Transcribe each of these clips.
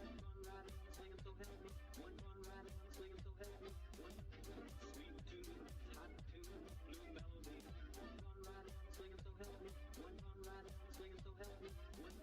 One ride on a swing, so help me. One ride on a swing, so help me. One sweet tune, hot tune, blue melody. One ride on a swing, so help me. One ride on a swing, so help me. One.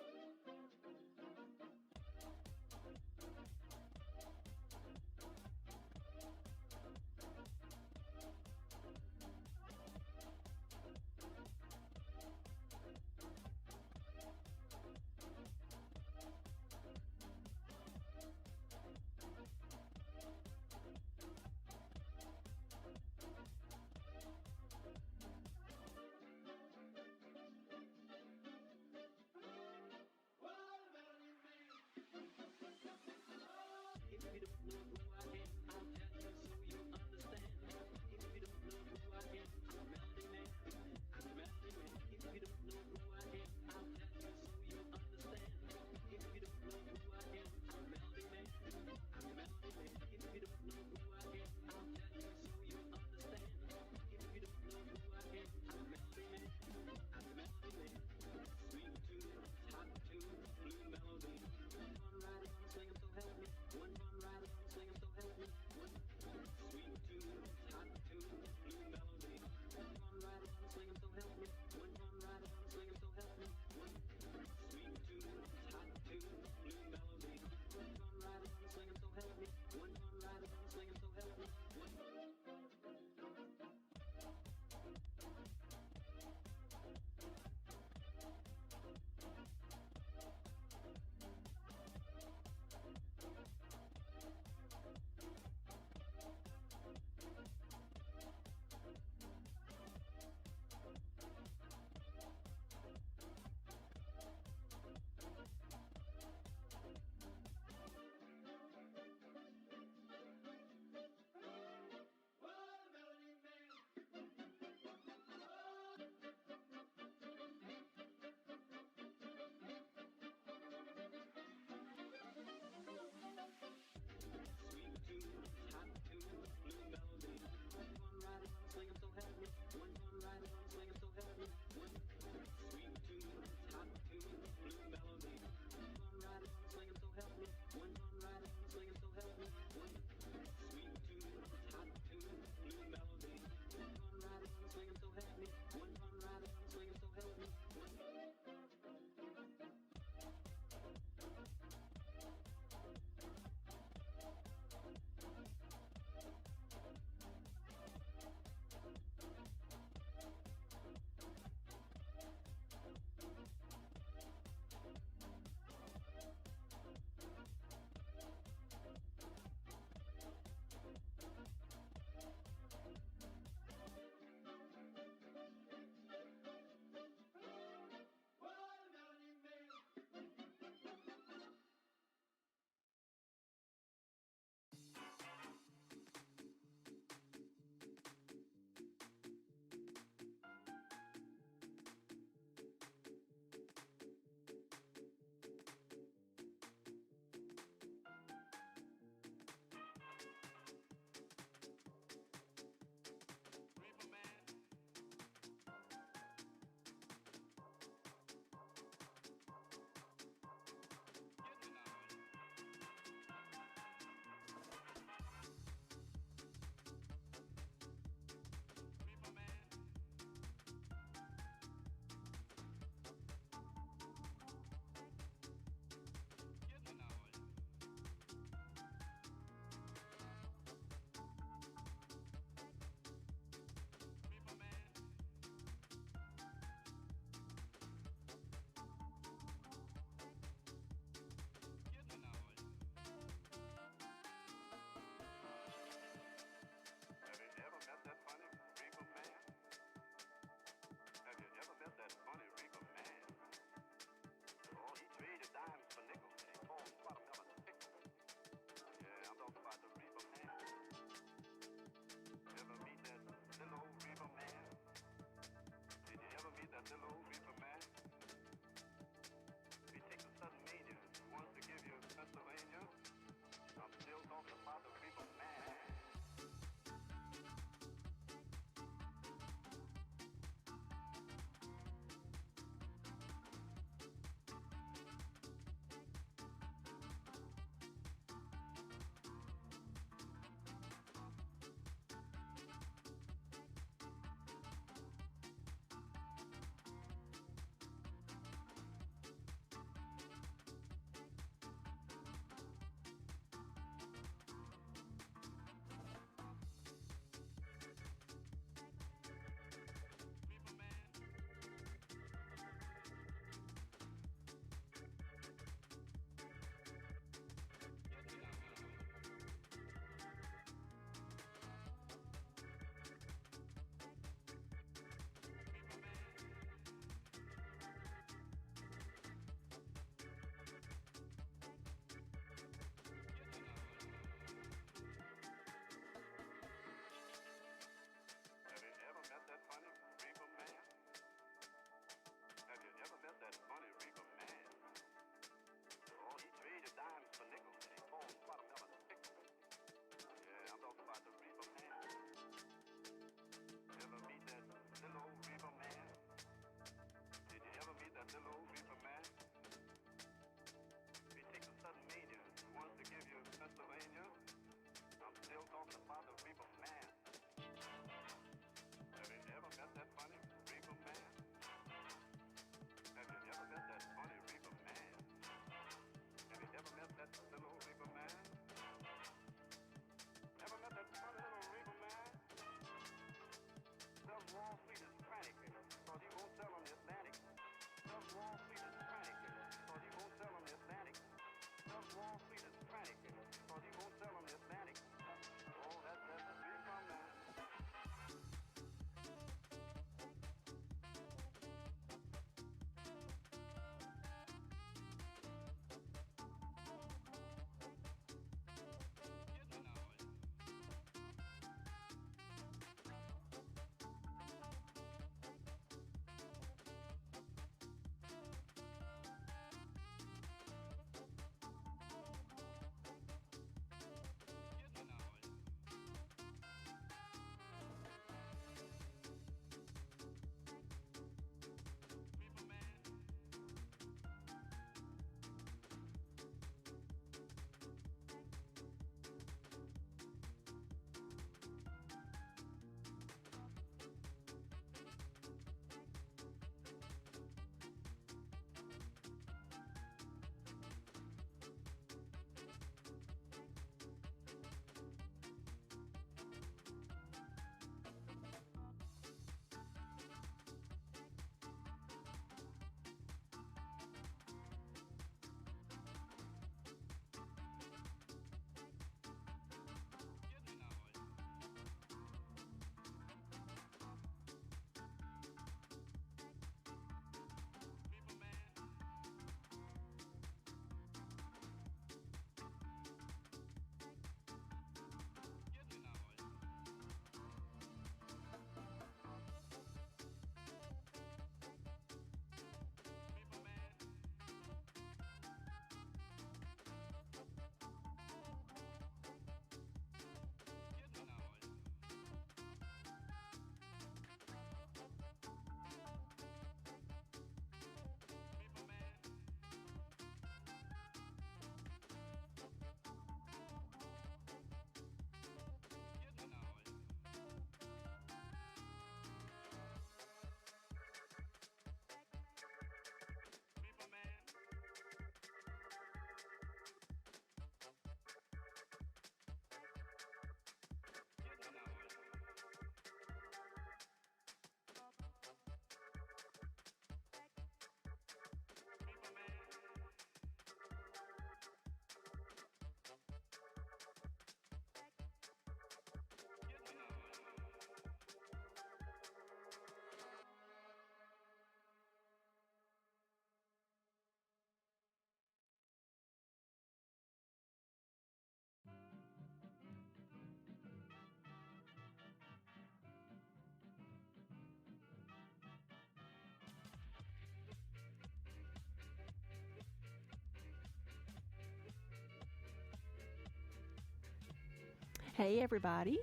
Hey everybody.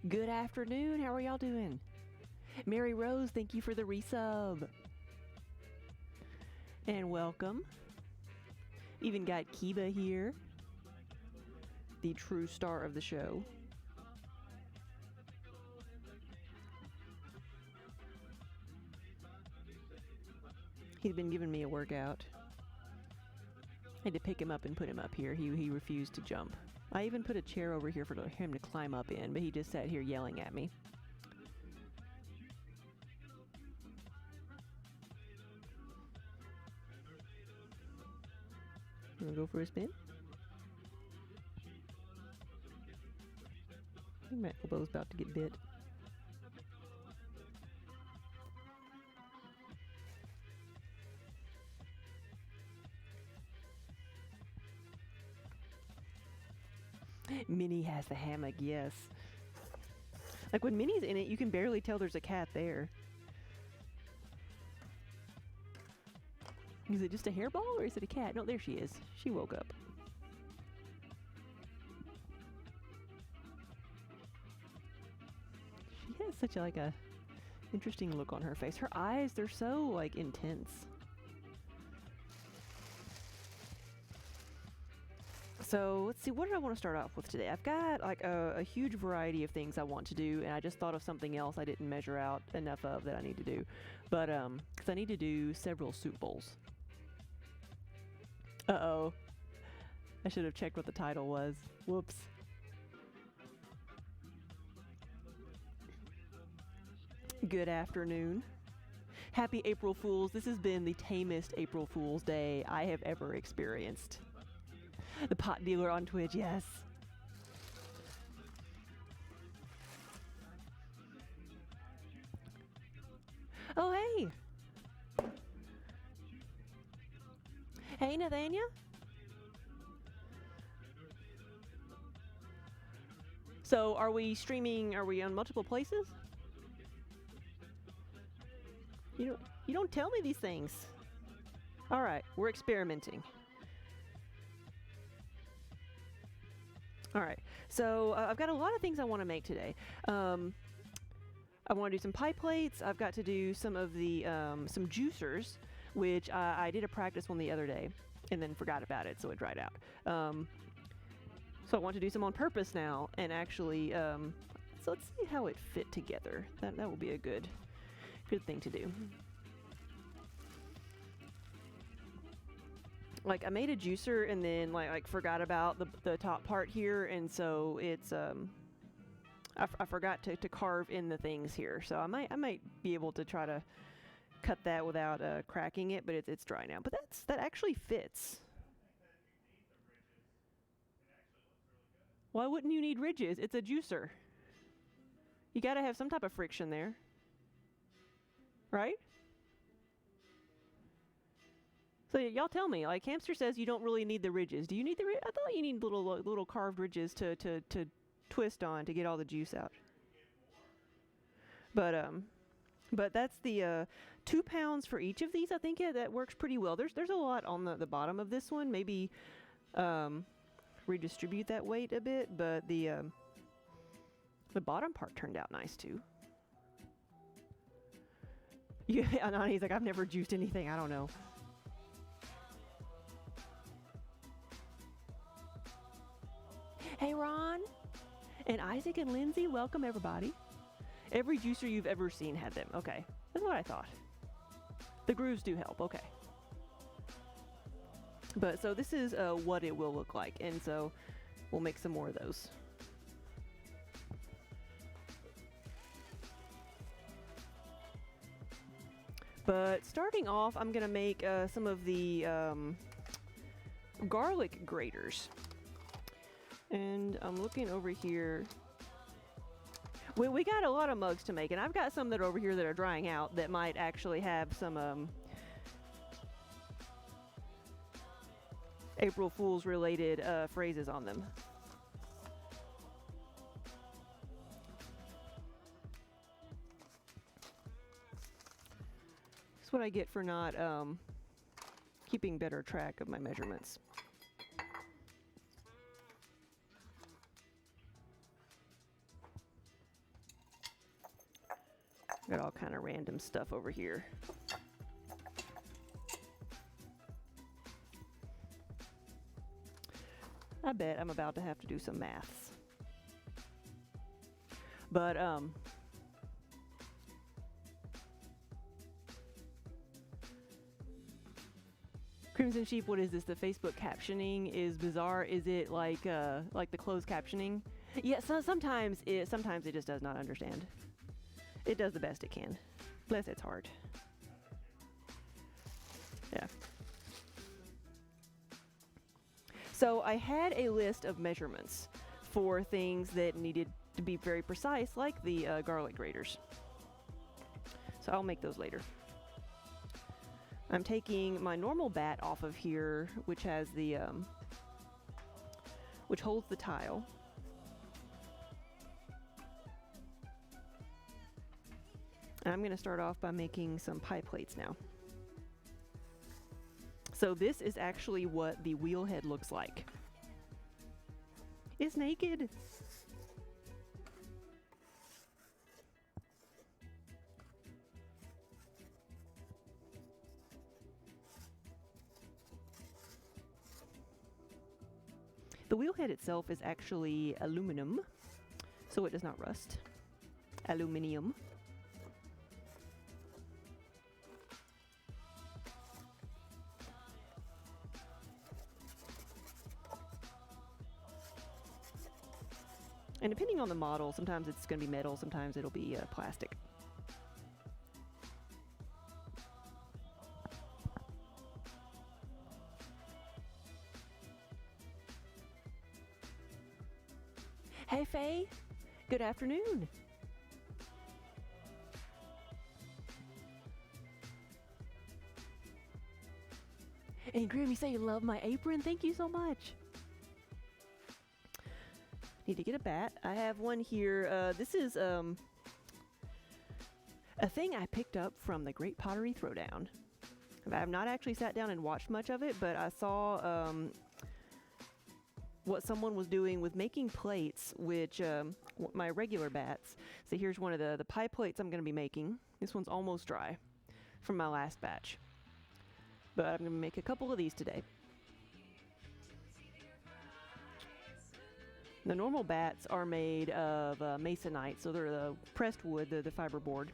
Good afternoon. How are y'all doing? Mary Rose, thank you for the resub. And welcome. Even got Kiba here, the true star of the show. He's been giving me a workout. I had to pick him up and put him up here. He refused to jump. I even put a chair over here for him to climb up in, but he just sat here yelling at me. You wanna go for a spin? I think my elbow's about to get bit. Minnie has the hammock, yes. Like when Minnie's in it, you can barely tell there's a cat there. Is it just a hairball or is it a cat? No, there she is. She woke up. She has such a interesting look on her face. Her eyes, they're so like intense. So let's see, what did I want to start off with today? I've got like a huge variety of things I want to do, and I just thought of something else I didn't measure out enough of that I need to do. But because I need to do several soup bowls. Uh-oh. I should have checked what the title was. Whoops. Good afternoon. Happy April Fools. This has been the tamest April Fool's Day I have ever experienced. The pot dealer on Twitch, yes. Oh, hey. Hey, Nathania. So, are we streaming? Are we on multiple places? You don't tell me these things. All right, we're experimenting. All right, so I've got a lot of things I want to make today. I want to do some pie plates. I've got to do some of the some juicers, which I did a practice one the other day and then forgot about it, so it dried out. So I want to do some on purpose now, and actually, so let's see how it fit together. That will be a good thing to do. Like I made a juicer and then like forgot about the top part here, and so it's I forgot to carve in the things here. So I might be able to try to cut that without cracking it, but it's dry now. But that actually fits. Why wouldn't you need ridges? It's a juicer. You got to have some type of friction there, right? So y'all tell me, like Hamster says you don't really need the ridges. Do you need the ridges? I thought you need little carved ridges to twist on to get all the juice out. But that's the 2 pounds for each of these. I think that works pretty well. There's a lot on the bottom of this one. Maybe redistribute that weight a bit, but the bottom part turned out nice too. Yeah, Anani's like, I've never juiced anything. I don't know. Hey, Ron. And Isaac and Lindsay, welcome everybody. Every juicer you've ever seen had them. Okay, that's what I thought. The grooves do help, okay. But so this is what it will look like, and so we'll make some more of those. But starting off, I'm gonna make some of the garlic graters. And I'm looking over here. We got a lot of mugs to make, and I've got some that are over here that are drying out that might actually have some April Fool's related phrases on them. That's what I get for not keeping better track of my measurements. Got all kind of random stuff over here. I bet I'm about to have to do some maths. But, Crimson Sheep, what is this? The Facebook captioning is bizarre. Is it like the closed captioning? Yeah, sometimes it just does not understand. It does the best it can. Bless its heart. Yeah. So I had a list of measurements for things that needed to be very precise, like the garlic graters. So I'll make those later. I'm taking my normal bat off of here, which has the which holds the tile. And I'm going to start off by making some pie plates now. So this is actually what the wheel head looks like. It's naked. The wheel head itself is actually aluminum, so it does not rust. Aluminium. And depending on the model, sometimes it's going to be metal, sometimes it'll be plastic. Hey, Faye. Good afternoon. And Grim, you say you love my apron? Thank you so much. Need to get a bat. I have one here. This is a thing I picked up from the Great Pottery Throwdown. I have not actually sat down and watched much of it, but I saw what someone was doing with making plates, which my regular bats. So here's one of the pie plates I'm going to be making. This one's almost dry from my last batch. But I'm going to make a couple of these today. The normal bats are made of masonite, so they're the pressed wood, the fiberboard.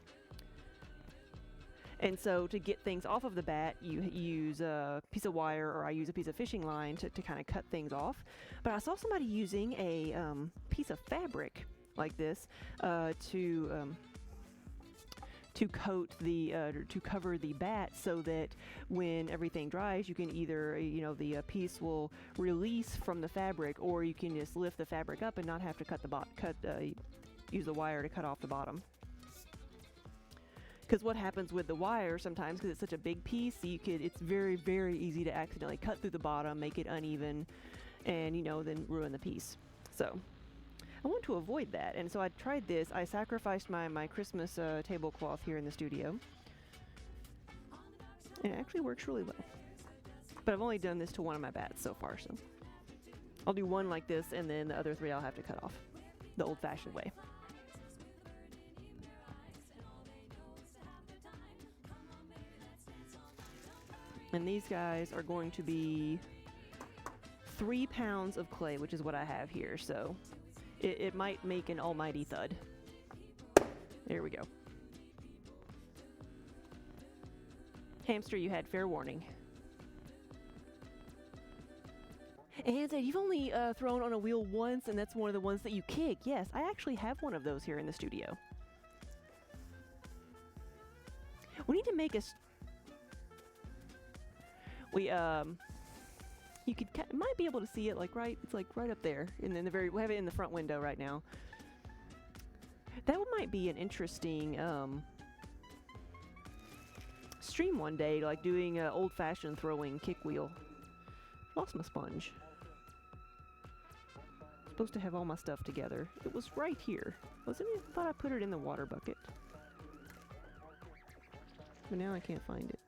And so to get things off of the bat, you use a piece of wire, or I use a piece of fishing line to kind of cut things off. But I saw somebody using a piece of fabric like this to coat to cover the bat, so that when everything dries, you can either, the piece will release from the fabric, or you can just lift the fabric up and not have to use the wire to cut off the bottom. Because what happens with the wire sometimes, because it's such a big piece, it's very, very easy to accidentally cut through the bottom, make it uneven, and then ruin the piece. So I want to avoid that, and so I tried this. I sacrificed my Christmas tablecloth here in the studio, and it actually works really well. But I've only done this to one of my bats so far, so I'll do one like this, and then the other three I'll have to cut off the old-fashioned way. And these guys are going to be 3 pounds of clay, which is what I have here, so it might make an almighty thud. There we go. Hamster, you had fair warning. And said, you've only thrown on a wheel once, and that's one of the ones that you kick. Yes, I actually have one of those here in the studio. We need to make a... you might be able to see it, it's right up there, and then we have it in the front window right now. That might be an interesting stream one day, like doing old-fashioned throwing kick wheel. Lost my sponge. Supposed to have all my stuff together. It was right here, wasn't it? I thought I put it in the water bucket, but now I can't find it.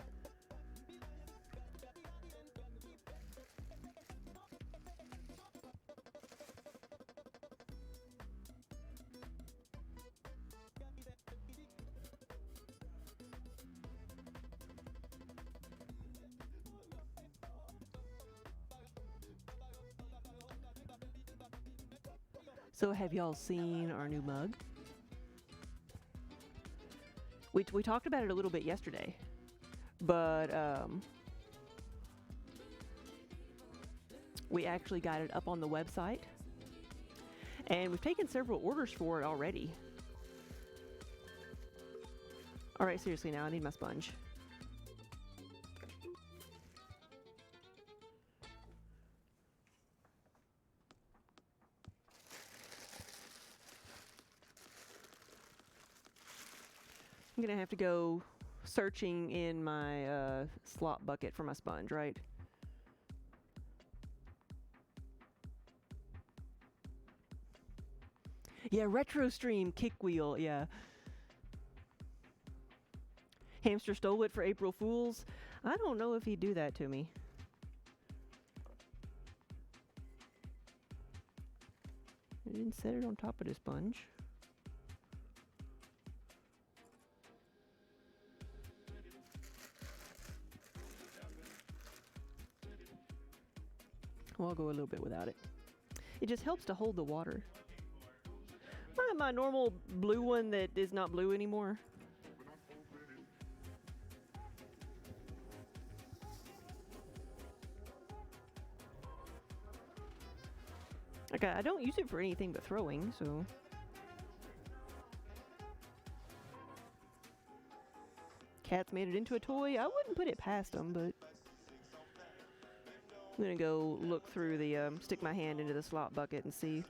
So have y'all seen our new mug? We talked about it a little bit yesterday, but we actually got it up on the website, and we've taken several orders for it already. All right, seriously now, I need my sponge. I'm gonna have to go searching in my slop bucket for my sponge, right? Yeah, retro stream kick wheel, yeah. Hamster stole it for April Fools. I don't know if he'd do that to me. I didn't set it on top of the sponge. Well, I'll go a little bit without it. It just helps to hold the water. My normal blue one that is not blue anymore. Okay, I don't use it for anything but throwing, so. Cats made it into a toy. I wouldn't put it past them, but I'm gonna go look through the, stick my hand into the slop bucket and see.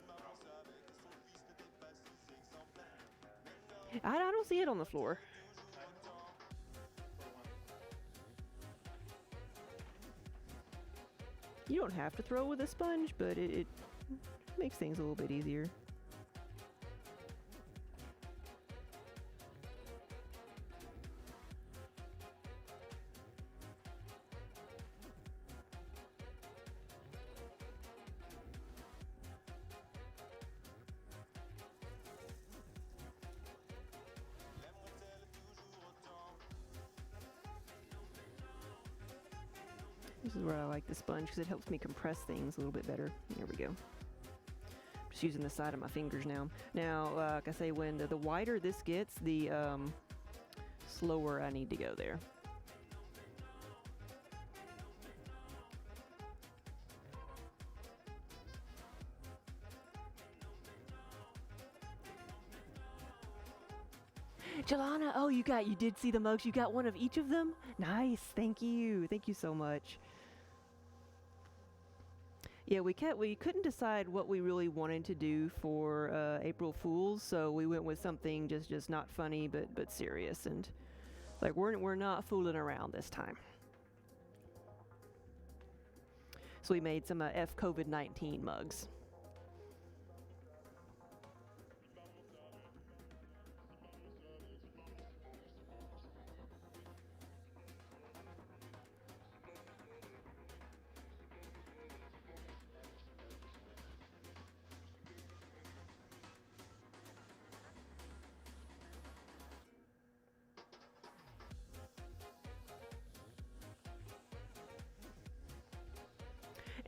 I don't see it on the floor. You don't have to throw with a sponge, but it makes things a little bit easier. This is where I like the sponge because it helps me compress things a little bit better. There we go. Just using the side of my fingers now. Now, like I say, when the wider this gets, the slower I need to go there. Jelana, oh, you did see the mugs. You got one of each of them? Nice. Thank you. Thank you so much. Yeah, we couldn't decide what we really wanted to do for April Fools, so we went with something just not funny but serious, and like we're not fooling around this time. So we made some F COVID-19 mugs.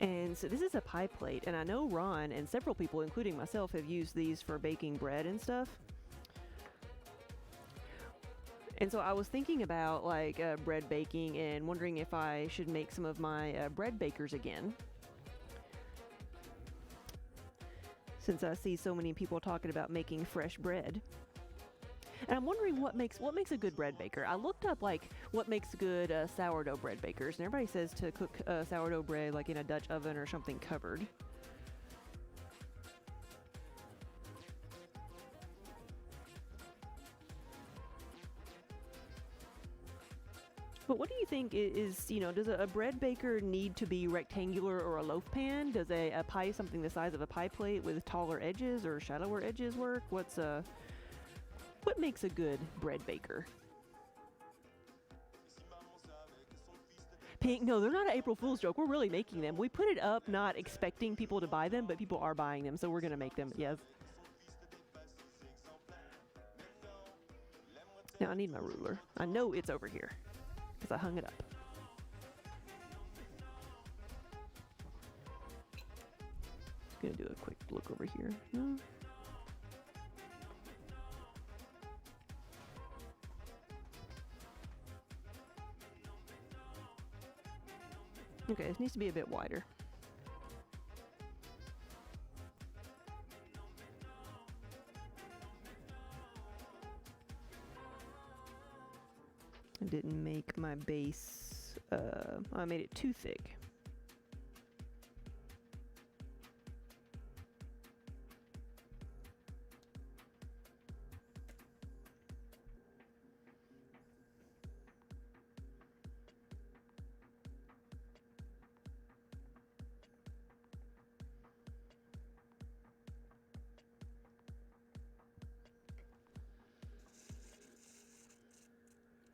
And so this is a pie plate, and I know Ron and several people, including myself, have used these for baking bread and stuff. And so I was thinking about like bread baking and wondering if I should make some of my bread bakers again. Since I see so many people talking about making fresh bread. And I'm wondering what makes a good bread baker. I looked up like what makes good sourdough bread bakers, and everybody says to cook sourdough bread like in a Dutch oven or something covered. But what do you think is does a bread baker need to be rectangular or a loaf pan? Does a pie something the size of a pie plate with taller edges or shallower edges work? What makes a good bread baker? Pink? No, they're not an April Fool's joke. We're really making them. We put it up not expecting people to buy them, but people are buying them, so we're going to make them, yes. Now I need my ruler. I know it's over here because I hung it up. Gonna do a quick look over here. No. Okay, this needs to be a bit wider. I didn't make my base, I made it too thick.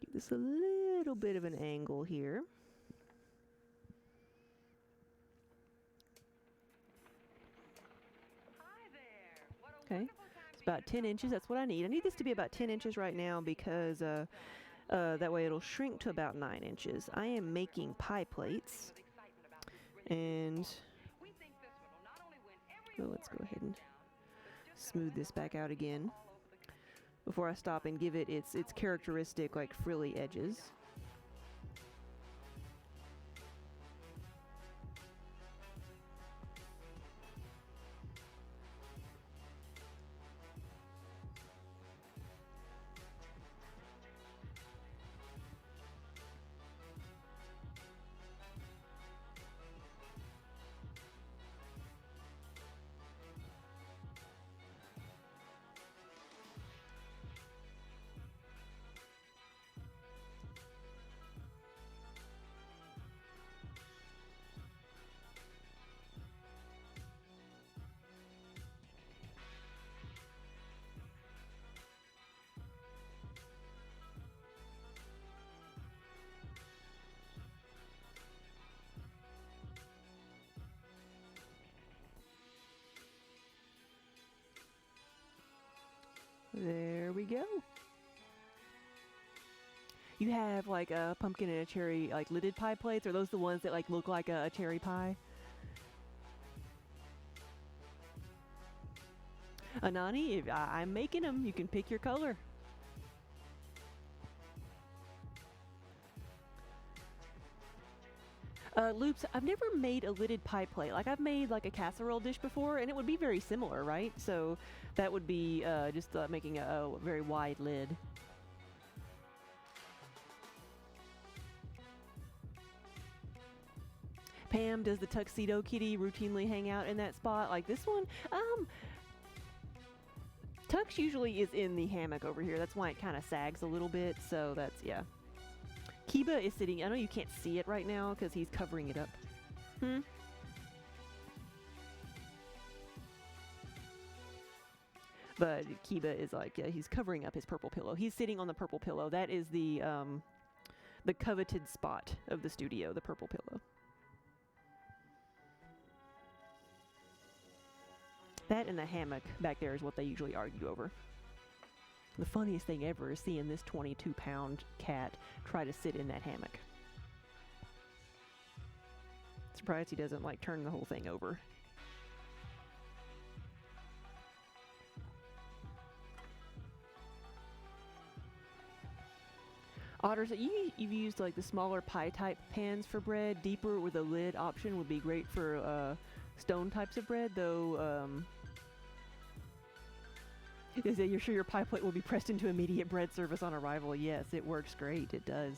Give this a little bit of an angle here. Okay, it's about 10 inches. That's what I need. I need this to be about 10 inches right now because that way it'll shrink to about 9 inches. I am making pie plates, and let's go ahead and smooth this back out again before I stop and give it its characteristic like frilly edges. There we go. You have like a pumpkin and a cherry like lidded pie plates? Are those the ones that like look like a cherry pie? Anani, I'm making them. You can pick your color. Loops, I've never made a lidded pie plate. Like, I've made like a casserole dish before, and it would be very similar, right? So that would be just making a very wide lid. Pam, does the tuxedo kitty routinely hang out in that spot? Like this one? Tux usually is in the hammock over here. That's why it kind of sags a little bit. So that's, yeah. Kiba is sitting, I know you can't see it right now because he's covering it up. But Kiba is like, yeah, he's covering up his purple pillow. He's sitting on the purple pillow. That is the coveted spot of the studio, the purple pillow. That and the hammock back there is what they usually argue over. The funniest thing ever is seeing this 22-pound cat try to sit in that hammock. Surprised he doesn't like turn the whole thing over. Otters, you've used like the smaller pie type pans for bread. Deeper with a lid option would be great for stone types of bread, though. Is it, you're sure your pie plate will be pressed into immediate bread service on arrival? Yes, it works great. It does.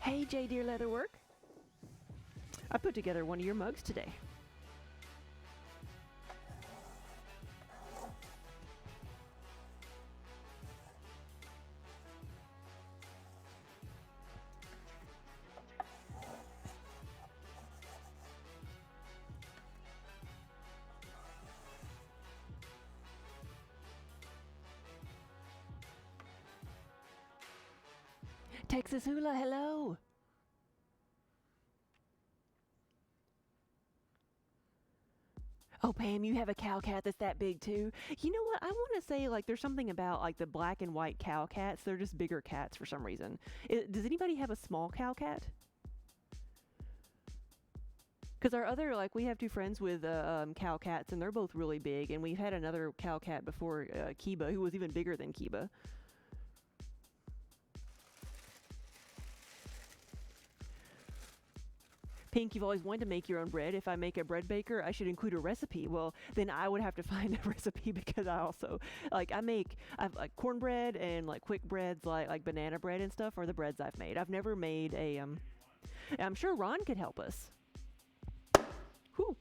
Hey, J. Deer Leatherwork. I put together one of your mugs today. Texas Hula, hello. Oh, Pam, you have a cow cat that's that big too. You know what? I want to say like there's something about like the black and white cow cats. They're just bigger cats for some reason. Does anybody have a small cow cat? Because our other, like, we have two friends with cow cats, and they're both really big. And we've had another cow cat before, Kiba, who was even bigger than Kiba. Pink, you've always wanted to make your own bread. If I make a bread baker, I should include a recipe. Well, then I would have to find a recipe because I also, like, I've like cornbread and like quick breads, like banana bread and stuff are the breads I've made. I've never made I'm sure Ron could help us. Whew.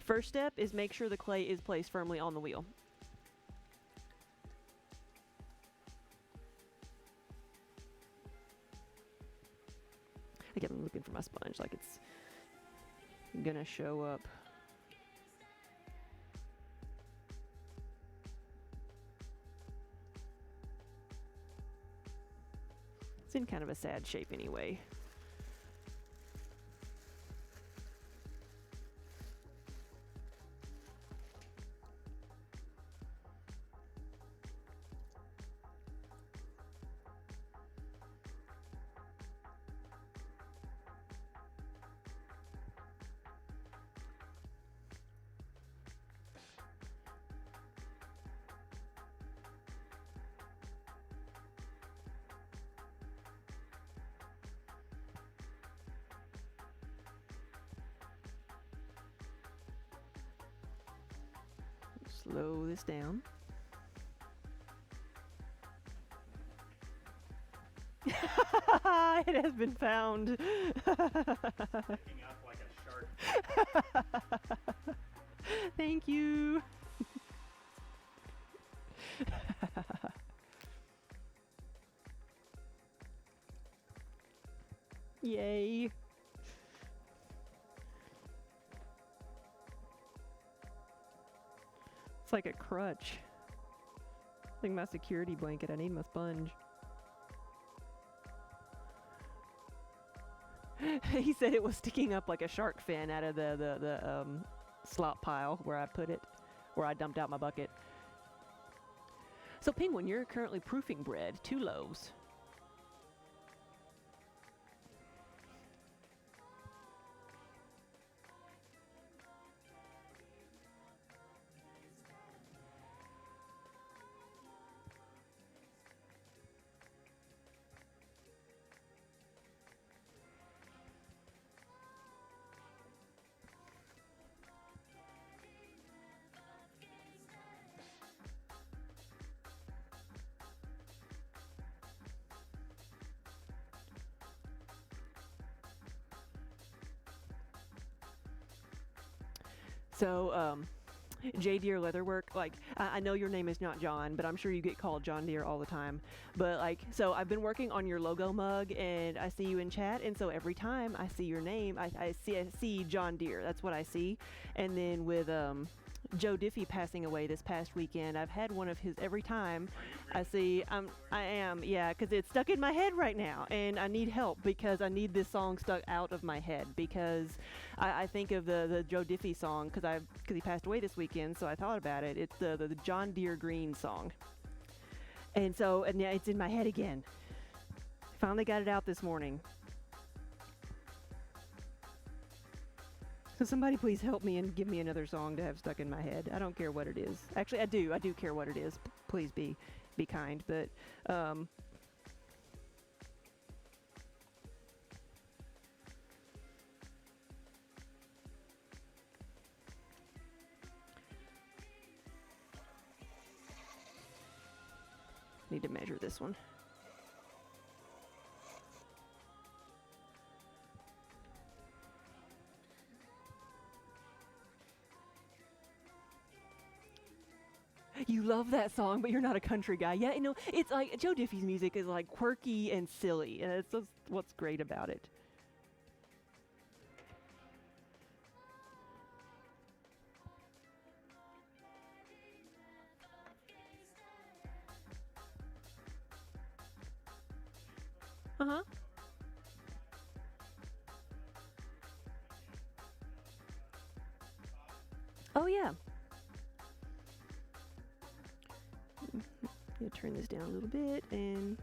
First step is make sure the clay is placed firmly on the wheel. I kept looking for my sponge like it's gonna show up. It's in kind of a sad shape anyway. Slow this down. It has been found. Picking up like a shark. Thank you. Yay. It's like a crutch. Like my security blanket. I need my sponge. He said it was sticking up like a shark fin out of the slop pile where I put it, where I dumped out my bucket. So Penguin, you're currently proofing bread, 2 loaves. So, J. Deere Leatherwork, like, I know your name is not John, but I'm sure you get called John Deere all the time. But, like, so I've been working on your logo mug, and I see you in chat, and so every time I see your name, I see John Deere. That's what I see. And then with Joe Diffie passing away this past weekend, I've had one of his every time I see. I am, yeah, because it's stuck in my head right now, and I need help because I need this song stuck out of my head because I think of the Joe Diffie song because he passed away this weekend, so I thought about it. It's the John Deere Green song, and yeah, it's in my head again. Finally got it out this morning. So somebody please help me and give me another song to have stuck in my head. I don't care what it is. Actually, I do care what it is. Please be kind. But need to measure this one. You love that song, but you're not a country guy. Yeah, you know, it's like Joe Diffie's music is like quirky and silly, and it's just what's great about it. Uh-huh. Oh yeah. I'm gonna turn this down a little bit and.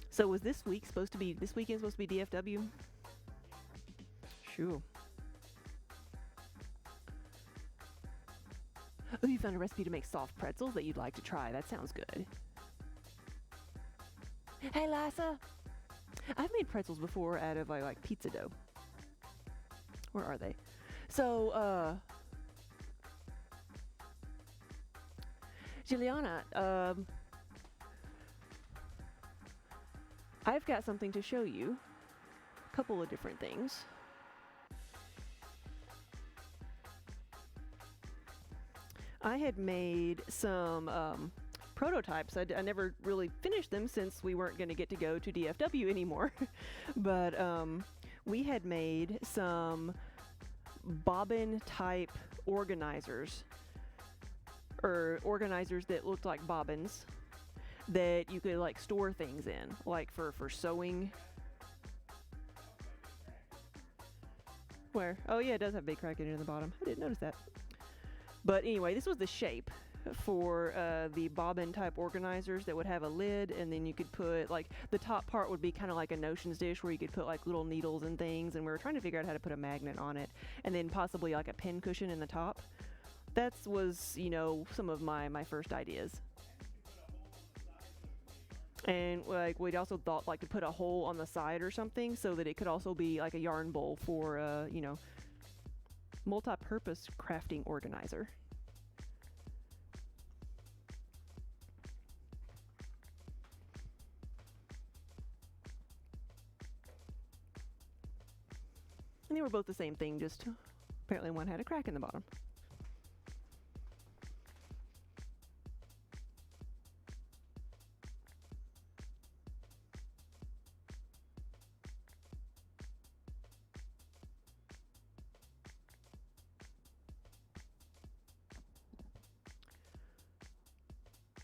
So was this weekend supposed to be DFW? Sure. Oh, you found a recipe to make soft pretzels that you'd like to try. That sounds good. Hey, Lassa. I've made pretzels before out of like pizza dough. Where are they? So, Juliana, I've got something to show you. A couple of different things. I had made some prototypes. I never really finished them since we weren't going to get to go to DFW anymore. But we had made some bobbin type organizers, or organizers that looked like bobbins that you could like store things in, like for sewing. Where? Oh yeah, it does have a big crack in it in the bottom. I didn't notice that. But anyway, this was the shape for the bobbin type organizers that would have a lid, and then you could put, like, the top part would be kind of like a notions dish where you could put like little needles and things, and we were trying to figure out how to put a magnet on it, and then possibly like a pin cushion in the top. That was, you know, some of my first ideas. And like we'd also thought like to put a hole on the side or something so that it could also be like a yarn bowl for you know, multi-purpose crafting organizer. And they were both the same thing, just apparently one had a crack in the bottom.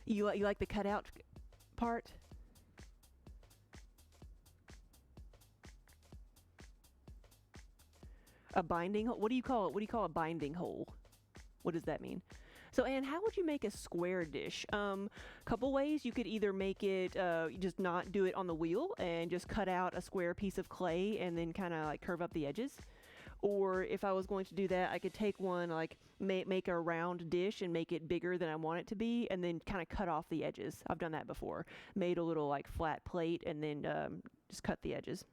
You like the cutout part? A binding hole? What do you call it? What do you call a binding hole? What does that mean? So, Anne, how would you make a square dish? Couple ways. You could either make it, just not do it on the wheel and just cut out a square piece of clay and then kind of like curve up the edges. Or if I was going to do that, I could take one, like make a round dish and make it bigger than I want it to be, and then kind of cut off the edges. I've done that before. Made a little like flat plate and then just cut the edges.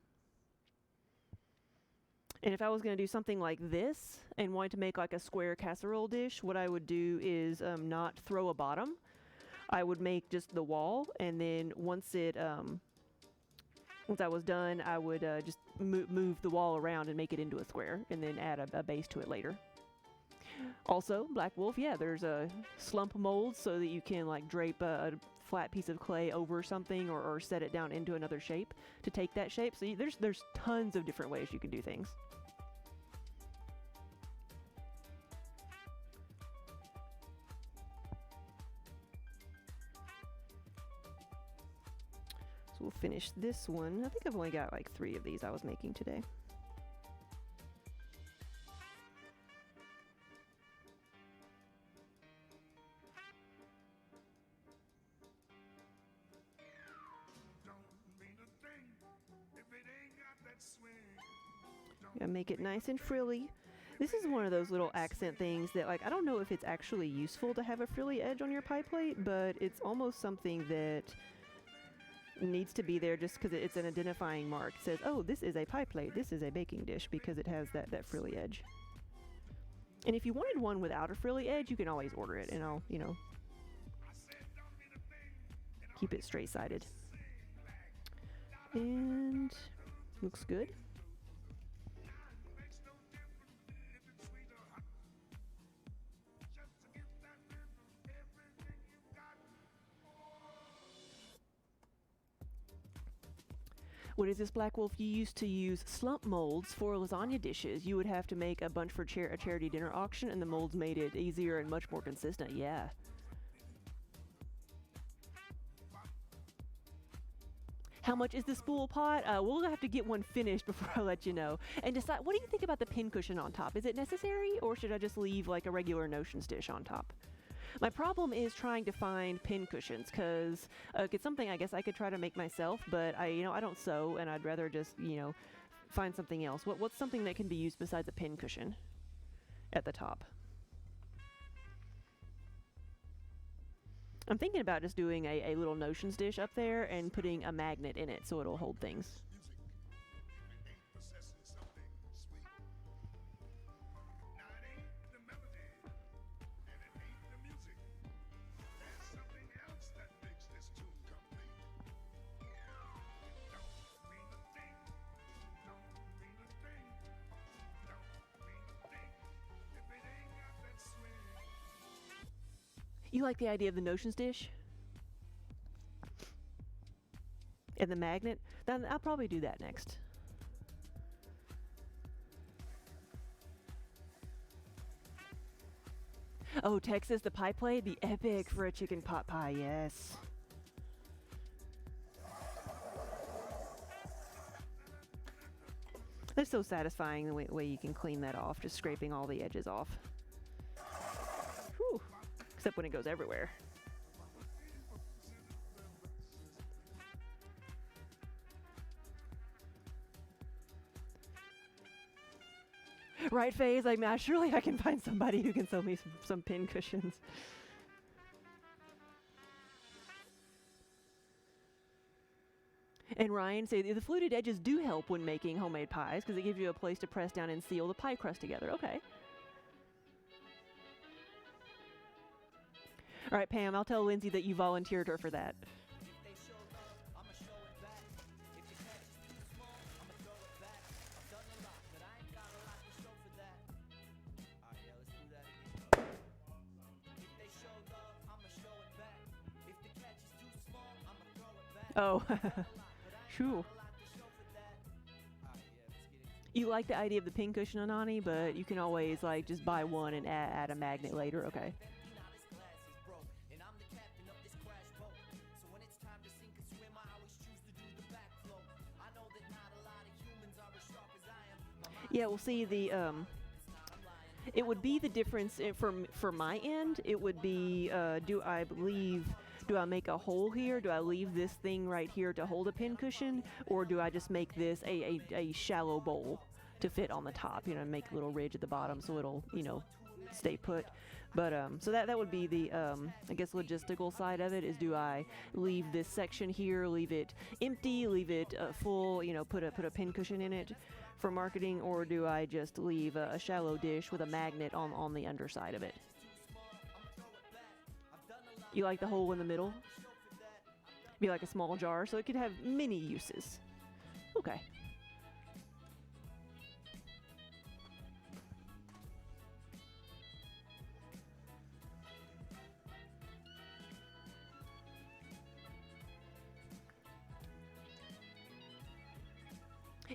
And if I was going to do something like this and wanted to make like a square casserole dish, what I would do is not throw a bottom. I would make just the wall, and then once I was done, I would just move the wall around and make it into a square, and then add a base to it later. Also, Black Wolf, yeah, there's a slump mold so that you can like drape a flat piece of clay over something, or set it down into another shape to take that shape. So there's tons of different ways you can do things. So we'll finish this one. I think I've only got like 3 of these I was making today. Gotta make it nice and frilly. This is one of those little accent things that, like, I don't know if it's actually useful to have a frilly edge on your pie plate, but it's almost something that needs to be there just because it's an identifying mark. It says, oh, this is a pie plate, this is a baking dish, because it has that frilly edge. And if you wanted one without a frilly edge, you can always order it, and I'll, you know, keep it straight-sided. And looks good. What is this, Black Wolf? You used to use slump molds for lasagna dishes. You would have to make a bunch for a charity dinner auction, and the molds made it easier and much more consistent. Yeah. How much is the spool pot? We'll have to get one finished before I let you know. And decide, what do you think about the pincushion on top? Is it necessary, or should I just leave like a regular notions dish on top? My problem is trying to find pincushions, because it's something I guess I could try to make myself, but I don't sew, and I'd rather just, find something else. What's something that can be used besides a pincushion at the top? I'm thinking about just doing a little notions dish up there and putting a magnet in it so it'll hold things. You like the idea of the notions dish? And the magnet? Then I'll probably do that next. Oh, Texas, the pie plate? Be epic for a chicken pot pie, yes. It's so satisfying the way you can clean that off, just scraping all the edges off. Whew. Except when it goes everywhere. Right, Faze? Surely I can find somebody who can sell me some pin cushions. And Ryan say the fluted edges do help when making homemade pies because it gives you a place to press down and seal the pie crust together. Okay. All right, Pam, I'll tell Lindsay that you volunteered her for that. Oh, true. You like the idea of the pin cushion, Anani, but you can always just buy one and add a magnet later. Okay. Yeah, we'll see it would be the difference for my end. It would be, do I make a hole here? Do I leave this thing right here to hold a pin cushion? Or do I just make this a shallow bowl to fit on the top, make a little ridge at the bottom so it'll, stay put. But, so that would be the, I guess, logistical side of it is, do I leave this section here, leave it empty, leave it full, put a pin cushion in it for marketing, or do I just leave a shallow dish with a magnet on the underside of it? You like the hole in the middle? Be like a small jar, so it could have many uses. Okay.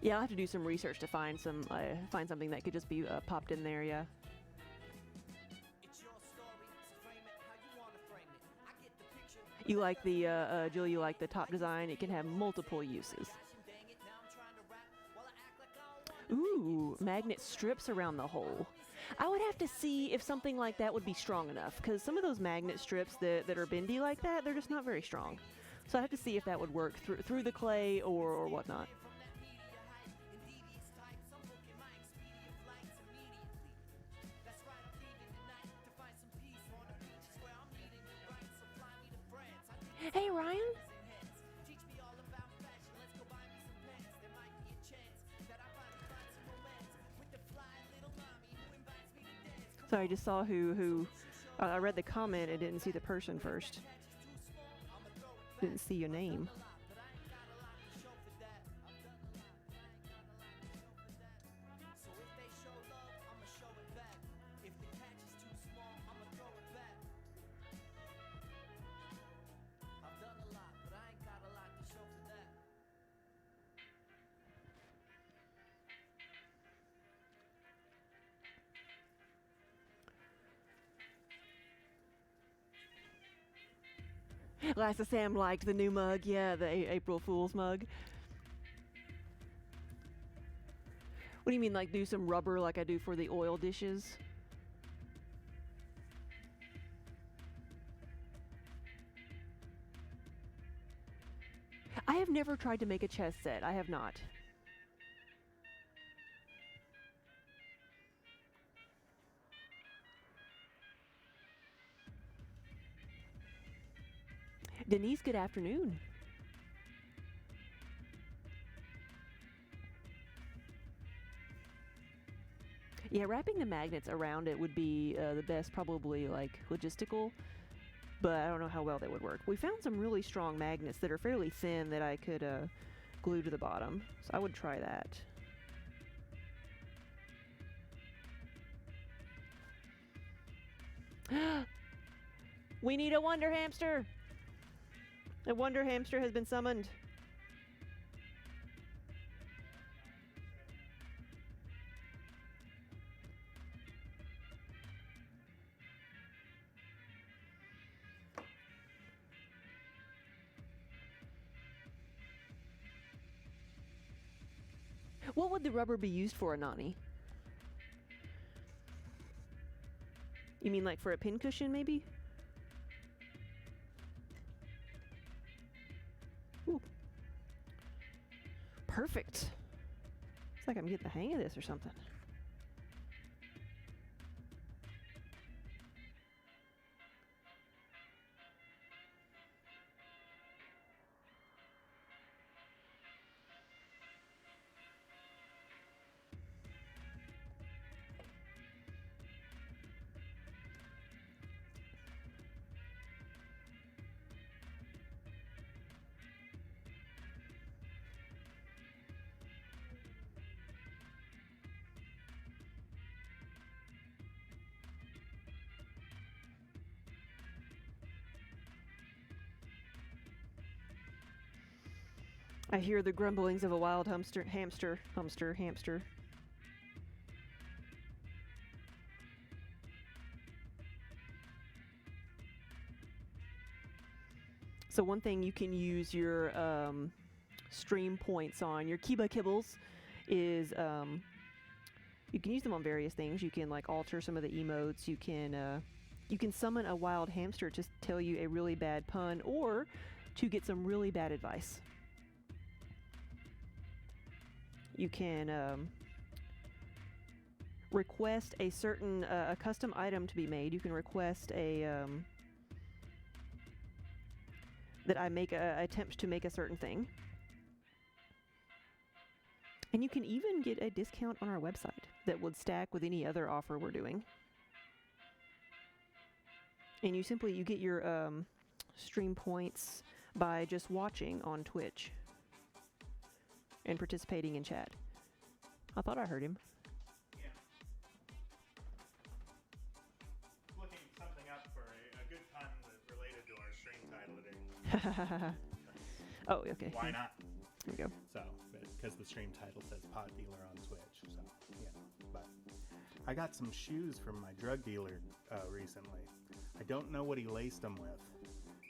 Yeah, I'll have to do some research to find something that could just be popped in there, yeah. You like the, Jill, you like the top design? It can have multiple uses. Ooh, magnet strips around the hole. I would have to see if something like that would be strong enough, because some of those magnet strips that are bendy like that, they're just not very strong. So I have to see if that would work through the clay or whatnot. Hey, Ryan. Sorry, I just saw who I read the comment and didn't see the person first. Didn't see your name. Lassa Sam liked the new mug. Yeah, the April Fool's mug. What do you mean, like do some rubber like I do for the oil dishes? I have never tried to make a chess set. I have not. Denise, good afternoon. Yeah, wrapping the magnets around it would be the best, probably like logistical, but I don't know how well that would work. We found some really strong magnets that are fairly thin that I could glue to the bottom, so I would try that. We need a wonder hamster! A wonder hamster has been summoned. What would the rubber be used for, Anani? You mean like for a pincushion, maybe? Ooh. Perfect. It's like I'm getting the hang of this or something. I hear the grumblings of a wild hamster. So one thing you can use your stream points on, your Kiba Kibbles, is you can use them on various things. You can like alter some of the emotes. You can summon a wild hamster to tell you a really bad pun or to get some really bad advice. You can request a certain a custom item to be made. You can request a that I make a attempt to make a certain thing, and you can even get a discount on our website that would stack with any other offer we're doing. And you get your stream points by just watching on Twitch and participating in chat. I thought I heard him. Yeah. Looking something up for a good pun that's related to our stream title today. Oh, okay. Why not? There we go. So, because the stream title says Potdealer on Twitch. So, yeah. But I got some shoes from my drug dealer recently. I don't know what he laced them with,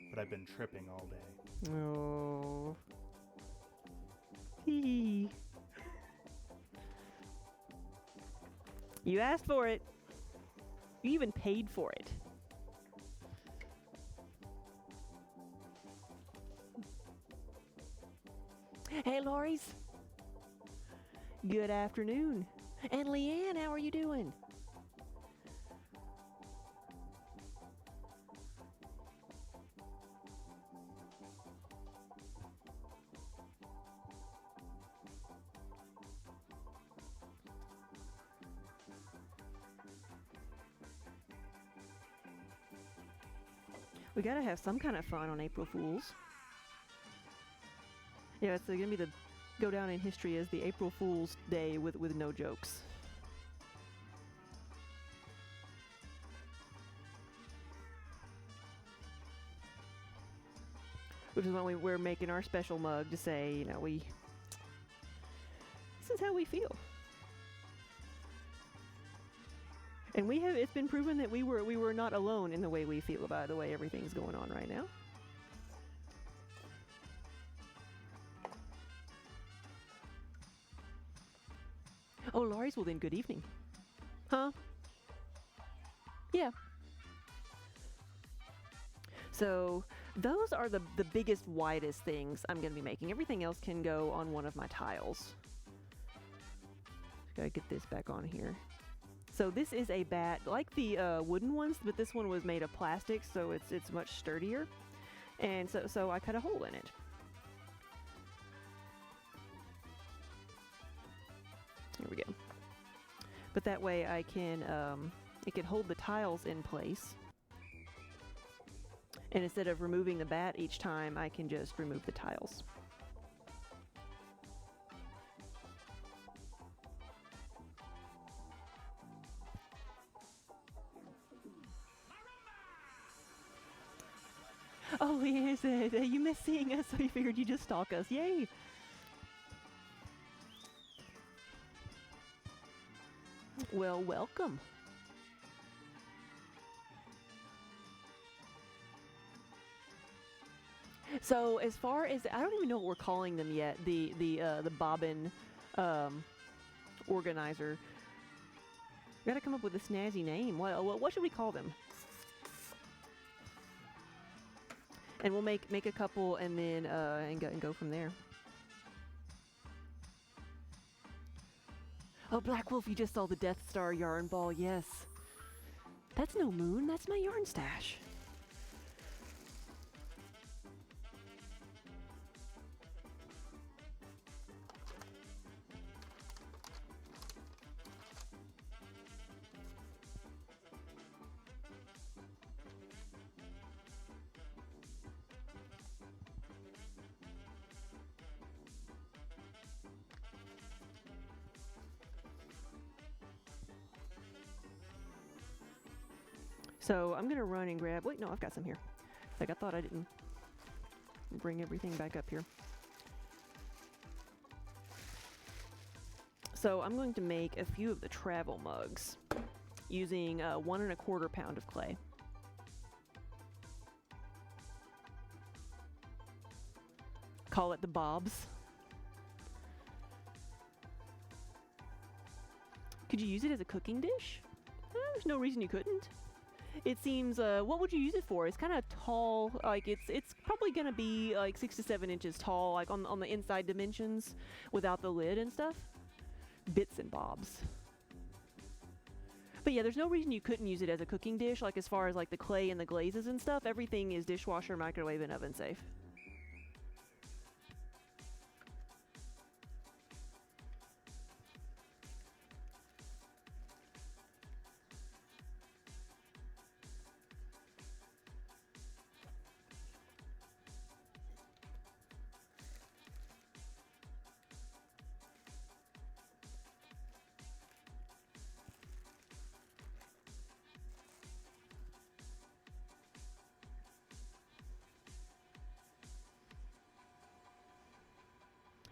but I've been tripping all day. Oh. Hee. You asked for it. You even paid for it. Hey, Loris. Good afternoon. And Leanne, how are you doing? We gotta have some kind of fun on April Fools. Yeah, it's gonna be go down in history as the April Fool's Day with no jokes. Which is when we're making our special mug to say, you know, this is how we feel. And it's been proven that we were not alone in the way we feel about the way everything's going on right now. Oh, Laurie's, well then, good evening. Huh? Yeah. So those are the biggest, widest things I'm going to be making. Everything else can go on one of my tiles. Gotta get this back on here. So this is a bat, like the wooden ones, but this one was made of plastic, so it's much sturdier. And so I cut a hole in it. Here we go. But that way I can, it can hold the tiles in place. And instead of removing the bat each time, I can just remove the tiles. Oh, yes, you miss seeing us, so you figured you'd just stalk us. Yay! Well, welcome. So as far as, I don't even know what we're calling them yet, the bobbin organizer. We gotta come up with a snazzy name. What should we call them? And we'll make a couple and then and go from there. Oh, Black Wolf, you just saw the Death Star yarn ball. Yes. That's no moon. That's my yarn stash. So I'm gonna run and grab, wait, no, I've got some here. Like, I thought I didn't bring everything back up here. So I'm going to make a few of the travel mugs using 1 1/4 pound of clay. Call it the Bobs. Could you use it as a cooking dish? There's no reason you couldn't. It seems, what would you use it for? It's kind of tall, like it's probably gonna be like 6 to 7 inches tall, like on the inside dimensions, without the lid and stuff. Bits and bobs. But yeah, there's no reason you couldn't use it as a cooking dish, like as far as like the clay and the glazes and stuff. Everything is dishwasher, microwave, and oven safe.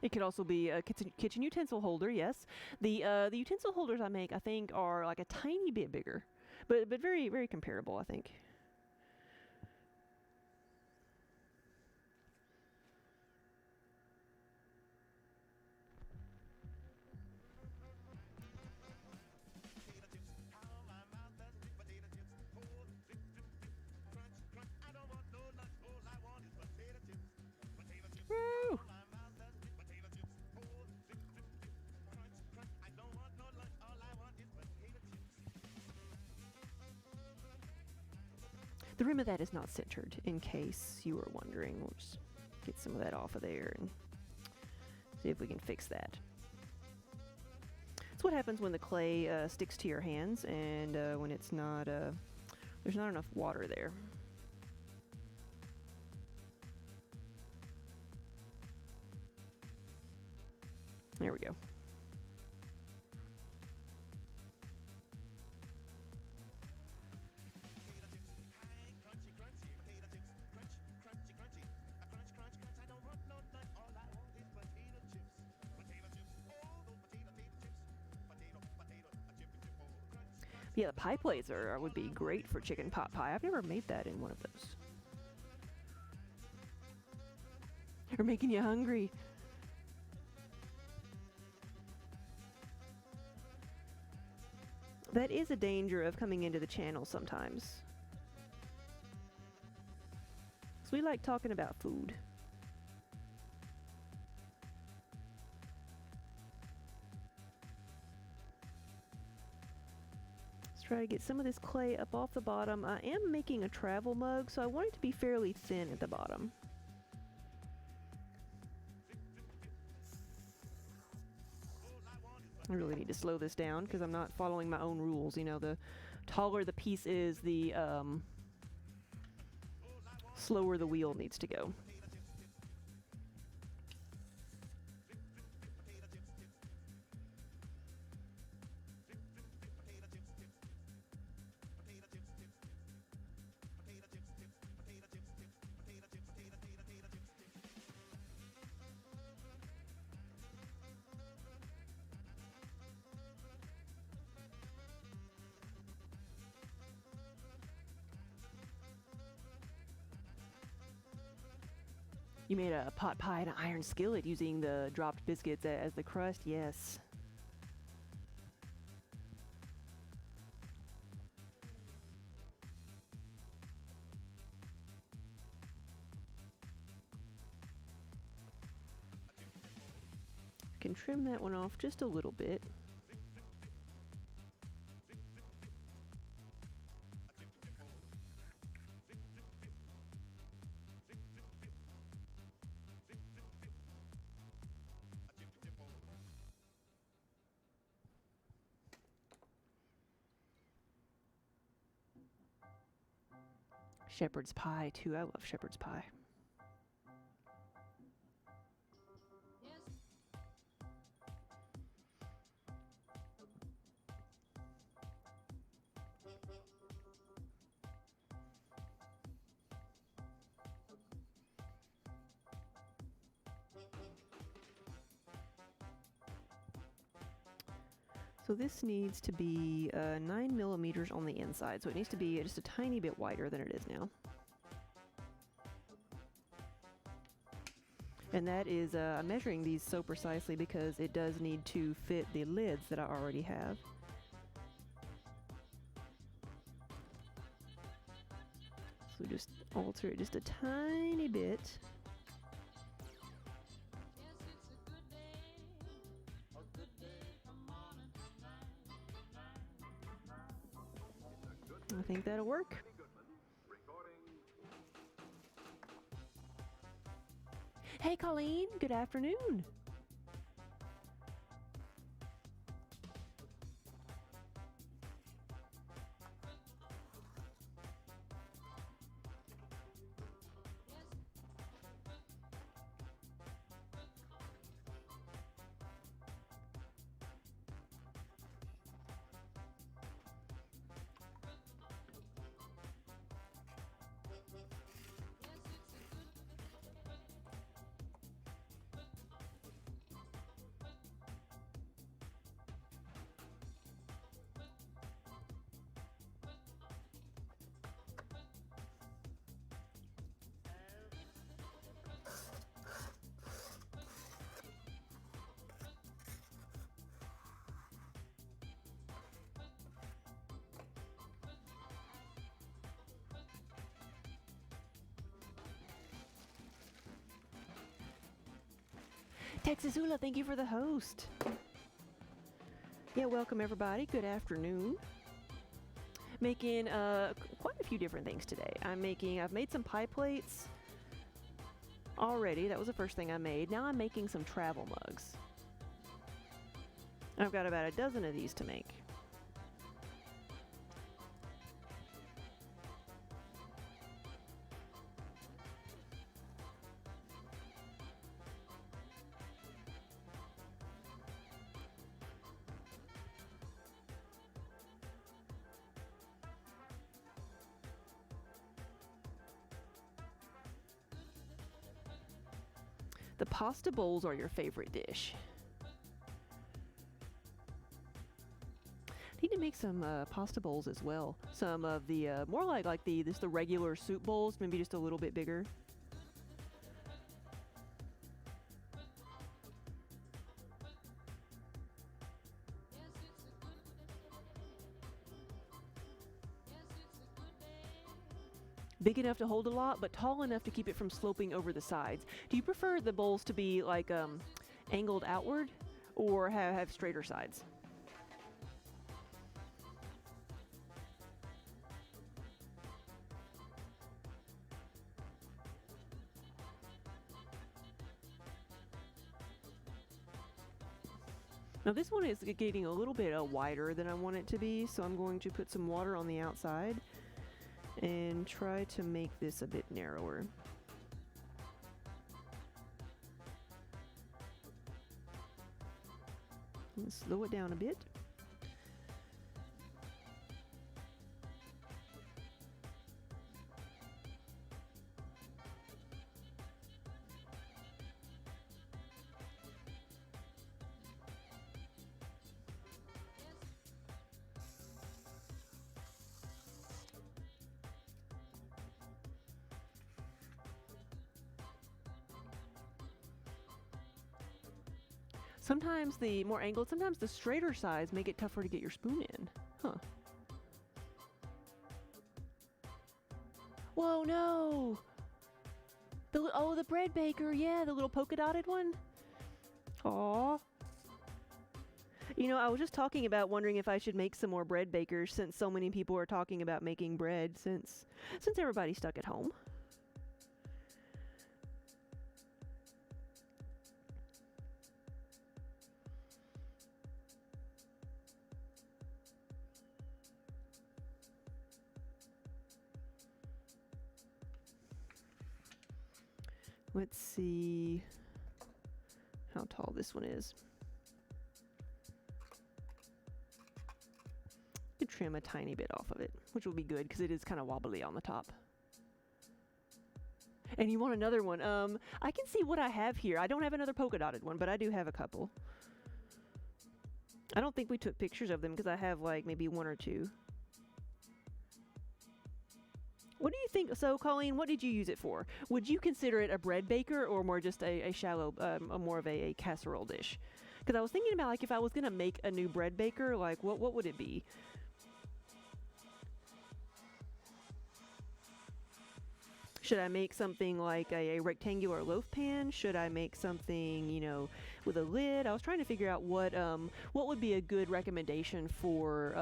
It could also be a kitchen utensil holder, yes. The utensil holders I make, I think, are like a tiny bit bigger, but very, very comparable, I think. Woo! The rim of that is not centered, in case you were wondering. We'll just get some of that off of there and see if we can fix that. That's what happens when the clay sticks to your hands and when it's not, there's not enough water there. There we go. Yeah, the pie plates would be great for chicken pot pie. I've never made that in one of those. They're making you hungry. That is a danger of coming into the channel sometimes. 'Cause we like talking about food. Let's try to get some of this clay up off the bottom. I am making a travel mug, so I want it to be fairly thin at the bottom. I really need to slow this down because I'm not following my own rules. You know, the taller the piece is, the slower the wheel needs to go. You made a pot pie in an iron skillet using the dropped biscuits as the crust? Yes. I can trim that one off just a little bit. Shepherd's pie, too. I love shepherd's pie. So this needs to be 9 millimeters on the inside, so it needs to be just a tiny bit wider than it is now. And that is, I'm measuring these so precisely because it does need to fit the lids that I already have. So just alter it just a tiny bit. I think that'll work. Hey Colleen, good afternoon. Texasula, thank you for the host. Yeah, welcome everybody. Good afternoon. Making quite a few different things today. I've made some pie plates already. That was the first thing I made. Now I'm making some travel mugs. I've got about a dozen of these to make. The pasta bowls are your favorite dish. Need to make some pasta bowls as well. Some of the more like the regular soup bowls, maybe just a little bit bigger. big enough to hold a lot, but tall enough to keep it from sloping over the sides. Do you prefer the bowls to be like angled outward or have straighter sides? Now this one is getting a little bit wider than I want it to be, so I'm going to put some water on the outside and try to make this a bit narrower. Let's slow it down a bit. Sometimes the more angled, sometimes the straighter sides make it tougher to get your spoon in. Huh. Whoa, no! The bread baker, yeah, the little polka dotted one. Aw. You know, I was just talking about wondering if I should make some more bread bakers since so many people are talking about making bread since everybody's stuck at home. Let's see how tall this one is. Could trim a tiny bit off of it, which will be good because it is kind of wobbly on the top. And you want another one? I can see what I have here. I don't have another polka dotted one, but I do have a couple. I don't think we took pictures of them because I have like maybe one or two. What do you think? So, Colleen, what did you use it for? Would you consider it a bread baker or more just a shallow, more of a casserole dish? Because I was thinking about like if I was gonna make a new bread baker, like what would it be? Should I make something like a rectangular loaf pan? Should I make something, you know, with a lid? I was trying to figure out what would be a good recommendation for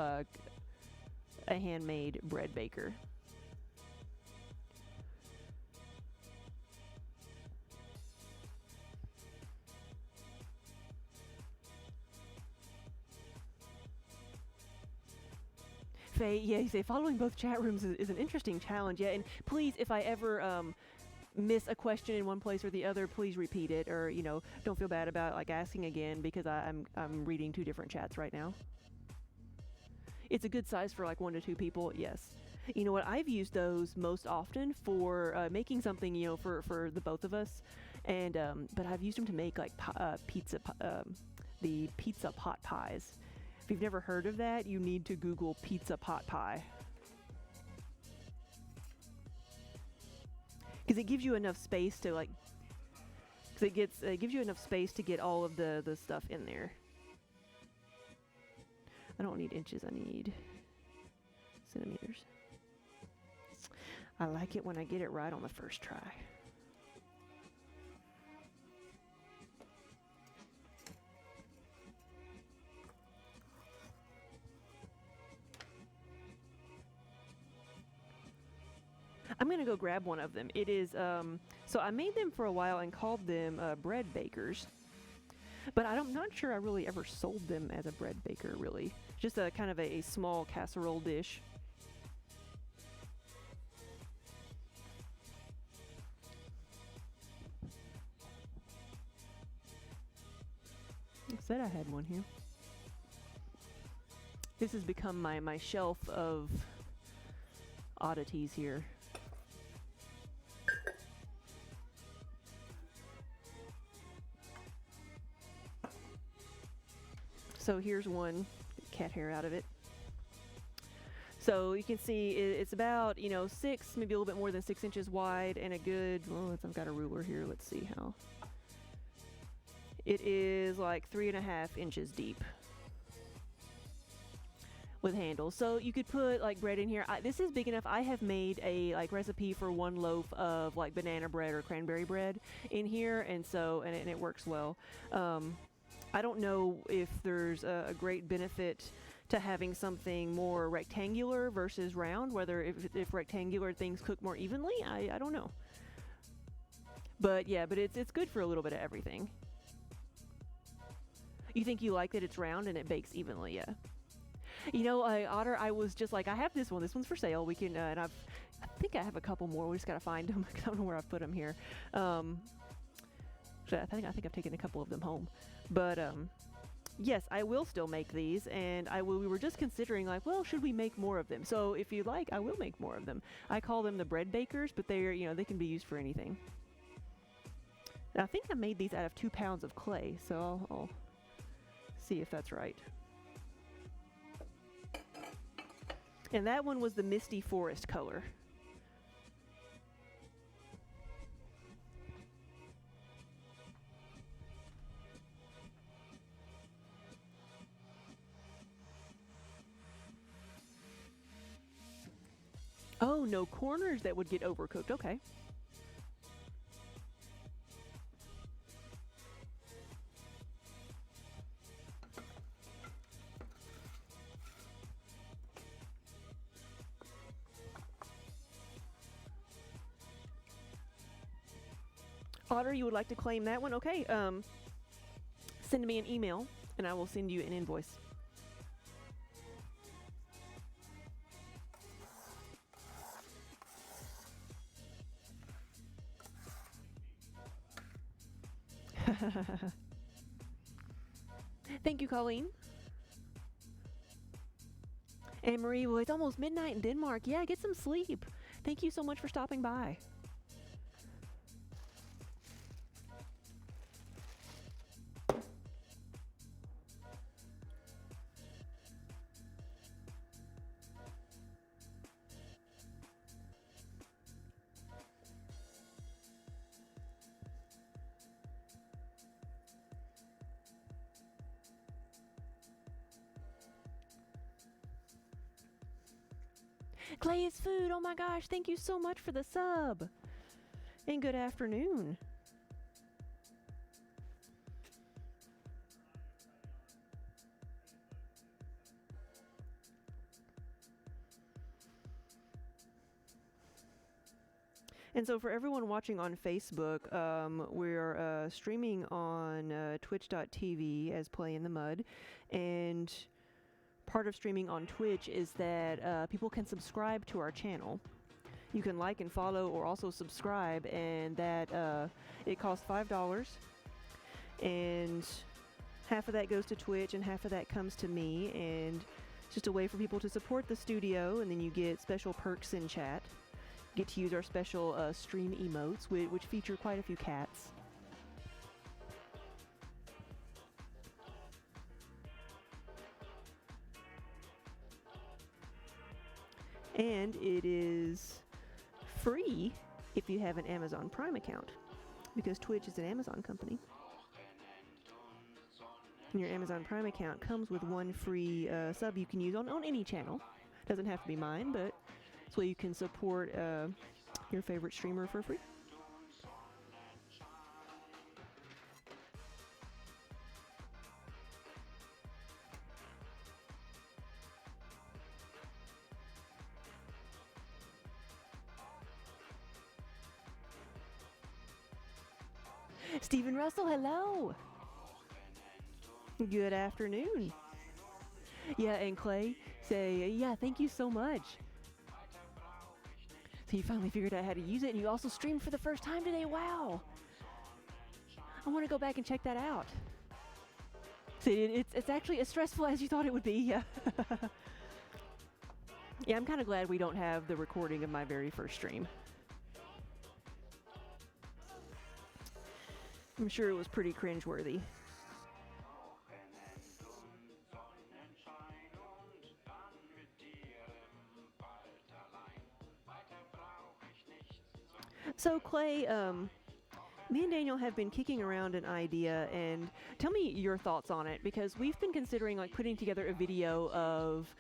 a handmade bread baker. Faye, yeah, you say following both chat rooms is an interesting challenge. Yeah, and please, if I ever miss a question in one place or the other, please repeat it, or you know, don't feel bad about like asking again because I'm reading two different chats right now. It's a good size for like 1 to 2 people. Yes. You know what? I've used those most often for making something, you know, for the both of us, and but I've used them to make like the pizza pot pies. If you've never heard of that, you need to Google pizza pot pie. Because it gives you enough space to like, it gives you enough space to get all of the stuff in there. I don't need inches, I need centimeters. I like it when I get it right on the first try. I'm gonna go grab one of them. It is, so I made them for a while and called them bread bakers, but I'm not sure I really ever sold them as a bread baker, really. Just a kind of a small casserole dish. I said I had one here. This has become my shelf of oddities here. So here's one, cat hair out of it. So you can see it's about, you know, 6, maybe a little bit more than 6 inches wide and a good, well, I've got a ruler here, let's see how. It is like 3.5 inches deep. with handles. So you could put like bread in here. This is big enough. I have made a like recipe for 1 loaf of like banana bread or cranberry bread in here, and so and it works well. I don't know if there's a great benefit to having something more rectangular versus round, whether if rectangular things cook more evenly, I don't know. But yeah, but it's good for a little bit of everything. You think you like that it's round and it bakes evenly, yeah. You know, Otter, I was just like, I have this one. This one's for sale. We can, and I think I have a couple more. We just gotta find them. I don't know where I've put them here. So I think I've taken a couple of them home. But yes, I will still make these, and we were just considering like, well, should we make more of them? So if you like, I will make more of them. I call them the bread bakers, but they're, you know, they can be used for anything. Now, I think I made these out of 2 pounds of clay, so I'll see if that's right. And that one was the Misty Forest color. Oh, no corners that would get overcooked. Okay. Otter, you would like to claim that one? Okay. Send me an email, and I will send you an invoice. Thank you, Colleen. And Marie, well, it's almost midnight in Denmark. Yeah, get some sleep. Thank you so much for stopping by. Clay is food. Oh my gosh, thank you so much for the sub. And good afternoon. And so for everyone watching on Facebook, we're streaming on twitch.tv as Play in the Mud. And part of streaming on Twitch is that people can subscribe to our channel. You can like and follow or also subscribe, and that it costs $5. And half of that goes to Twitch and half of that comes to me. And it's just a way for people to support the studio, and then you get special perks in chat. Get to use our special stream emotes, which feature quite a few cats. And it is free if you have an Amazon Prime account, because Twitch is an Amazon company. And your Amazon Prime account comes with 1 free sub you can use on any channel. Doesn't have to be mine, but so you can support your favorite streamer for free. Stephen Russell, hello. Good afternoon. Yeah, and Clay, say, yeah, thank you so much. So you finally figured out how to use it, and you also streamed for the first time today. Wow. I want to go back and check that out. See, it's actually as stressful as you thought it would be. Yeah. Yeah, I'm kind of glad we don't have the recording of my very first stream. I'm sure it was pretty cringeworthy. So Clay, me and Daniel have been kicking around an idea, and tell me your thoughts on it, because we've been considering like putting together a video of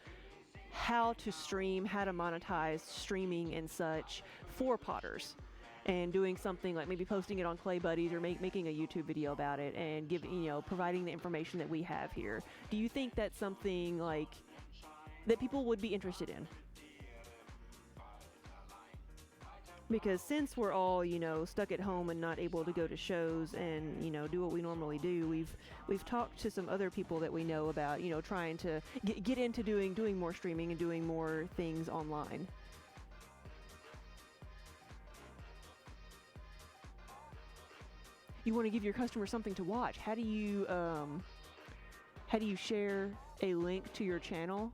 how to stream, how to monetize streaming and such for potters, and doing something like maybe posting it on Clay Buddies or making a YouTube video about it and providing the information that we have here. Do you think that's something like that people would be interested in? Because since we're all, stuck at home and not able to go to shows and, do what we normally do, we've talked to some other people that we know about, trying to get into doing more streaming and doing more things online. You want to give your customers something to watch. How do you share a link to your channel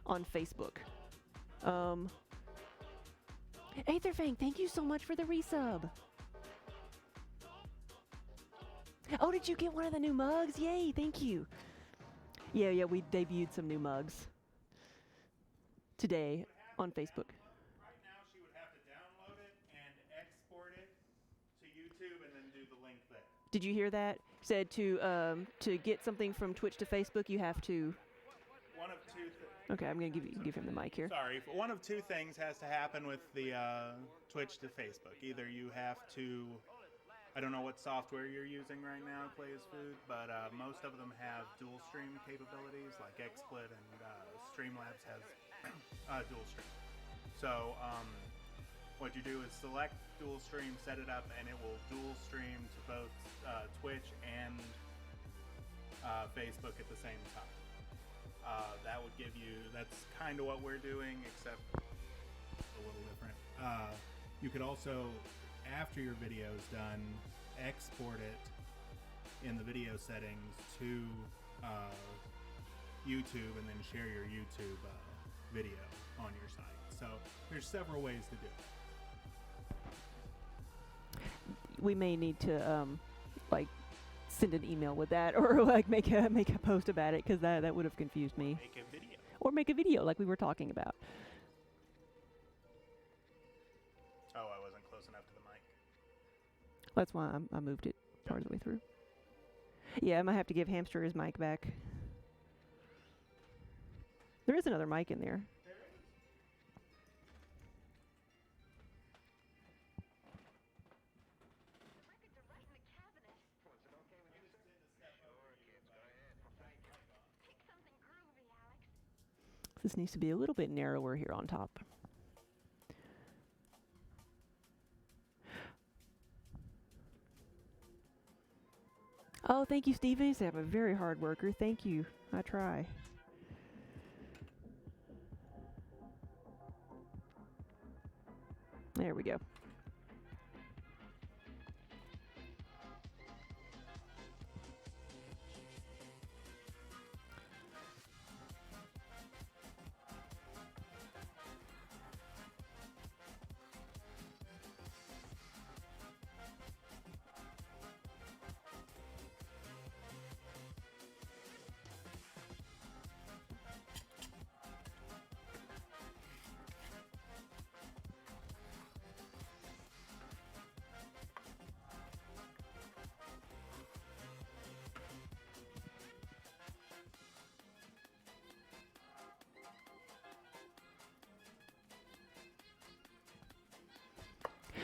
on Facebook? Aetherfang, thank you so much for the resub. Oh, did you get one of the new mugs? Yay, thank you. Yeah, we debuted some new mugs today on Facebook. Right now, she would have to download it and export it to YouTube and then do the link there. Did you hear that? Said to get something from Twitch to Facebook, you have to. One of two things. Okay, I'm gonna give him the mic here. Sorry, one of two things has to happen with the Twitch to Facebook. Either you have to, I don't know what software you're using right now, Clay's Food, but most of them have dual stream capabilities, like XSplit and Streamlabs has dual stream. So what you do is select dual stream, set it up, and it will dual stream to both Twitch and Facebook at the same time. That would give you, that's kind of what we're doing, except a little different. You could also, after your video is done, export it in the video settings to YouTube and then share your YouTube video on your site. So there's several ways to do it. We may need to send an email with that, or make a post about it, because that would have confused me. Make a video. Or make a video like we were talking about. Oh, I wasn't close enough to the mic. That's why I moved it part of the way through. Yeah, I might have to give Hamster his mic back. There is another mic in there. This needs to be a little bit narrower here on top. Oh, thank you, Steven. I'm a very hard worker. Thank you. I try. There we go.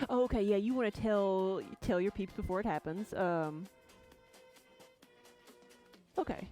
Oh, okay, yeah, you want to tell your peeps before it happens. Okay.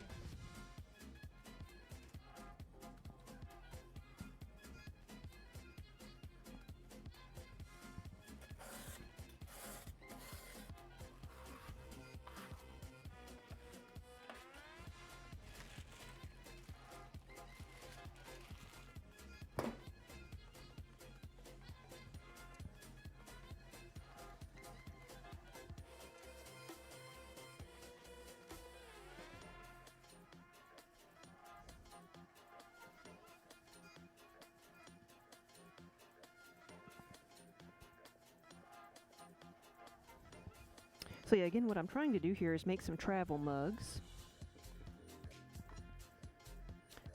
So yeah, again, what I'm trying to do here is make some travel mugs.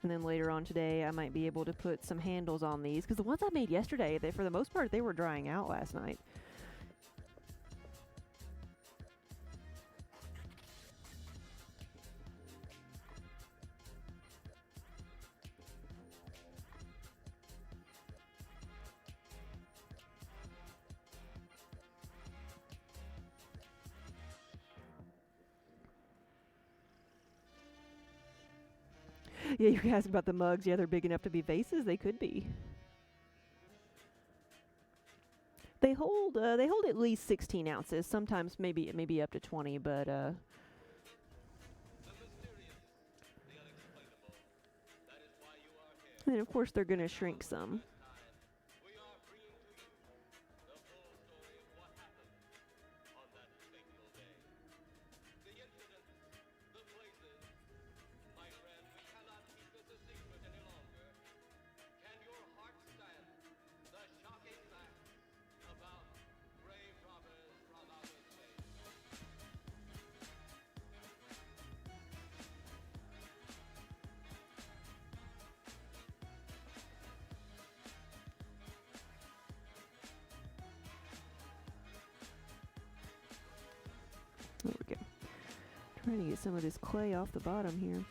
And then later on today, I might be able to put some handles on these, because the ones I made yesterday, for the most part, they were drying out last night. Yeah, you asked about the mugs. Yeah, they're big enough to be vases. They could be. They hold at least 16 ounces. Sometimes maybe up to 20, but and of course they're gonna shrink some. There we go. Trying to get some of this clay off the bottom here.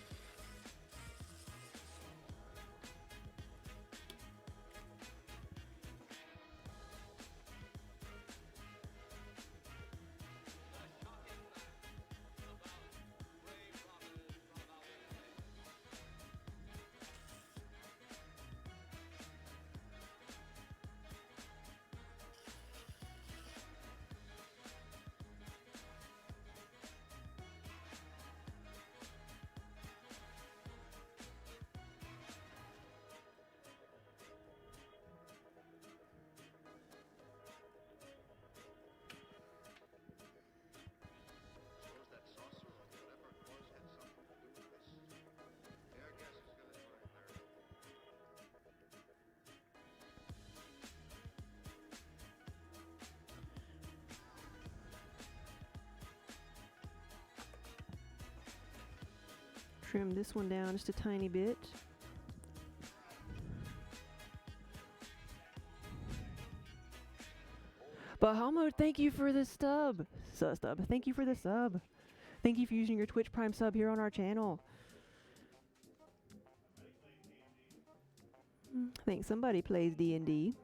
Trim this one down just a tiny bit. Bahamut, thank you for the stub. Stub. Thank you for the sub. Thank you for using your Twitch Prime sub here on our channel. I think somebody plays D&D.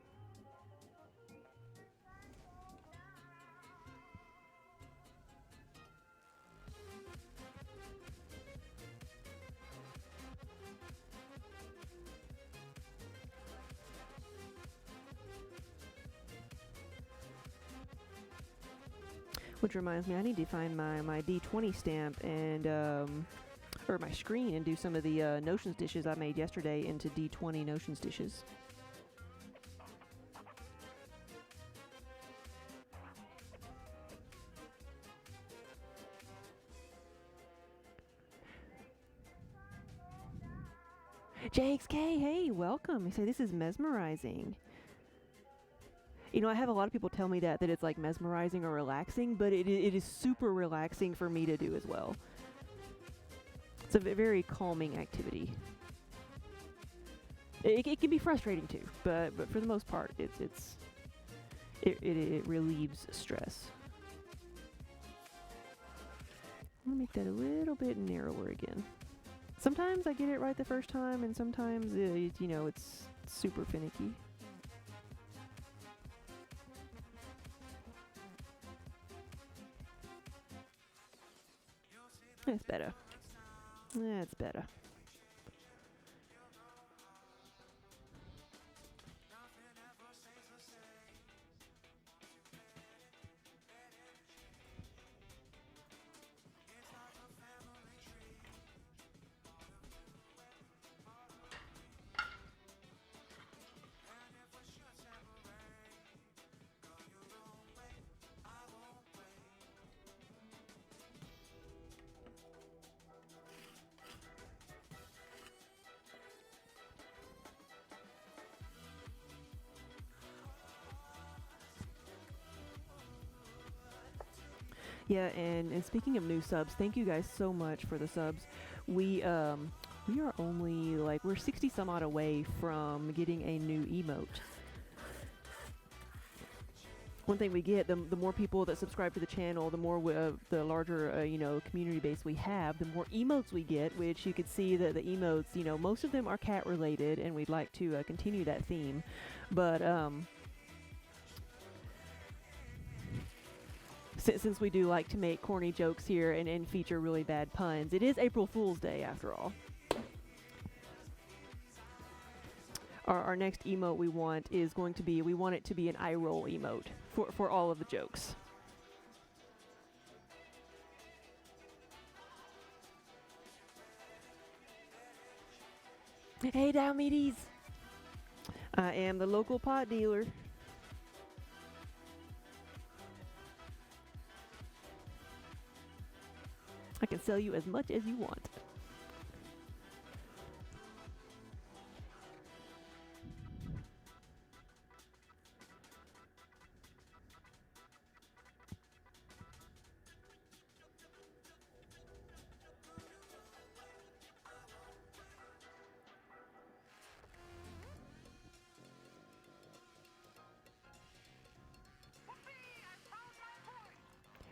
Which reminds me, I need to find my D20 stamp and, or my screen and do some of the Notions dishes I made yesterday into D20 Notions dishes. Jakes K, hey, welcome. They say this is mesmerizing. You know, I have a lot of people tell me that it's like mesmerizing or relaxing, but it is super relaxing for me to do as well. It's a very calming activity. It can be frustrating too, but for the most part, it relieves stress. I'm gonna make that a little bit narrower again. Sometimes I get it right the first time, and sometimes you know, it's super finicky. That's better. That's better. Yeah, and speaking of new subs, thank you guys so much for the subs. We are only like, we're 60 some odd away from getting a new emote. One thing we get, the more people that subscribe to the channel, the more the larger you know, community base we have, the more emotes we get, which you could see that the emotes, you know, most of them are cat related, and we'd like to continue that theme. But since we do like to make corny jokes here and feature really bad puns, it is April Fool's Day after all. our next emote we want is going to be, we want it to be an eye roll emote for all of the jokes. Hey, down meaties! I am the local pot dealer. I can sell you as much as you want.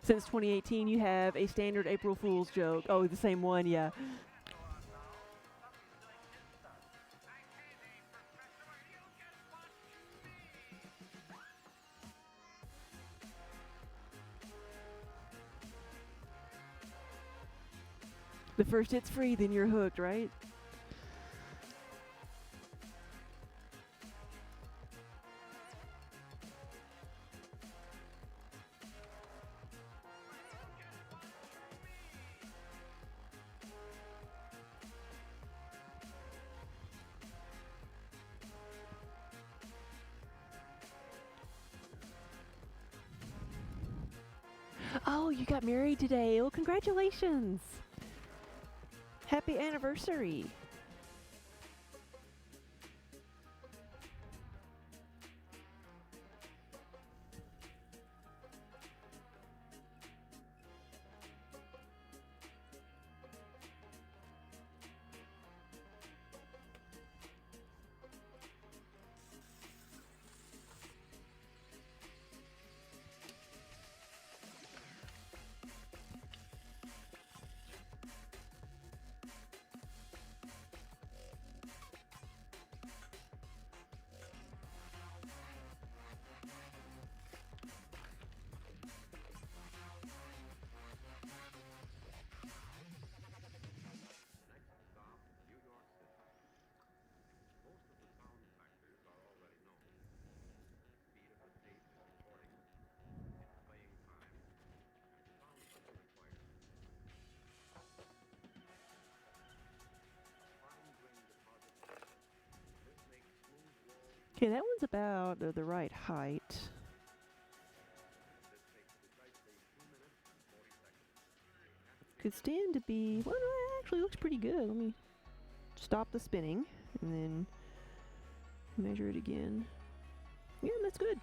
Since 2018, you have a standard April Fool's joke. Oh, the same one, yeah. The first hit's free, then you're hooked, right? Oh, you got married today. Well, congratulations. Happy anniversary. Okay, that one's about the right height. Could stand to be, well, no, it actually looks pretty good. Let me stop the spinning and then measure it again. Yeah, that's good.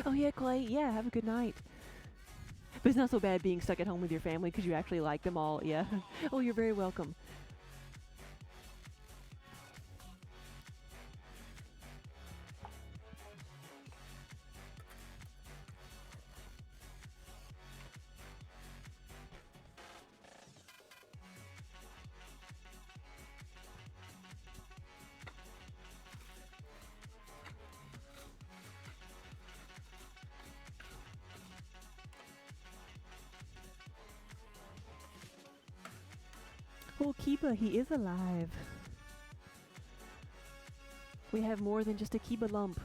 Oh yeah, Clay, yeah, have a good night. But it's not so bad being stuck at home with your family because you actually like them all, yeah. Oh, you're very welcome. Oh, Kiba, he is alive. We have more than just a Kiba lump.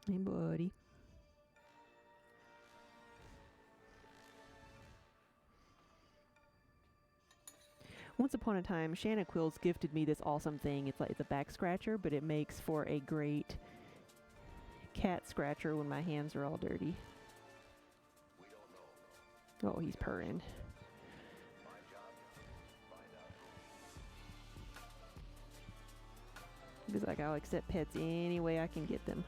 Hey, buddy. Once upon a time, Shanna Quills gifted me this awesome thing. It's a back scratcher, but it makes for a great cat scratcher when my hands are all dirty. Oh, he's purring. He's like, I'll accept pets any way I can get them.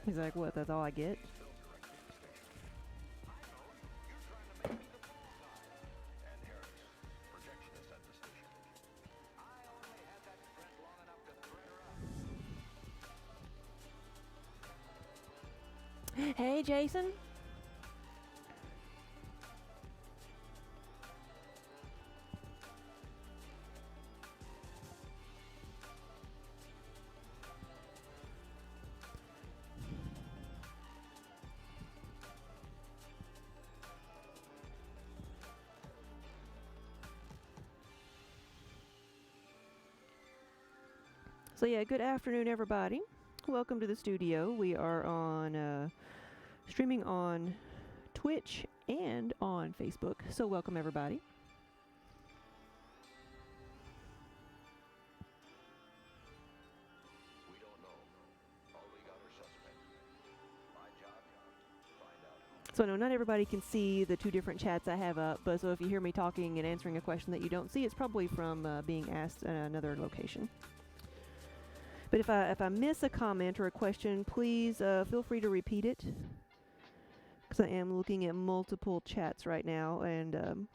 He's like, what, that's all I get? Hey, Jason. So yeah, good afternoon, everybody. Welcome to the studio. We are on streaming on Twitch and on Facebook. So welcome, everybody. We don't know. All we got are suspects. My job, find out. So I know not everybody can see the two different chats I have up, but so if you hear me talking and answering a question that you don't see, it's probably from being asked at another location. But if I miss a comment or a question, please feel free to repeat it, because I am looking at multiple chats right now and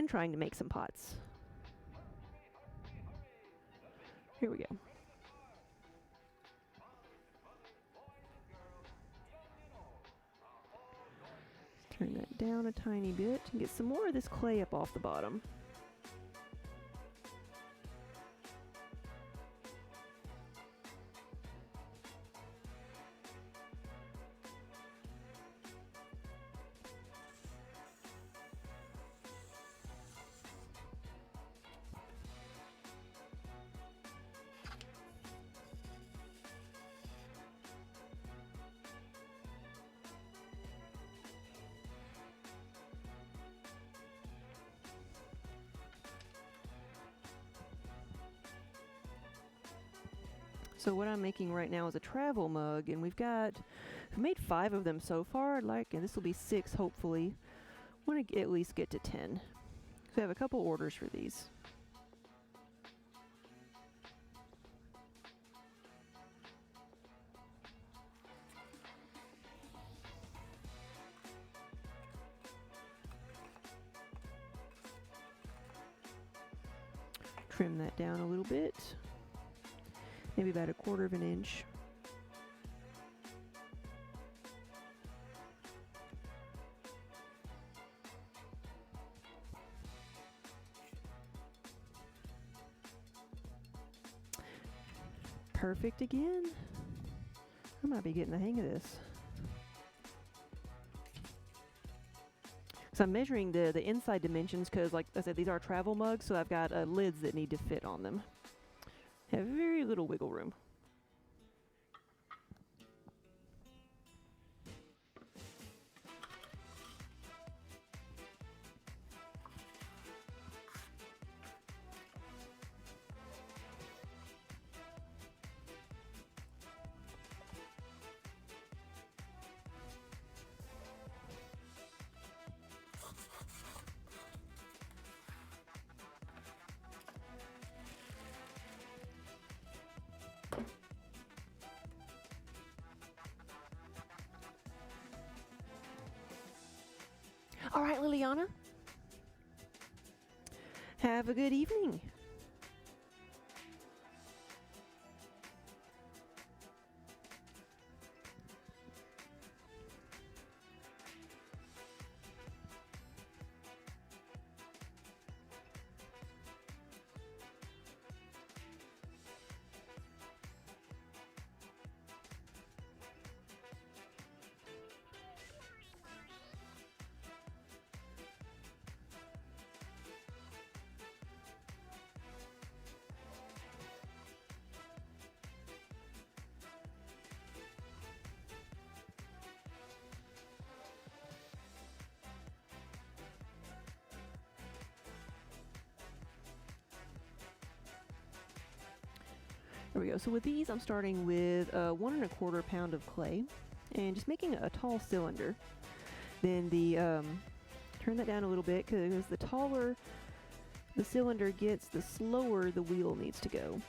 trying to make some pots. Here we go. Turn that down a tiny bit and get some more of this clay up off the bottom. So what I'm making right now is a travel mug, and we've made 5 of them so far. And this will be 6 hopefully. Want to at least get to 10. So I have a couple orders for these. Trim that down a little bit. Maybe about 1/4 of an inch. Perfect again. I might be getting the hang of this. So I'm measuring the inside dimensions because, like I said, these are travel mugs, so I've got lids that need to fit on them. Have very little wiggle room. All right, Liliana. Have a good evening. There we go. So with these, I'm starting with 1 1/4 pound of clay and just making a tall cylinder. Then turn that down a little bit, because the taller the cylinder gets, the slower the wheel needs to go.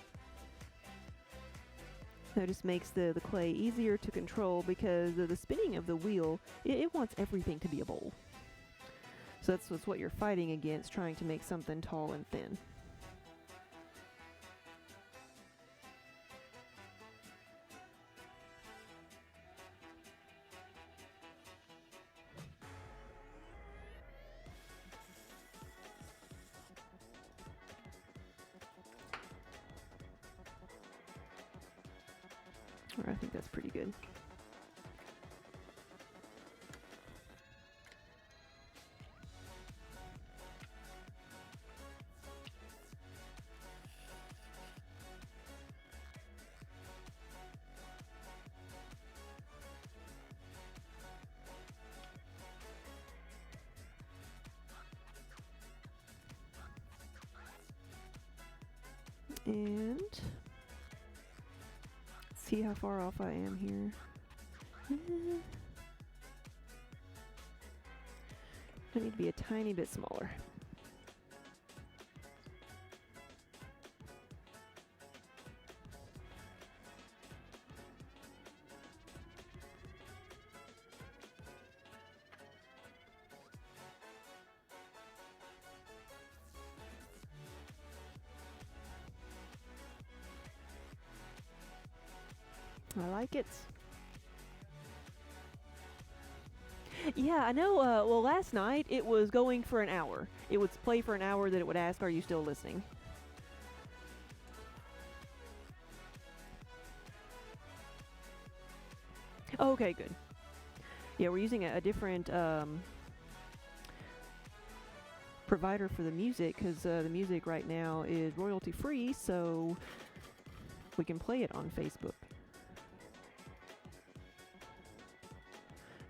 That just makes the clay easier to control because the spinning of the wheel, it wants everything to be a bowl. So that's what you're fighting against, trying to make something tall and thin. Or I think that's pretty good. And see how far off I am here. I need to be a tiny bit smaller. I like it. Yeah, I know. Well, last night it was going for an hour. It would play for an hour, then it would ask, "Are you still listening?" Oh, okay, good. Yeah, we're using a different provider for the music because the music right now is royalty free, so we can play it on Facebook.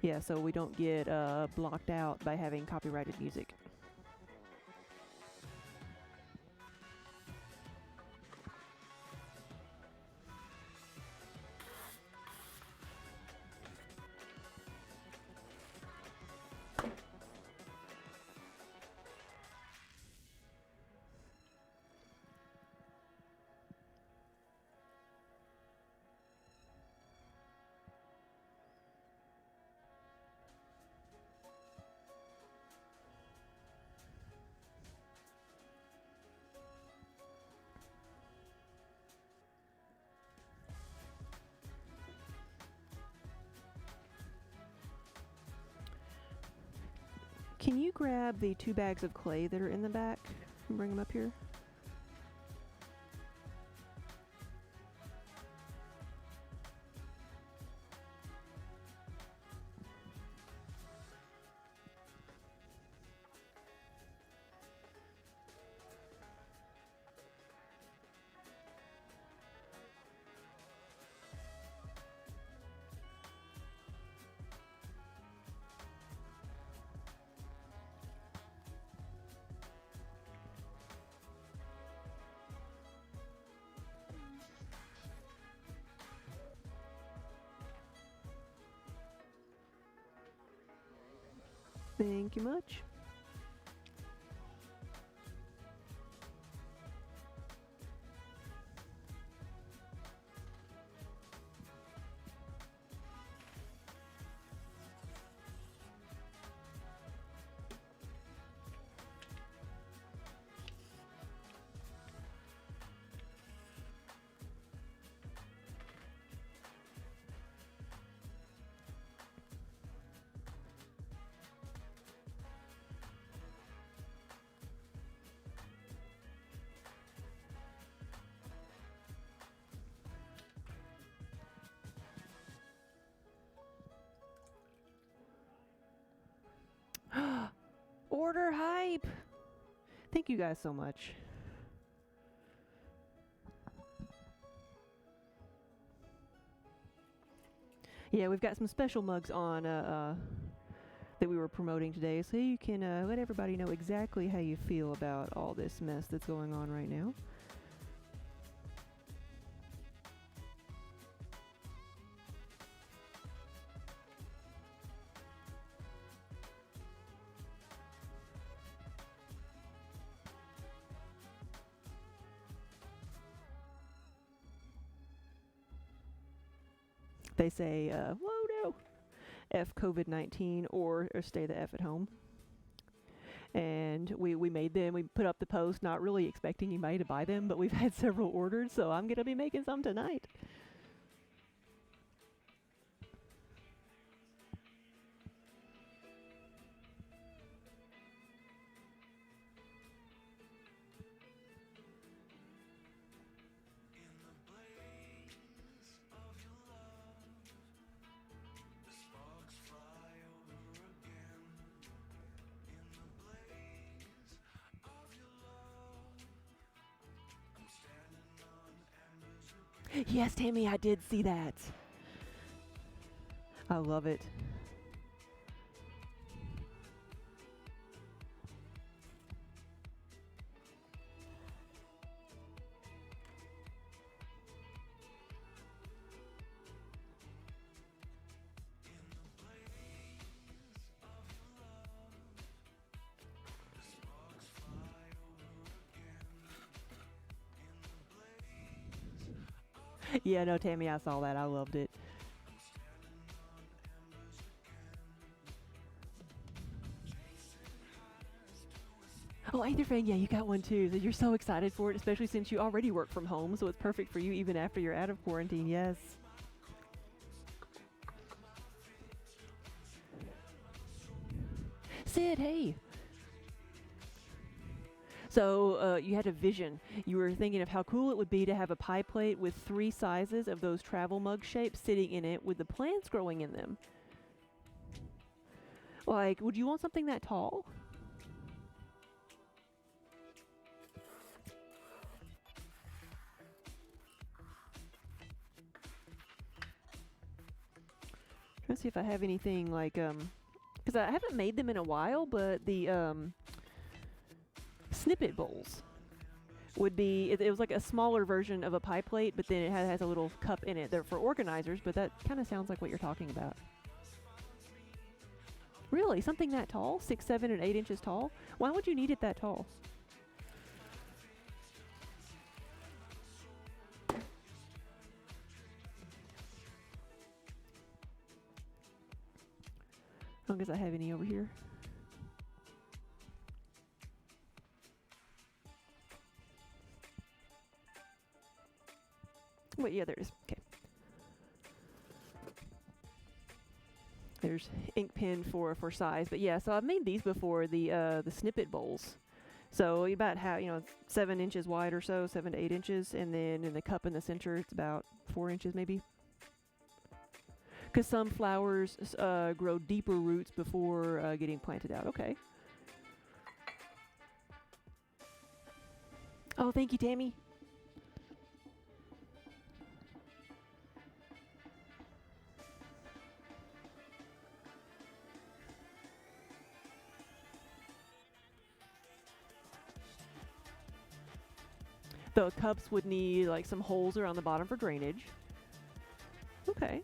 Yeah, so we don't get blocked out by having copyrighted music. Can you grab the 2 bags of clay that are in the back and bring them up here? Thank you much. Order hype! Thank you guys so much. Yeah, we've got some special mugs on that we were promoting today, so you can let everybody know exactly how you feel about all this mess that's going on right now. They say, whoa, no, F COVID-19 or stay the F at home. And we made them. We put up the post, not really expecting anybody to buy them, but we've had several ordered, so I'm going to be making some tonight. Yes, Tammy, I did see that. I love it. Yeah, no, Tammy, I saw that. I loved it. Oh, Aetherfang, yeah, you got one too. So you're so excited for it, especially since you already work from home, so it's perfect for you even after you're out of quarantine. Yes. Sid, hey. So you had a vision. You were thinking of how cool it would be to have a pie plate with 3 sizes of those travel mug shapes sitting in it with the plants growing in them. Like, would you want something that tall? Trying to see if I have anything like, because I haven't made them in a while, but the snippet bowls would be, it was like a smaller version of a pie plate, but then it has a little cup in it. They're for organizers, but that kind of sounds like what you're talking about. Really? Something that tall? 6, 7, and 8 inches tall? Why would you need it that tall? As long as I have any over here. Wait, yeah, there it is. Okay. There's ink pen for size, but yeah. So I've made these before, the snippet bowls. So about how 7 inches wide or so, 7 to 8 inches, and then in the cup in the center, it's about 4 inches maybe. Because some flowers grow deeper roots before getting planted out. Okay. Oh, thank you, Tammy. The cups would need like some holes around the bottom for drainage. Okay.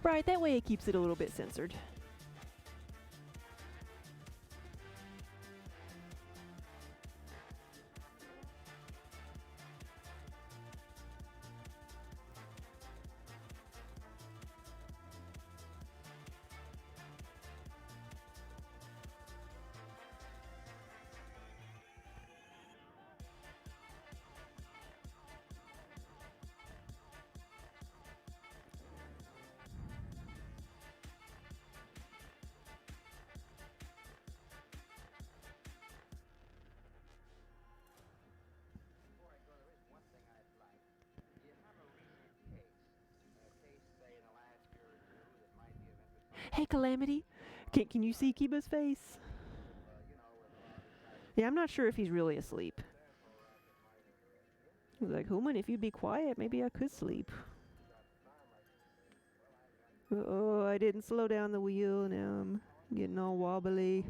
Right, that way it keeps it a little bit censored. Hey, Calamity, can you see Kiba's face? Yeah, I'm not sure if he's really asleep. He's like, Human, if you'd be quiet, maybe I could sleep. Uh-oh, I didn't slow down the wheel, now I'm getting all wobbly.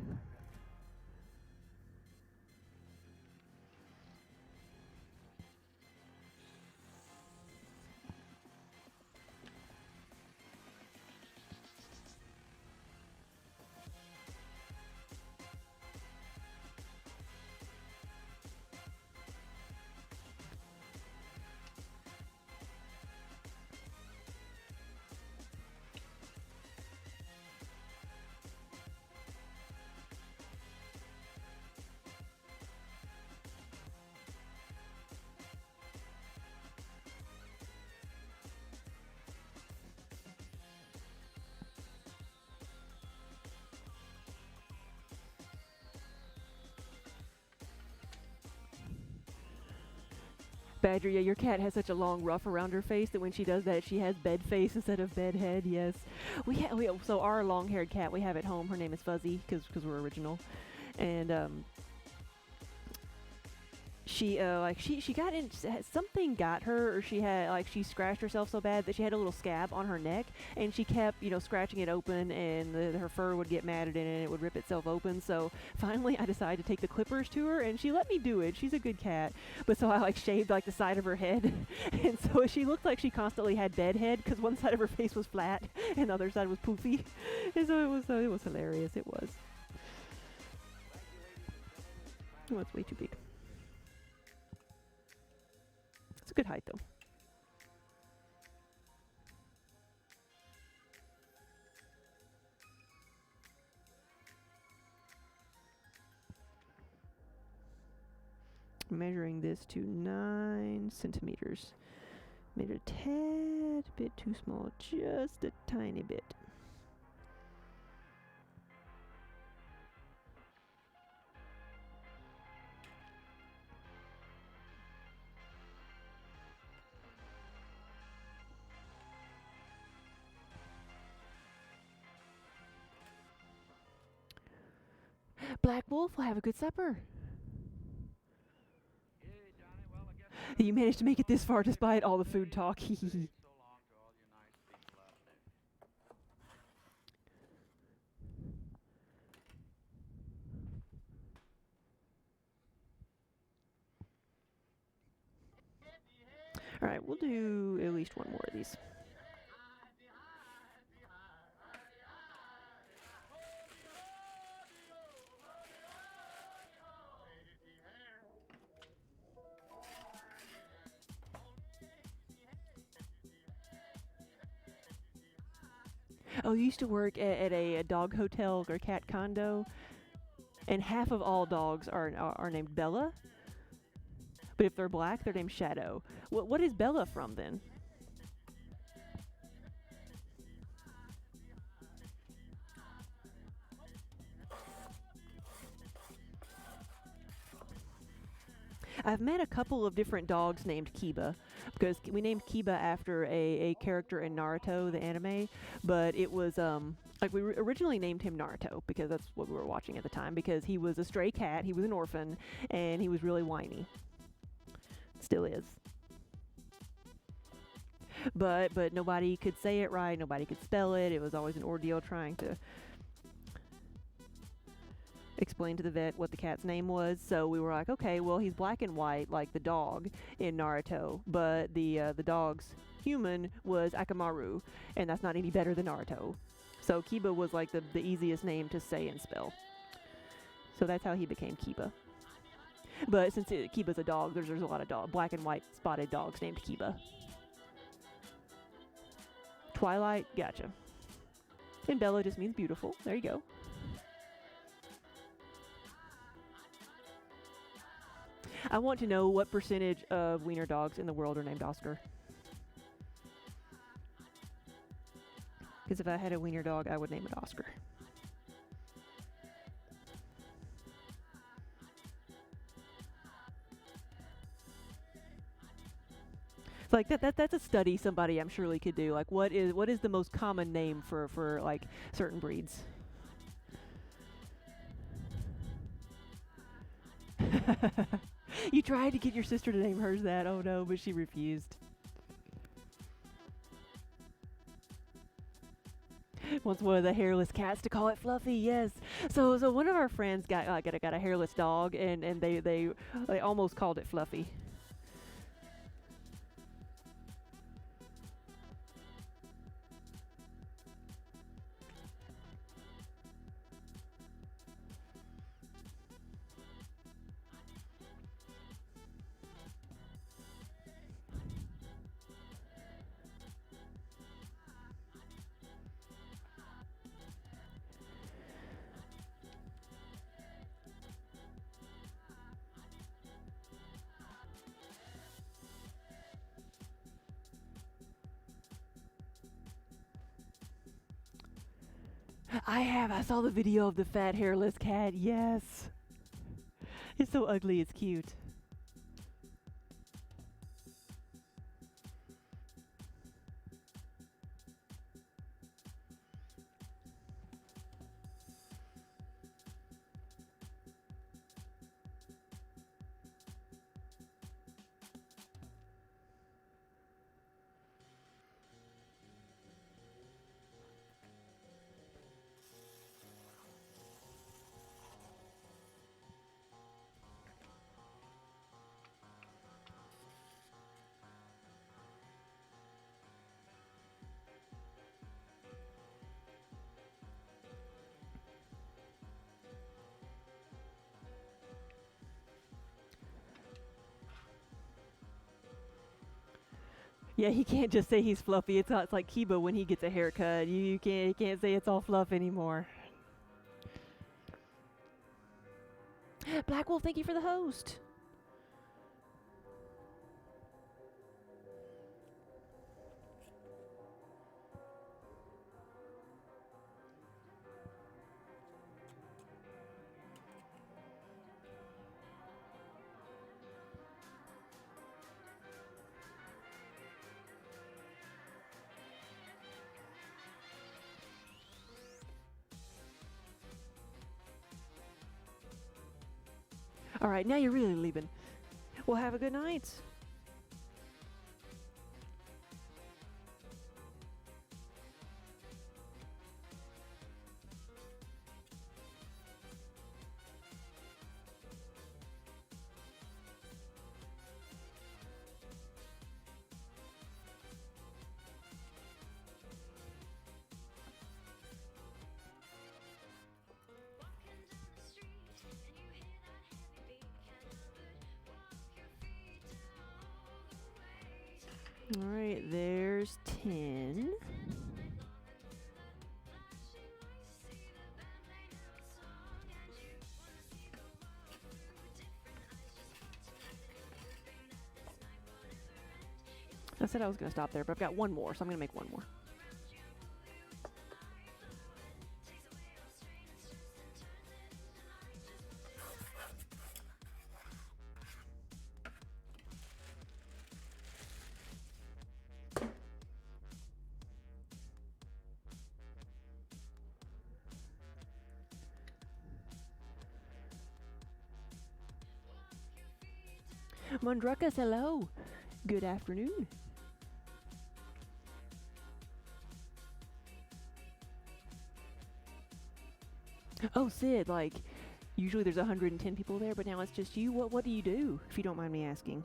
Badger, yeah, your cat has such a long ruff around her face that when she does that, she has bed face instead of bed head. Yes, so our long-haired cat we have at home. Her name is Fuzzy because we're original, and she got in, something got her, or she had she scratched herself so bad that she had a little scab on her neck, and she kept scratching it open, and her fur would get matted in it and it would rip itself open. So finally I decided to take the clippers to her, and she let me do it. She's a good cat. But so I shaved the side of her head and so she looked like she constantly had bed head because one side of her face was flat and the other side was poofy. And so it was hilarious. It was. Oh, it's way too big. It's a good height, though. I'm measuring this to 9 centimeters. Made it a tad bit too small, just a tiny bit. Black Wolf will have a good supper. You managed to make it this far despite all the food talk. All right, we'll do at least one more of these. Oh, you used to work at a dog hotel or cat condo, and half of all dogs are named Bella. But if they're black, they're named Shadow. What is Bella from then? I've met a couple of different dogs named Kiba, because we named Kiba after a character in Naruto, the anime, but it was, we originally named him Naruto, because that's what we were watching at the time, because he was a stray cat, he was an orphan, and he was really whiny. Still is. But nobody could say it right, nobody could spell it, it was always an ordeal trying to explain to the vet what the cat's name was. So we were like, okay, well, he's black and white like the dog in Naruto, but the dog's human was Akamaru, and that's not any better than Naruto. So Kiba was like the easiest name to say and spell. So that's how he became Kiba. But since Kiba's a dog, there's a lot of black and white spotted dogs named Kiba. Twilight, gotcha. And Bella just means beautiful. There you go. I want to know what percentage of wiener dogs in the world are named Oscar. Because if I had a wiener dog, I would name it Oscar. It's like that's a study somebody I'm surely could do. Like what is the most common name for like certain breeds? You tried to get your sister to name hers that. Oh no, but she refused. Wants one of the hairless cats to call it Fluffy. Yes. So one of our friends got a hairless dog, and they almost called it Fluffy. I saw the video of the fat hairless cat. Yes. It's so ugly, it's cute. Yeah, he can't just say he's fluffy. It's not. It's like Kiba when he gets a haircut. You can't say it's all fluff anymore. Black Wolf, thank you for the host. All right, now you're really leaving. Well, have a good night. All right, there's 10. I said I was going to stop there, but I've got one more, so I'm going to make one more. Mondruckus, hello. Good afternoon. Oh, Sid, like, usually there's 110 people there, but now it's just you. What do you do, if you don't mind me asking?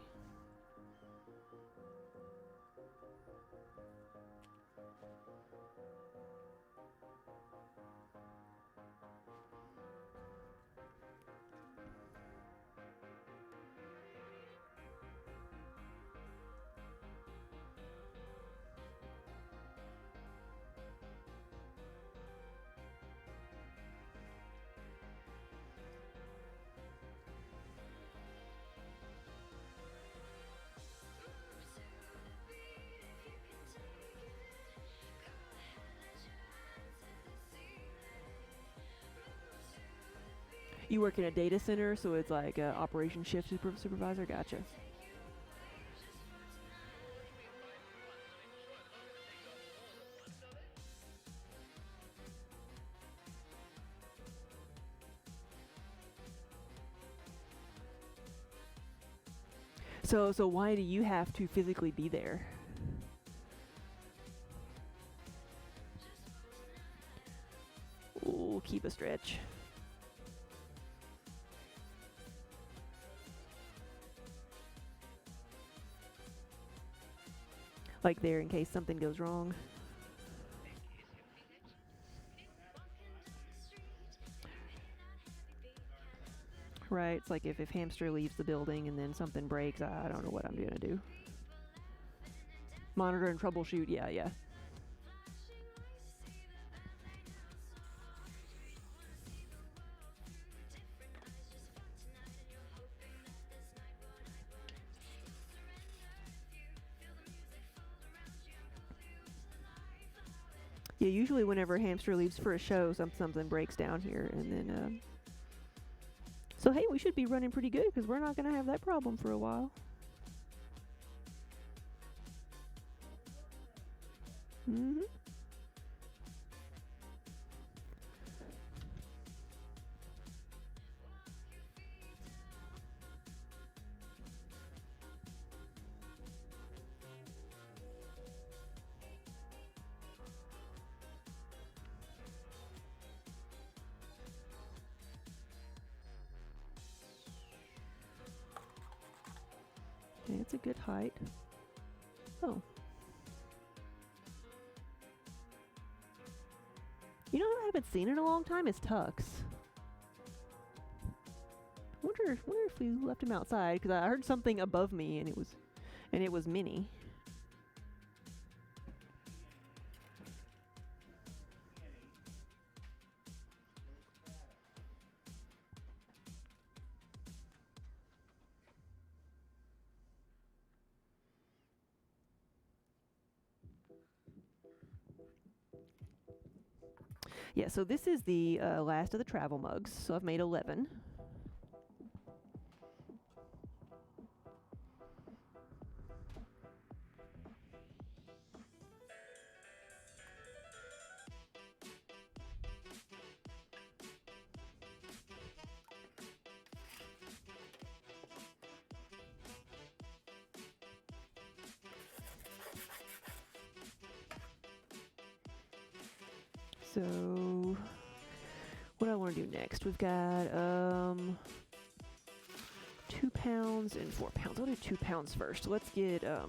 You work in a data center, so it's like operation shift supervisor. Gotcha. So why do you have to physically be there? Ooh, keep a stretch. Like there in case something goes wrong. Right, it's like if Hamster leaves the building and then something breaks, I don't know what I'm gonna do. Monitor and troubleshoot, yeah. Yeah, usually whenever Hamster leaves for a show, something breaks down here, and then, so hey, we should be running pretty good, because we're not going to have that problem for a while. Mm-hmm. Okay, it's a good height. Oh. You know what I haven't seen in a long time is Tux. Wonder if we left him outside, because I heard something above me and it was Minnie. Yeah, so this is the last of the travel mugs. So I've made 11. So, what do I want to do next? We've got 2 pounds and 4 pounds. I'll do 2 pounds first. Let's get I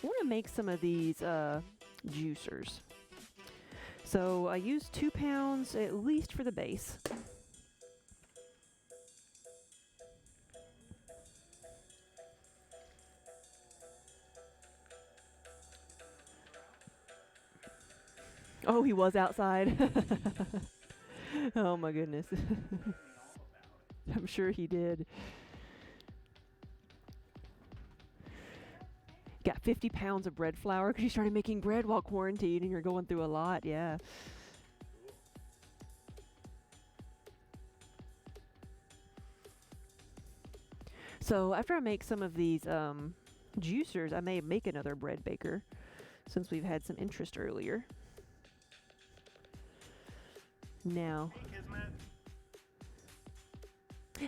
want to make some of these juicers. So I use 2 pounds at least for the base. Oh, he was outside. Oh my goodness. I'm sure he did. Got 50 pounds of bread flour because you started making bread while quarantined and you're going through a lot. Yeah. So after I make some of these juicers, I may make another bread baker since we've had some interest earlier. Now.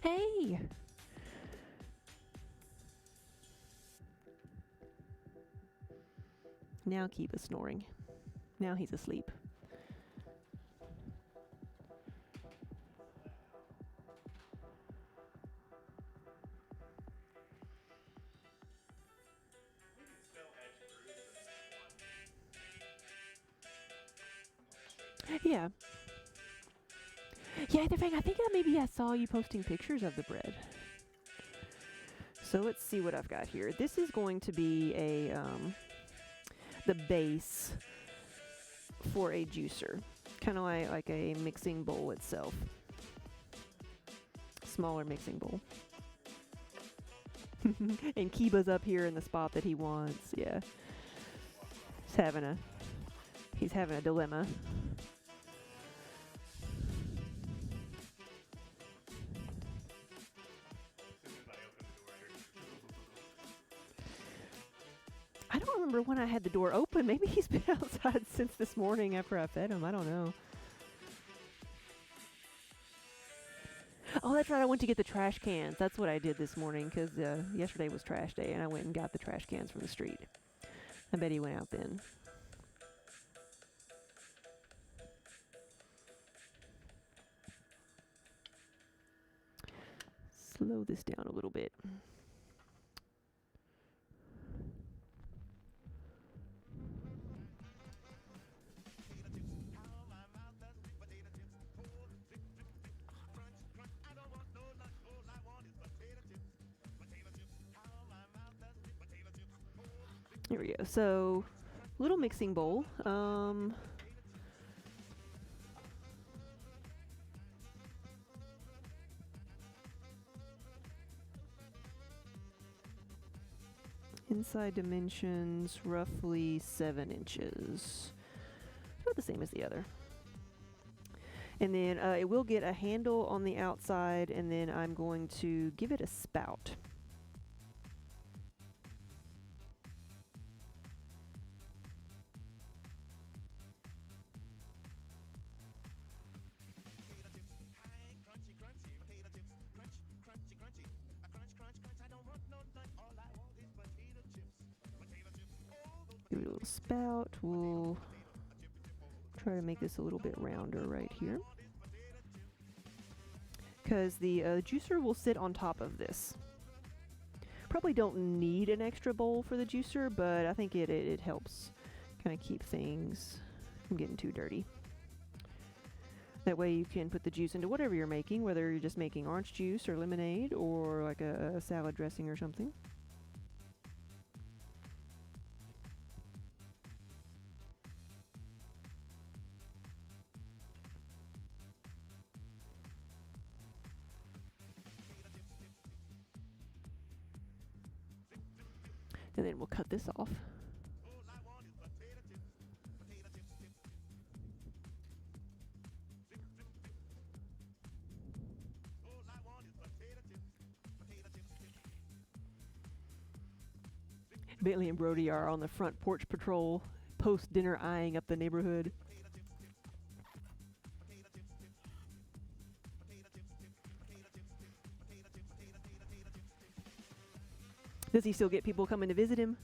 Hey! Now Kiba's snoring. Now he's asleep. Yeah. Yeah, the thing, I think maybe I saw you posting pictures of the bread. So let's see what I've got here. This is going to be a the base for a juicer. Kind of like a mixing bowl itself. Smaller mixing bowl. And Kiba's up here in the spot that he wants. Yeah. He's having a dilemma. I don't remember when I had the door open. Maybe he's been outside since this morning after I fed him. I don't know. Oh, that's right. I went to get the trash cans. That's what I did this morning because yesterday was trash day, and I went and got the trash cans from the street. I bet he went out then. Slow this down a little bit. Here we go. So, little mixing bowl. Inside dimensions, roughly 7 inches. About the same as the other. And then it will get a handle on the outside, and then I'm going to give it a spout. Give it a little spout. We'll try to make this a little bit rounder right here. Because the juicer will sit on top of this. Probably don't need an extra bowl for the juicer, but I think it helps kind of keep things from getting too dirty. That way you can put the juice into whatever you're making, whether you're just making orange juice or lemonade or like a salad dressing or something. And then we'll cut this off. Bentley and Brody are on the front porch patrol, post-dinner eyeing up the neighborhood. Does he still get people coming to visit him?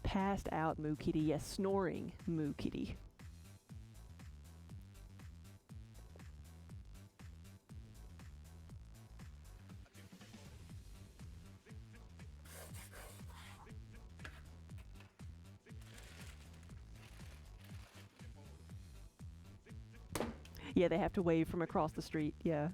Passed out Moo Kitty. Yes, snoring Moo Kitty. Yeah, they have to wave from across the street. Yeah.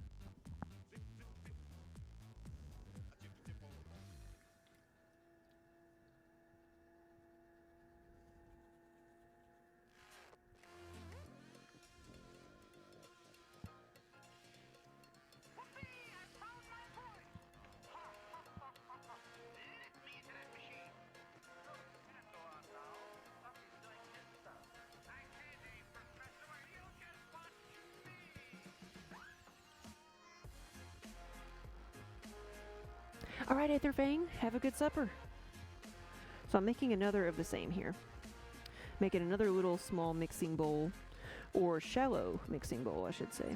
All right, Aetherfang, have a good supper. So I'm making another of the same here. Making another little small mixing bowl, or shallow mixing bowl, I should say.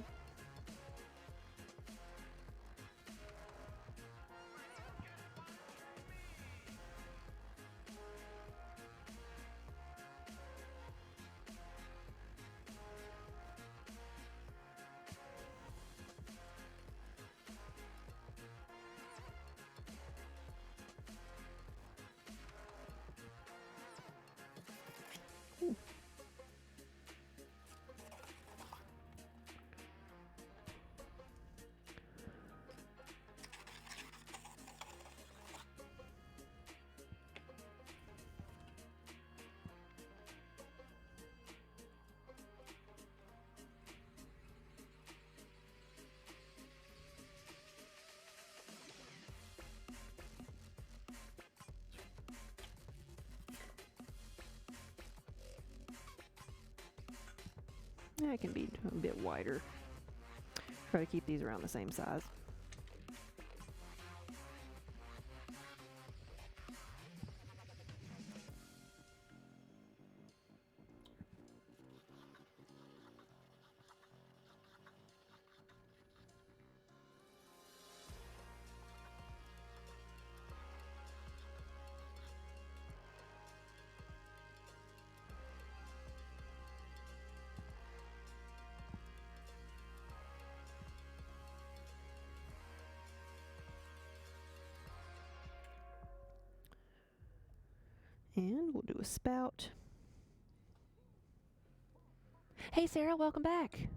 Yeah, it can be a bit wider. Try to keep these around the same size. And we'll do a spout. Hey Sarah, welcome back.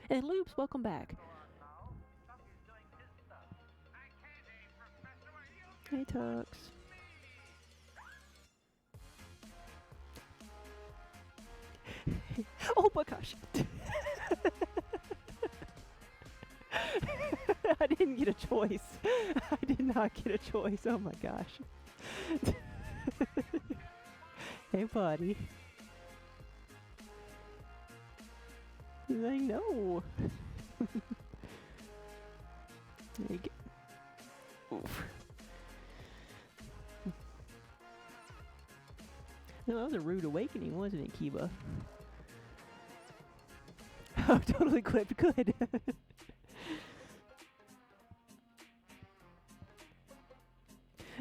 And Loops, welcome back. Hey Tux. Oh my gosh. I didn't get a choice. I did not get a choice. Oh my gosh. Hey, buddy. I know. There you go. Oof. No, that was a rude awakening, wasn't it, Kiba? Oh, totally clipped. Good.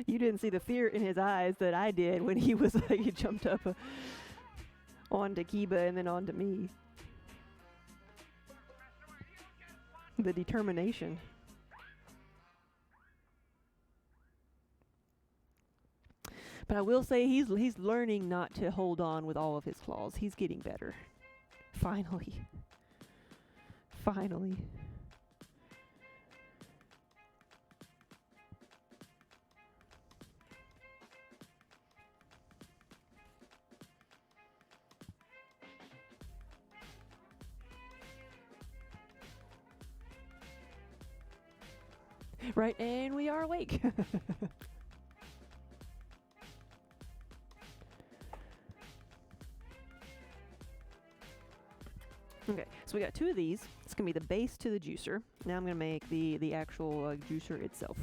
You didn't see the fear in his eyes that I did when he was like, he jumped up onto Kiba and then onto me. The determination. But I will say he's learning not to hold on with all of his claws. He's getting better. Finally. Finally. Right, and we are awake. Okay, so we got 2 of these. It's gonna be the base to the juicer. Now I'm gonna make the actual juicer itself.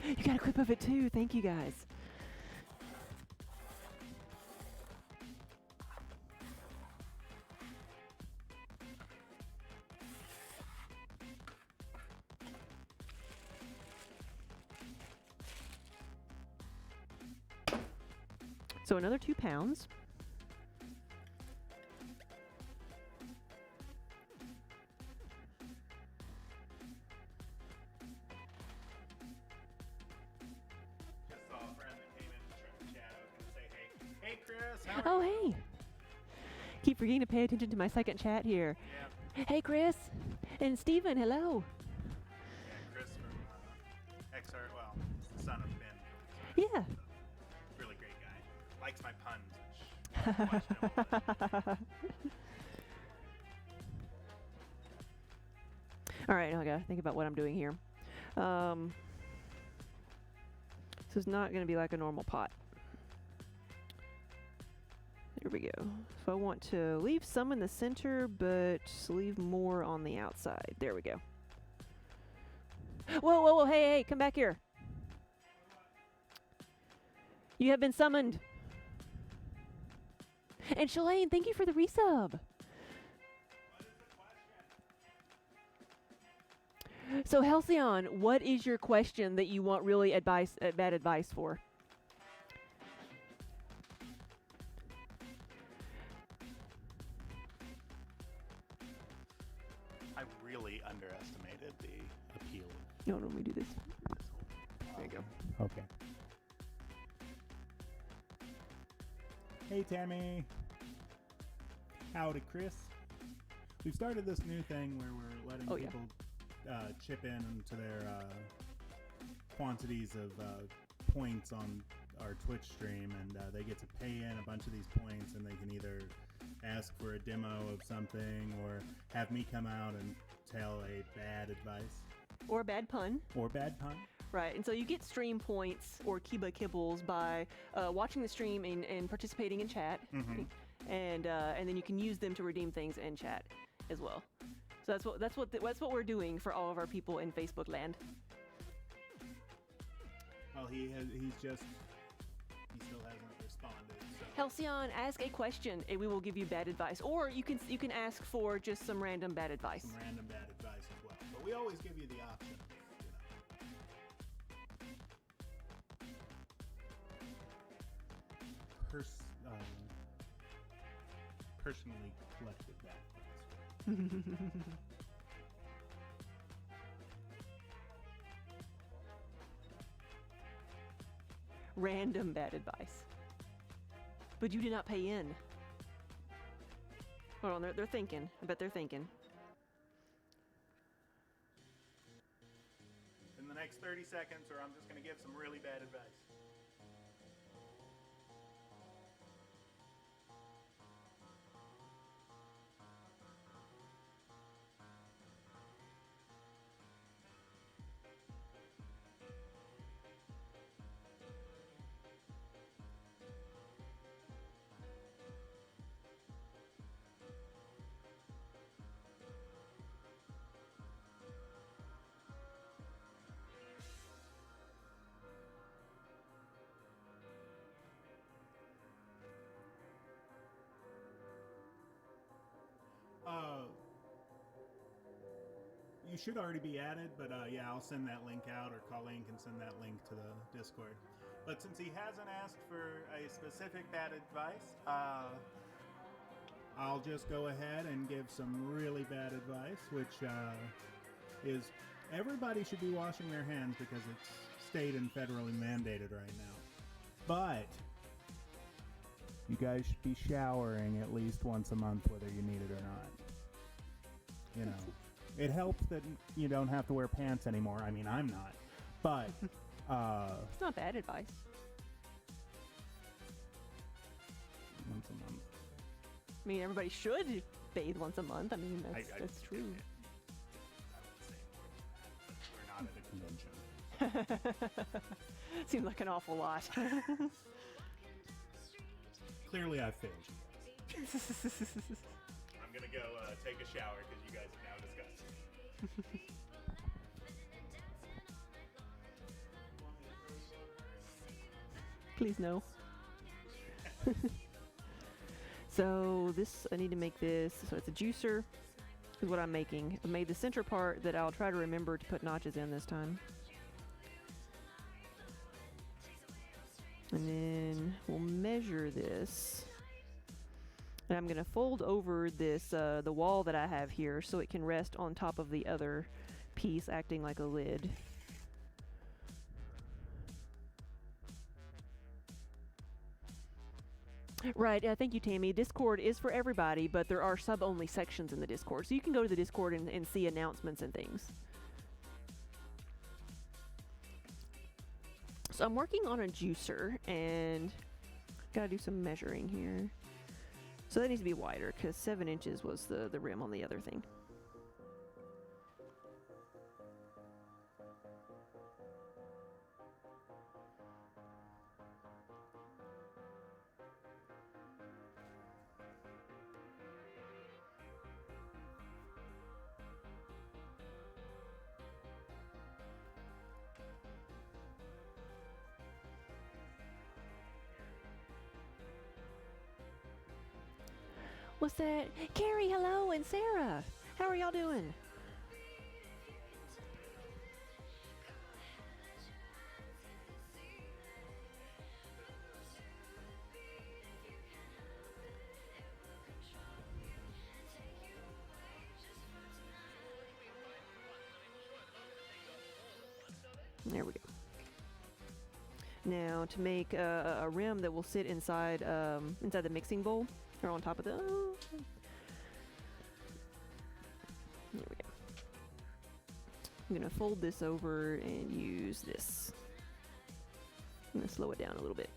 You got a clip of it too. Thank you guys. So another 2 pounds. Just saw a friend that came in the chat. I was going to say, hey Chris, how are Oh, you? hey. Keep forgetting to pay attention to my second chat here. Yeah. Hey, Chris. And Steven, hello. Yeah, Chris from XR, well, he's the son of Ben. Yeah. Really great guy. Likes my puns, which we'll watch in a little bit. All right, now I gotta think about what I'm doing here. This is not gonna be like a normal pot. There we go. So I want to leave some in the center, but leave more on the outside. There we go. Whoa, whoa, whoa, hey, hey, come back here. You have been summoned. And Shalane, thank you for the resub. So Halcyon, what is your question that you want really bad advice for? I really underestimated the appeal of No, let me do this. this whole There you go. Okay. Hey Tammy. Howdy Chris. We've started this new thing where we're letting Oh, yeah. people chip in into their quantities of points on our Twitch stream, and they get to pay in a bunch of these points, and they can either ask for a demo of something or have me come out and tell a bad advice Or a bad pun. or bad pun. Right, and so you get stream points or Kiba Kibbles by watching the stream and participating in chat, and then you can use them to redeem things in chat as well. So that's what we're doing for all of our people in Facebook land. Well, he still hasn't responded. So. Halcyon, ask a question and we will give you bad advice, or you can ask for just some random bad advice. Some random bad advice as well, but we always give you the option. Personally collected that. Random bad advice. But you did not pay in. Hold on, they're thinking. I bet they're thinking. In the next 30 seconds, or I'm just going to give some really bad advice. You should already be added, but yeah, I'll send that link out, or Colleen can send that link to the Discord. But since he hasn't asked for a specific bad advice, I'll just go ahead and give some really bad advice, which is everybody should be washing their hands because it's state and federally mandated right now. But you guys should be showering at least once a month, whether you need it or not. You know, It helps that you don't have to wear pants anymore. I mean, I'm not. But, It's not bad advice. once a month. I mean, everybody should bathe once a month. I mean, that's true. I would say more than that, but we're not at a convention. Seems like an awful lot. Clearly, I've failed you guys. I'm gonna go take a shower because you guys have now discussed. Please no. So this, I need to make this, so it's a juicer is what I'm making. I made the center part that I'll try to remember to put notches in this time. And then we'll measure this. And I'm gonna fold over this, the wall that I have here so it can rest on top of the other piece, acting like a lid. Right, thank you, Tammy. Discord is for everybody, but there are sub-only sections in the Discord. So you can go to the Discord and see announcements and things. So I'm working on a juicer, and gotta do some measuring here. So that needs to be wider, because 7 inches was the rim on the other thing. What's that? Carrie, hello, and Sarah. How are y'all doing? There we go. Now to make a rim that will sit inside inside the mixing bowl, or on top of the. There we go. I'm gonna fold this over and use this. I'm gonna slow it down a little bit.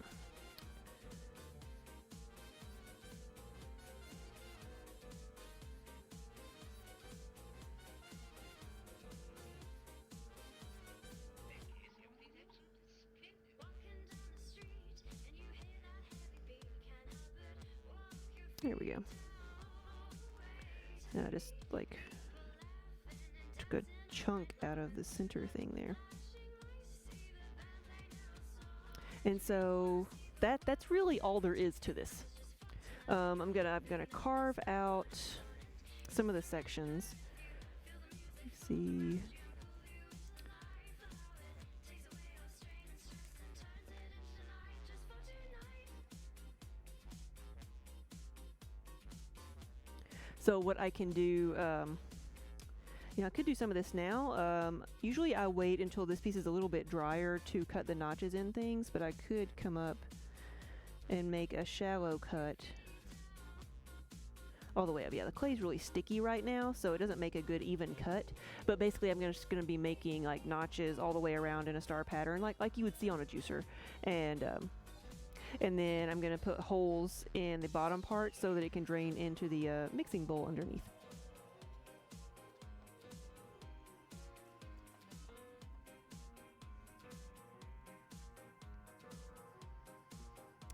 There we go. Now just like took a chunk out of the center thing there. And so that's really all there is to this. I'm gonna carve out some of the sections. Let's see. So what I can do, I could do some of this now. Usually I wait until this piece is a little bit drier to cut the notches in things, but I could come up and make a shallow cut all the way up. Yeah, the clay's really sticky right now, so it doesn't make a good even cut. But basically I'm just going to be making like notches all the way around in a star pattern, like you would see on a juicer. And then I'm going to put holes in the bottom part so that it can drain into the mixing bowl underneath.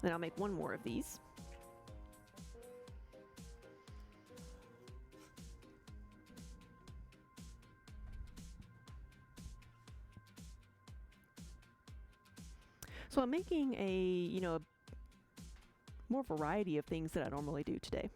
Then I'll make one more of these. So I'm making a more variety of things that I normally do today.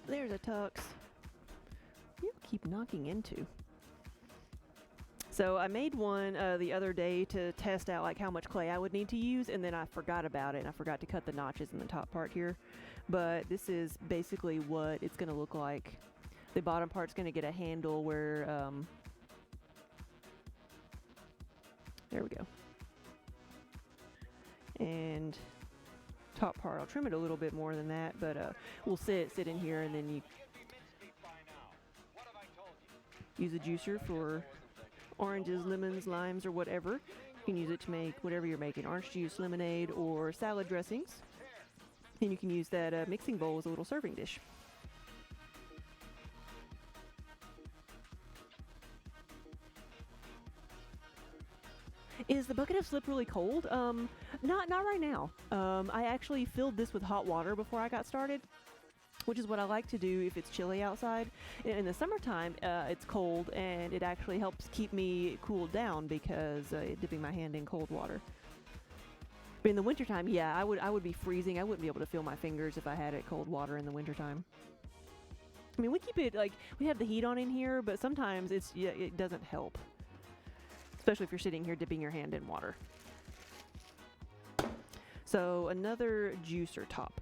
there's a tux. You keep knocking into. So I made one the other day to test out like how much clay I would need to use, and then I forgot about it, and I forgot to cut the notches in the top part here. But this is basically what it's going to look like. The bottom part's going to get a handle where, there we go. And top part, I'll trim it a little bit more than that, but we'll sit in here, and then you use a juicer for oranges, lemons, limes, or whatever. You can use it to make whatever you're making, orange juice, lemonade, or salad dressings. And you can use that mixing bowl as a little serving dish. Is the bucket of slip really cold? Not right now. I actually filled this with hot water before I got started, which is what I like to do if it's chilly outside. In the summertime, it's cold, and it actually helps keep me cooled down because dipping my hand in cold water. But in the wintertime, yeah, I would be freezing. I wouldn't be able to feel my fingers if I had it cold water in the wintertime. I mean, we keep it, like, we have the heat on in here, but sometimes it doesn't help. Especially if you're sitting here dipping your hand in water. So another juicer top.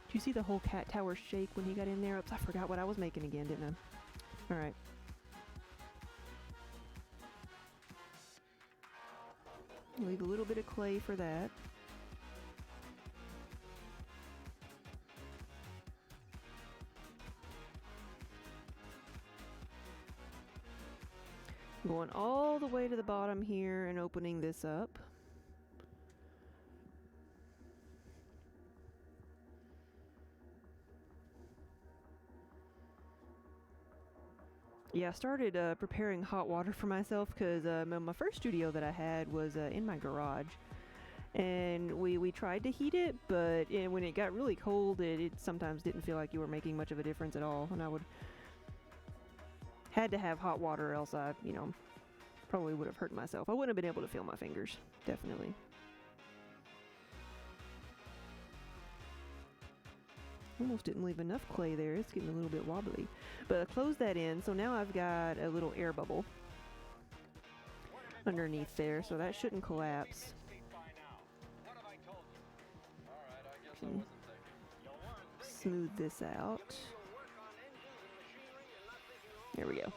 Did you see the whole cat tower shake when he got in there? Oops, I forgot what I was making again, didn't I? Alright. Leave a little bit of clay for that. Going all the way to the bottom here and opening this up. Yeah, I started preparing hot water for myself because my first studio that I had was in my garage. And we tried to heat it, but when it got really cold, it sometimes didn't feel like you were making much of a difference at all. And I had to have hot water, else I, probably would have hurt myself. I wouldn't have been able to feel my fingers, definitely. Almost didn't leave enough clay there. It's getting a little bit wobbly. But I closed that in, so now I've got a little air bubble underneath there, so that shouldn't collapse. Smooth this out. There we go.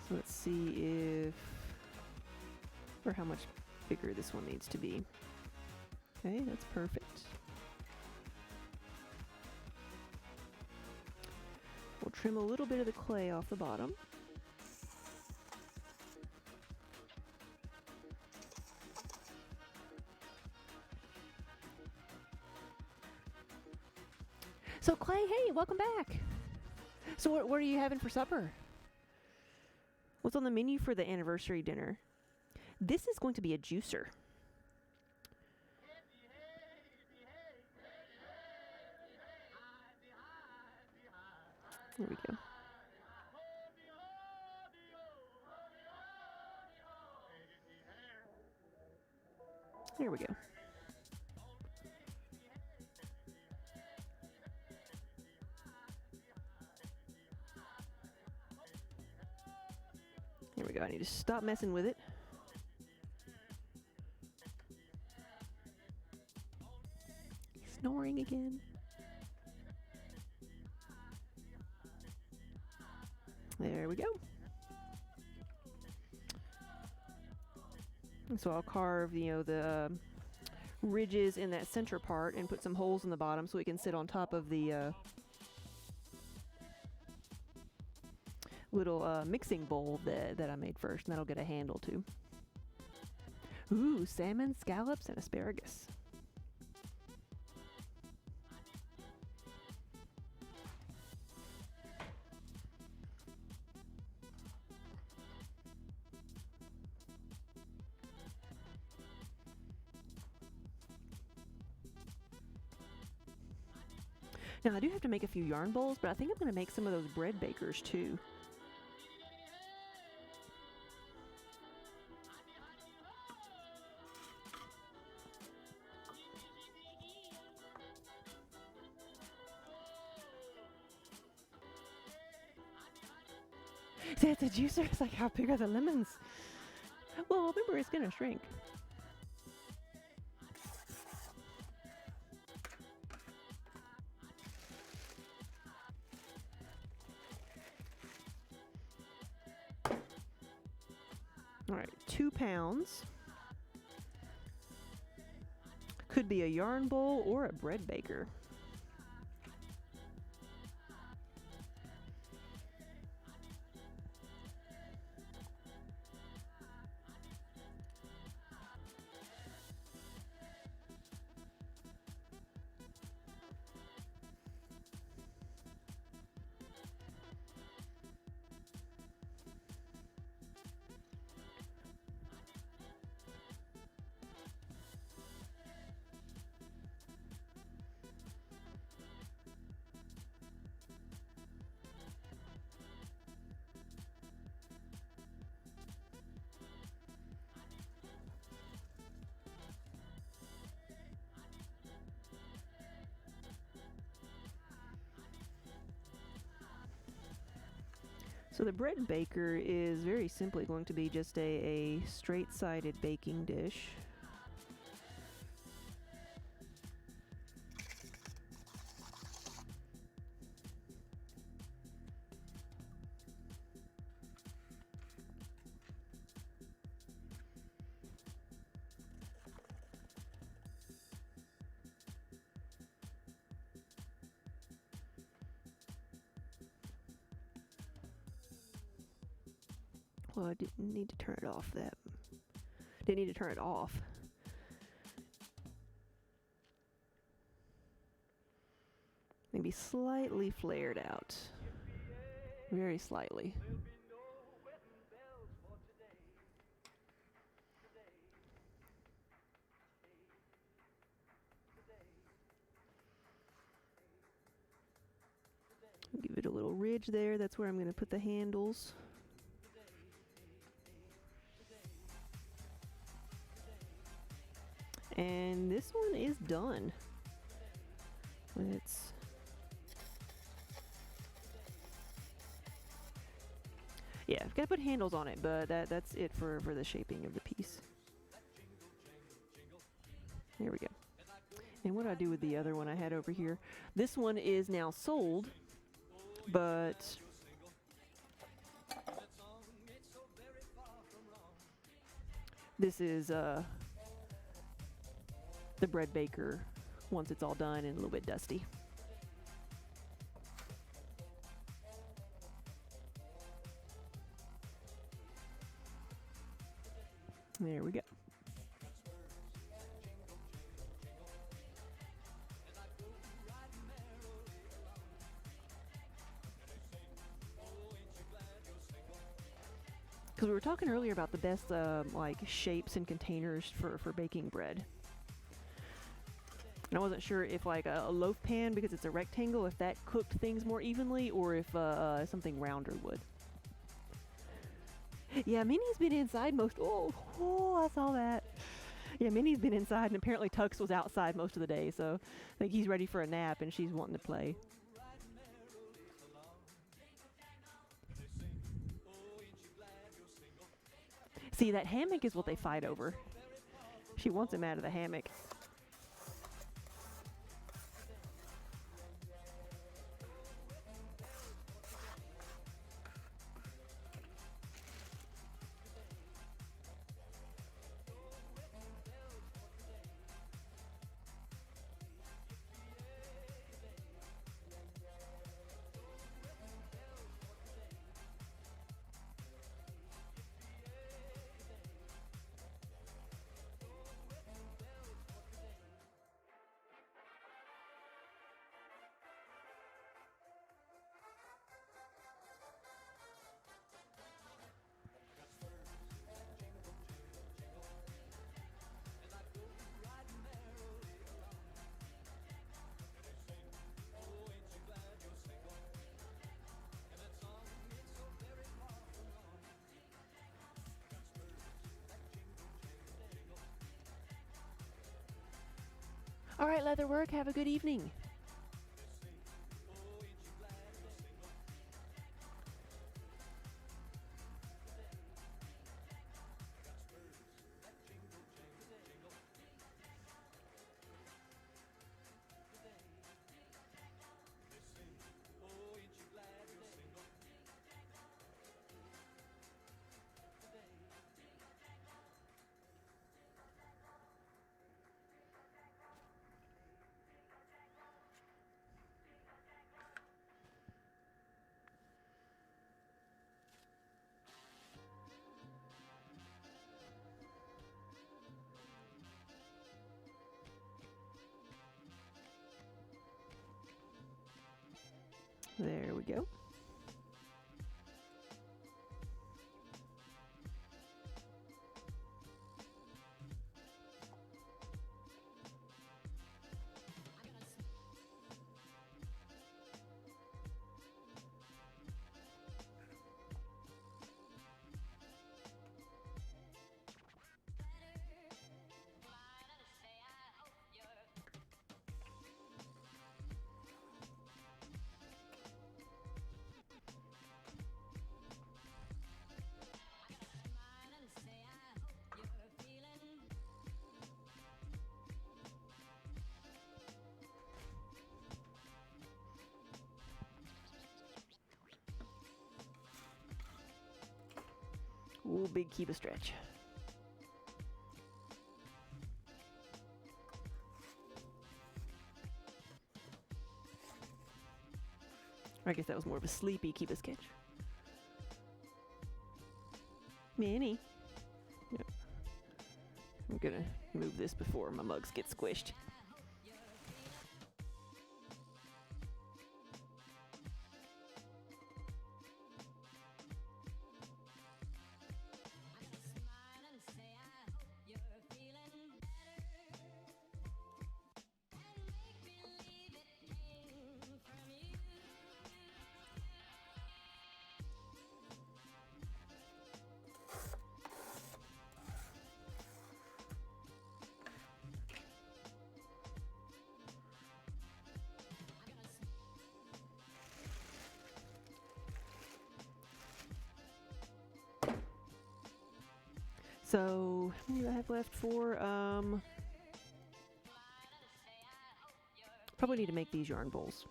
So let's see or how much bigger this one needs to be. Okay, that's perfect. We'll trim a little bit of the clay off the bottom. So Clay, hey, welcome back. So what are you having for supper? What's on the menu for the anniversary dinner? This is going to be a juicer. There we go. There we go. There we go. I need to stop messing with it. Snoring again. There we go. And so I'll carve, the ridges in that center part and put some holes in the bottom so it can sit on top of the little mixing bowl that I made first, and that'll get a handle too. Ooh, salmon, scallops, and asparagus. Now, I do have to make a few yarn bowls, but I think I'm going to make some of those bread bakers too. See, it's a juicer. It's like, how big are the lemons? Well, remember, it's going to shrink. All right, 2 pounds. Could be a yarn bowl or a bread baker. So the bread baker is very simply going to be just a straight-sided baking dish. Well, I didn't need to turn it off Didn't need to turn it off. Maybe slightly flared out. Very slightly. Give it a little ridge there. That's where I'm going to put the handles. And this one is done. Yeah, I've got to put handles on it, but that's it for the shaping of the piece. There we go. And what do I do with the other one I had over here? This one is now sold, but this is the bread baker once it's all done and a little bit dusty. There we go. Because we were talking earlier about the best like shapes and containers for baking bread. And I wasn't sure if like a loaf pan, because it's a rectangle, if that cooked things more evenly, or if something rounder would. Yeah, Minnie's been inside most. Oh, I saw that. Yeah, Minnie's been inside, and apparently Tux was outside most of the day, so I think he's ready for a nap, and she's wanting to play. See, that hammock is what they fight over. She wants him out of the hammock. All right, Leatherwork, have a good evening. There we go. Ooh, big keep a stretch. I guess that was more of a sleepy keep a sketch. Minnie. Yep. I'm gonna move this before my mugs get squished. So, how many do I have left for? Probably need to make these yarn bowls.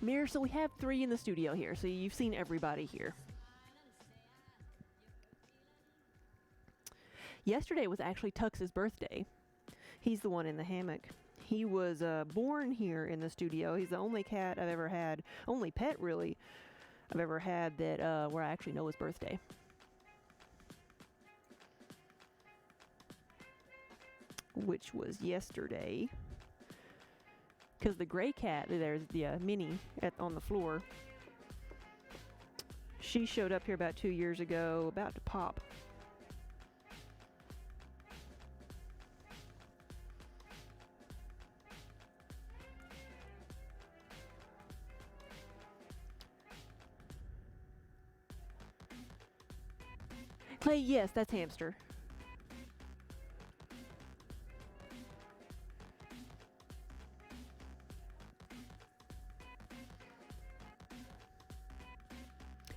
Mirror, so we have 3 in the studio here, so you've seen everybody here. Yesterday was actually Tux's birthday. He's the one in the hammock. He was born here in the studio. He's the only cat I've ever had, only pet really, I've ever had that where I actually know his birthday. Which was yesterday. Because the gray cat, there's the Minnie on the floor. She showed up here about 2 years ago, about to pop. Clay, yes, that's hamster.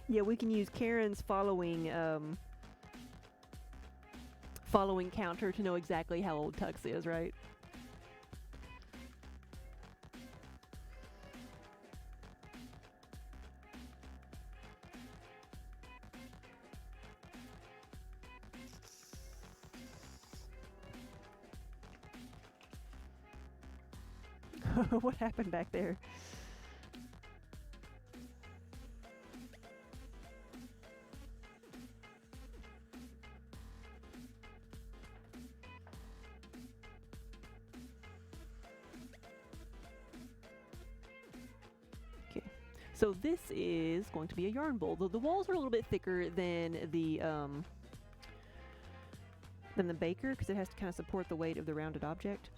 Yeah, we can use Karen's following counter to know exactly how old Tux is, right? What happened back there? Okay, so this is going to be a yarn bowl. The walls are a little bit thicker than the baker because it has to kind of support the weight of the rounded object.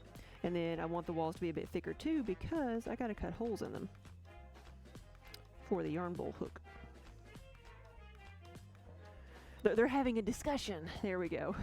And then I want the walls to be a bit thicker too because I got to cut holes in them for the yarn bowl hook. They're having a discussion. There we go.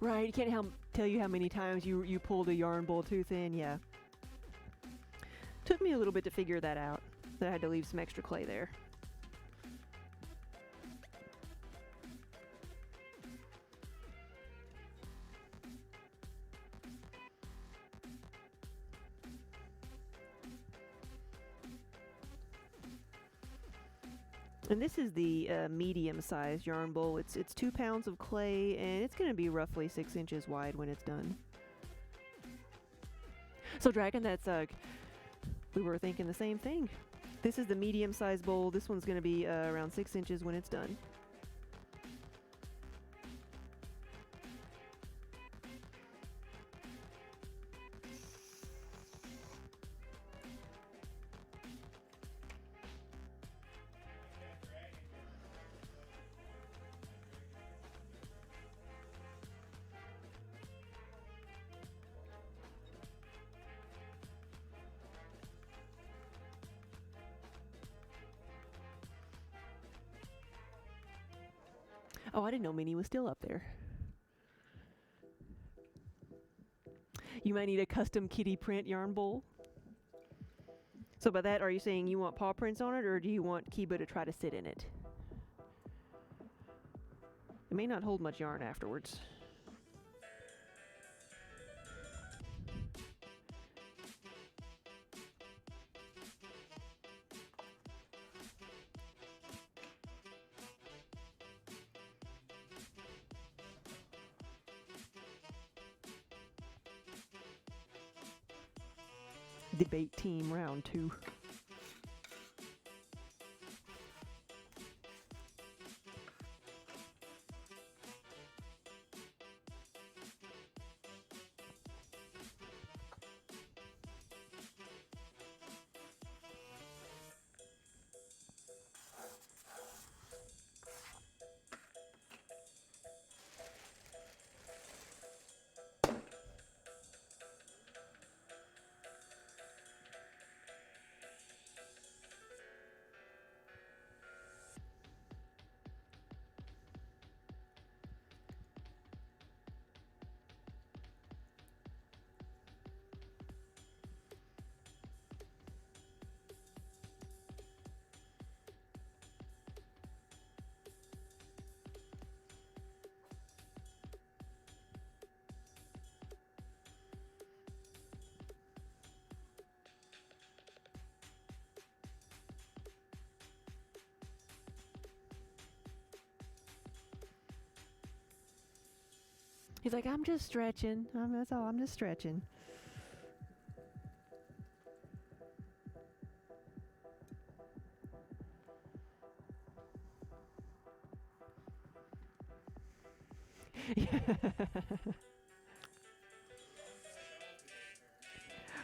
Right, you can't tell you how many times you pulled a yarn bowl too thin. Yeah. Took me a little bit to figure that out. That I had to leave some extra clay there. And this is the medium-sized yarn bowl. It's 2 pounds of clay, and it's going to be roughly 6 inches wide when it's done. So Dragon, that's we were thinking the same thing. This is the medium-sized bowl. This one's going to be around 6 inches when it's done. Oh, I didn't know Minnie was still up there. You might need a custom kitty print yarn bowl. So by that, are you saying you want paw prints on it, or do you want Kiba to try to sit in it? It may not hold much yarn afterwards. Debate team round 2. He's like, I'm just stretching. That's all. I'm just stretching.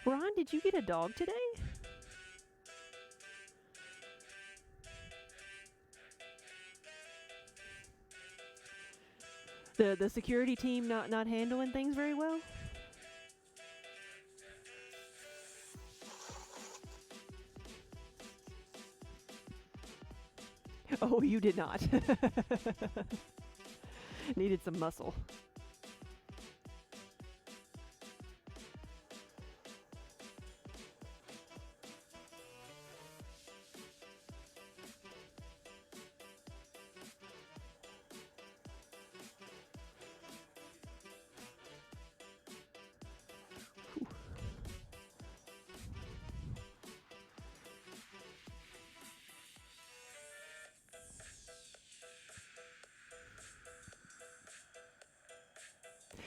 Ron, did you get a dog today? The security team not handling things very well? Oh, you did not. Needed some muscle.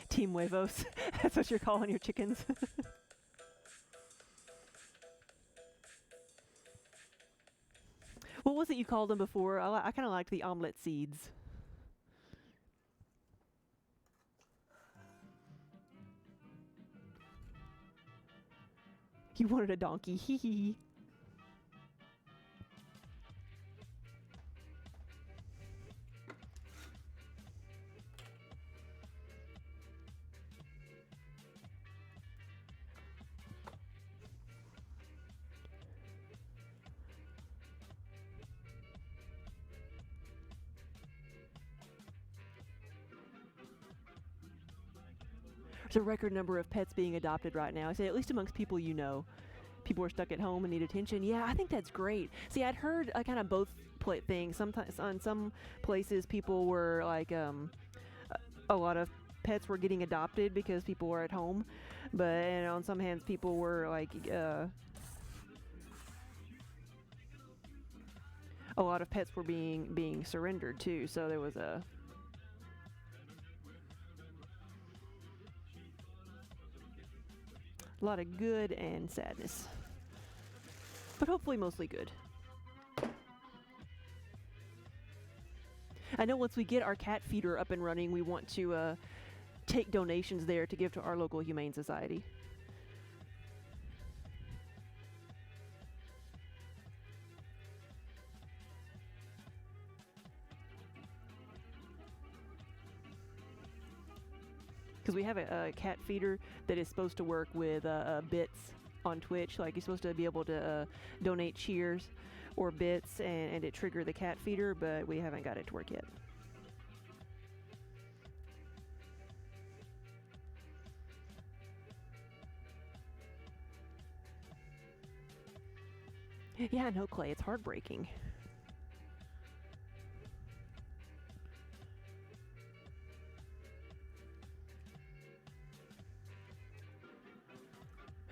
Team Huevos. That's what you're calling your chickens. What was it you called them before? I kind of liked the omelet seeds. You wanted a donkey. Hee hee. There's a record number of pets being adopted right now. I say at least amongst people you know. People are stuck at home and need attention. Yeah, I think that's great. See, I'd heard kind of both things. Sometimes on some places, people were like, a lot of pets were getting adopted because people were at home, but and on some hands, people were like, a lot of pets were being surrendered too. So there was a lot of good and sadness, but hopefully mostly good. I know once we get our cat feeder up and running, we want to take donations there to give to our local humane society. Because we have a cat feeder that is supposed to work with bits on Twitch. Like, you're supposed to be able to donate cheers or bits and it trigger the cat feeder, but we haven't got it to work yet. Yeah, no, Clay, it's heartbreaking.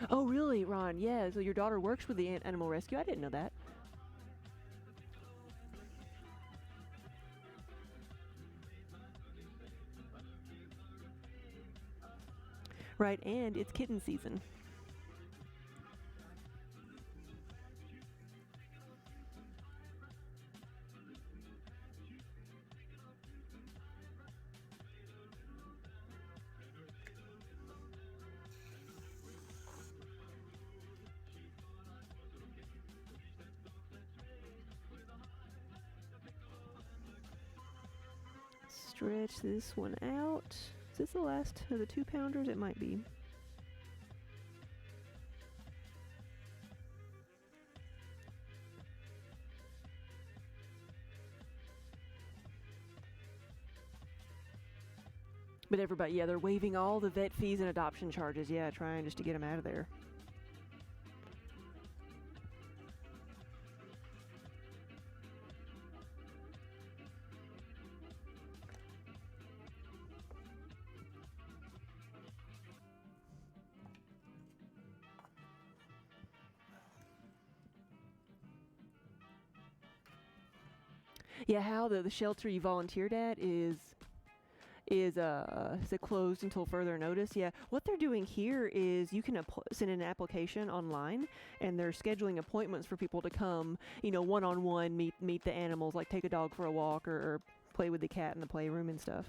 Oh, really, Ron? Yeah, so your daughter works with the animal rescue? I didn't know that. Right, and it's kitten season. Stretch this one out. Is this the last of the 2-pounders? It might be. But everybody, yeah, they're waiving all the vet fees and adoption charges. Yeah, trying just to get them out of there. Yeah, how the shelter you volunteered at is it closed until further notice? Yeah, what they're doing here is you can send an application online, and they're scheduling appointments for people to come, one-on-one, meet the animals, like take a dog for a walk or play with the cat in the playroom and stuff.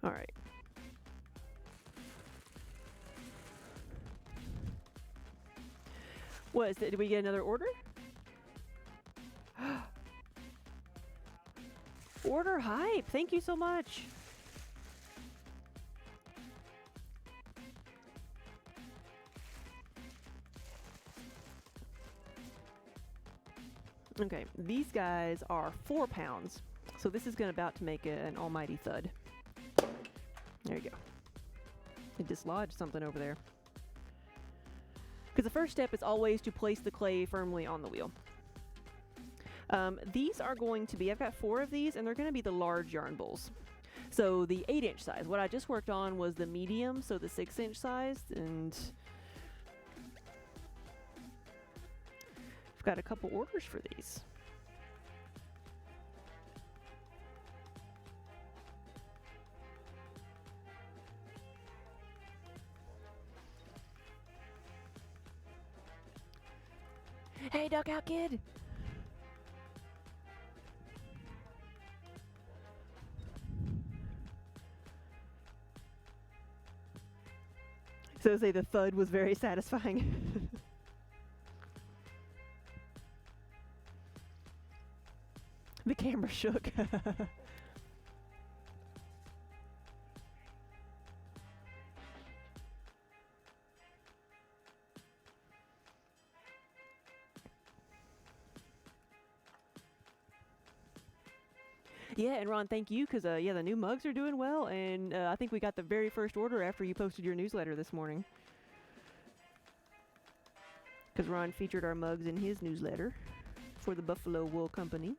All right. What is it? Did we get another order? Order hype. Thank you so much. Okay, these guys are 4 pounds. So this is about to make an almighty thud. There you go. It dislodged something over there. Because the first step is always to place the clay firmly on the wheel. These are going to be, I've got 4 of these, and they're going to be the large yarn bowls. So the 8-inch size. What I just worked on was the medium, so the 6-inch size, and I've got a couple orders for these. Hey, duck out, kid! So say the thud was very satisfying. The camera shook. Yeah, and Ron, thank you, because yeah, the new mugs are doing well, and I think we got the very first order after you posted your newsletter this morning. Because Ron featured our mugs in his newsletter for the Buffalo Wool Company.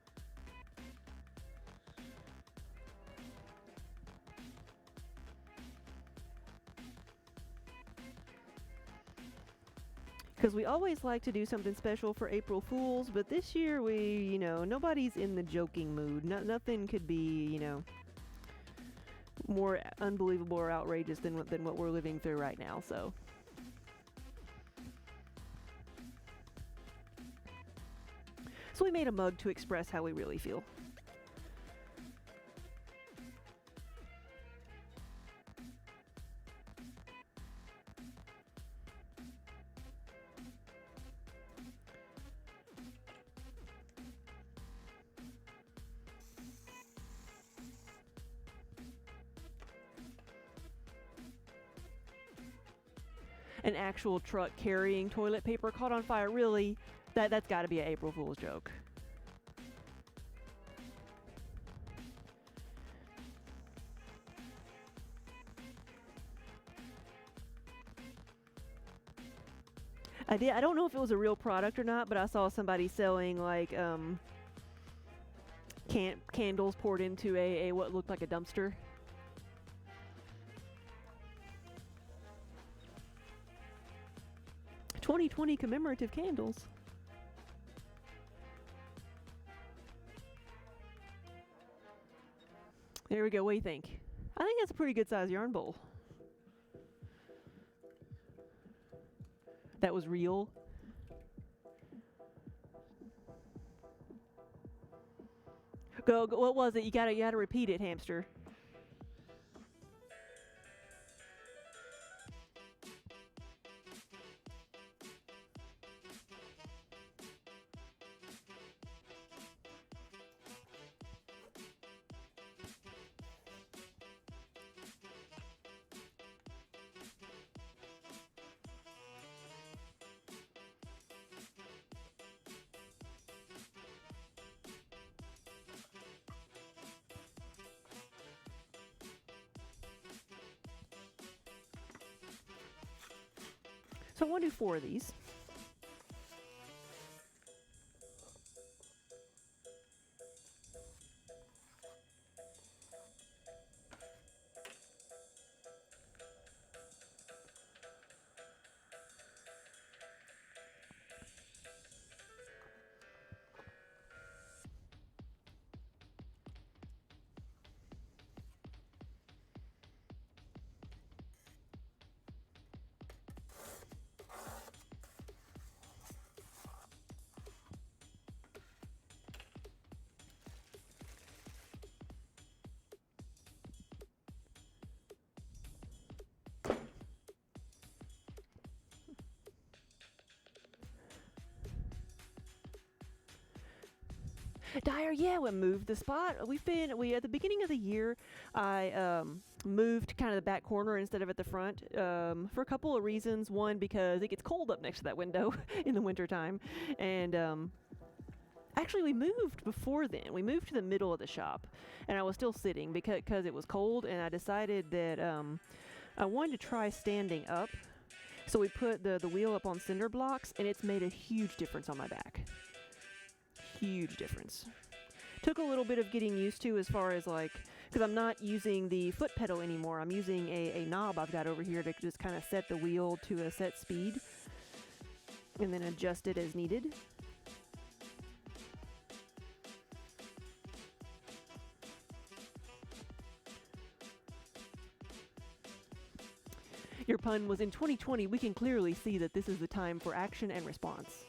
Because we always like to do something special for April Fools, but this year we, nobody's in the joking mood. Nothing could be, more unbelievable or outrageous than what we're living through right now, so. So we made a mug to express how we really feel. An actual truck carrying toilet paper caught on fire. Really? That's got to be an April Fool's joke. I don't know if it was a real product or not, but I saw somebody selling like candles poured into a what looked like a dumpster. '20 commemorative candles. There we go. What do you think? I think that's a pretty good size yarn bowl. That was real. Go. What was it? You gotta repeat it, hamster. So I want to do 4 of these. Dyer, yeah, we moved the spot. We at the beginning of the year, I moved kind of the back corner instead of at the front for a couple of reasons. One, because it gets cold up next to that window in the wintertime. And actually, we moved before then. We moved to the middle of the shop. And I was still sitting because it was cold. And I decided that I wanted to try standing up. So we put the wheel up on cinder blocks, and it's made a huge difference on my back. Huge difference. Took a little bit of getting used to as far as like, because I'm not using the foot pedal anymore. I'm using a knob I've got over here to just kind of set the wheel to a set speed and then adjust it as needed. Your pun was in 2020. We can clearly see that this is the time for action and response.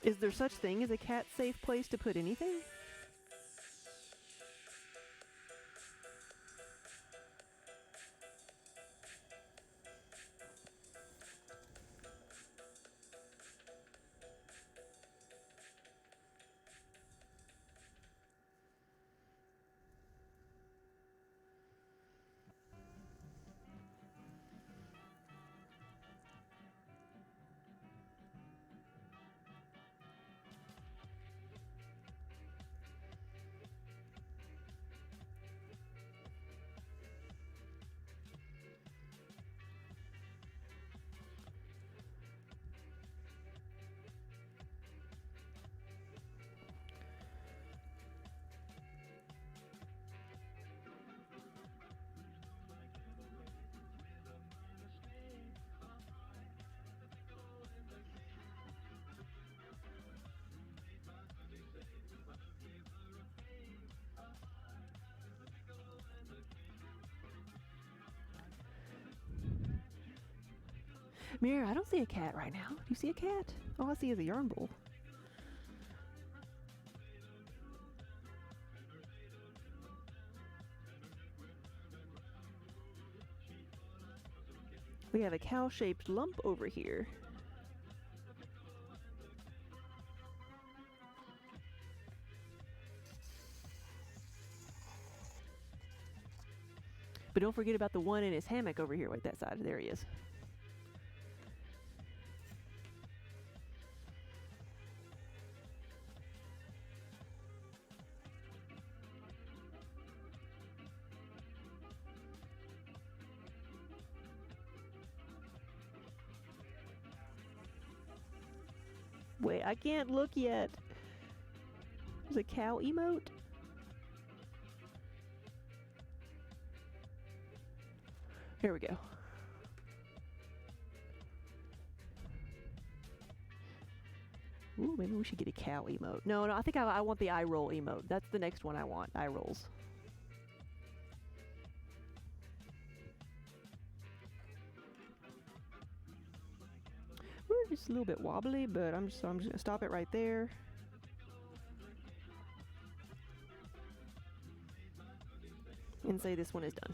Is there such thing as a cat-safe place to put anything? Mirror, I don't see a cat right now. Do you see a cat? All I see is a yarn bowl. We have a cow-shaped lump over here. But don't forget about the one in his hammock over here, right that side. There he is. Wait, I can't look yet. There's a cow emote. Here we go. Ooh, maybe we should get a cow emote. No, I think I want the eye roll emote. That's the next one I want, eye rolls. We're just a little bit wobbly, but I'm just gonna stop it right there. And say this one is done.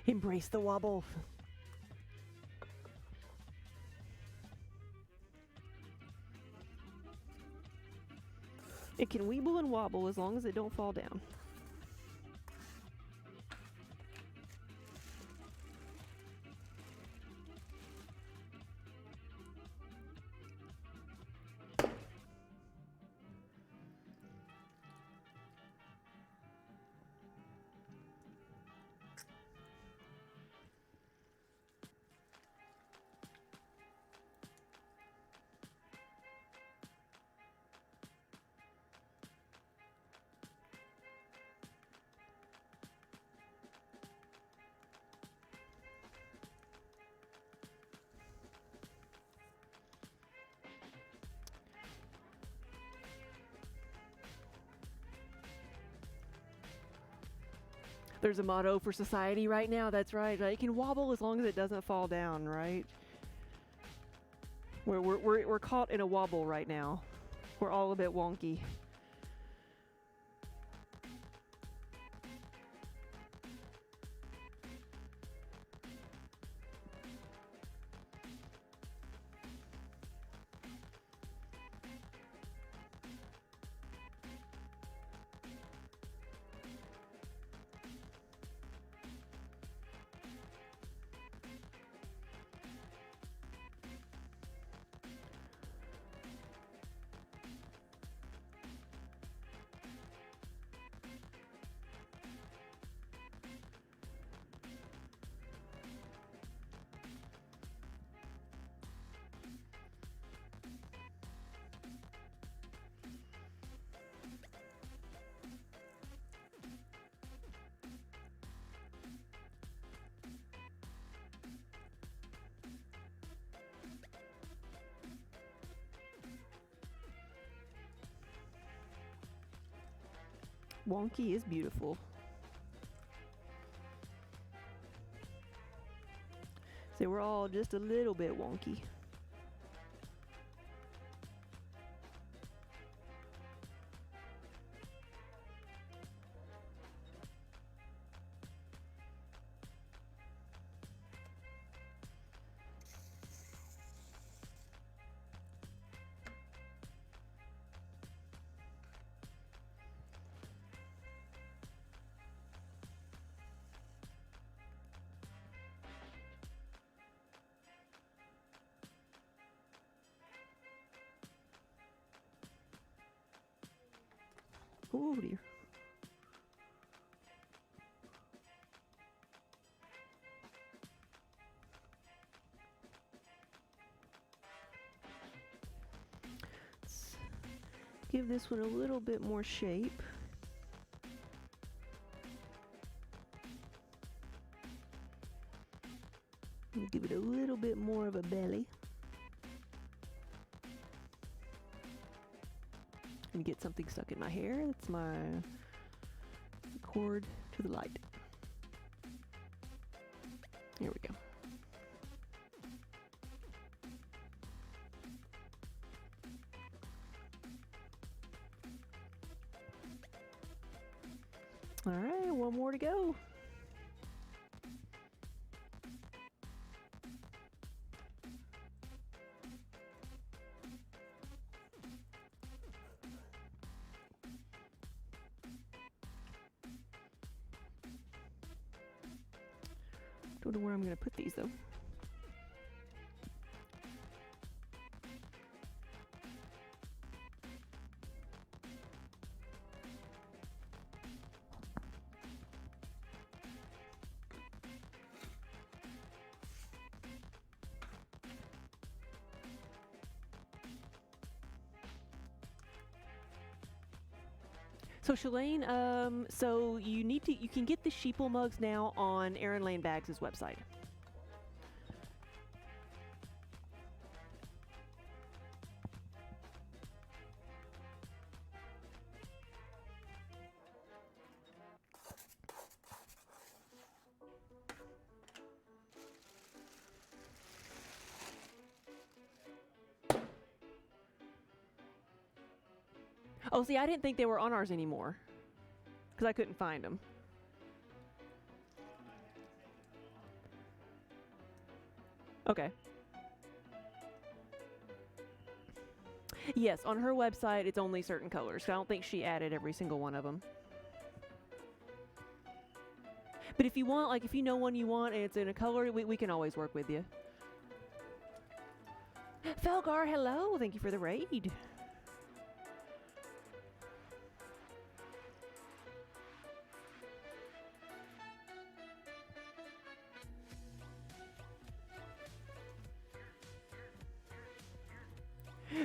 Embrace the wobble. It can weeble and wobble as long as it don't fall down. There's a motto for society right now. That's right. It can wobble as long as it doesn't fall down, right? We're caught in a wobble right now. We're all a bit wonky. Wonky is beautiful. So we're all just a little bit wonky. Oh dear. Let's give this one a little bit more shape. And give it a little bit more of a belly. And get something stuck in my hair. That's my cord to the light. Here we go. All right, one more to go. Don't know where I'm going to put these though. So Shalane, so you can get the sheeple mugs now on Erin Lane Bags' website. Oh, see, I didn't think they were on ours anymore because I couldn't find them. Okay. Yes, on her website, it's only certain colors. So I don't think she added every single one of them. But if you want, like, if you know one you want and it's in a color, we can always work with you. Felgar, hello. Thank you for the raid.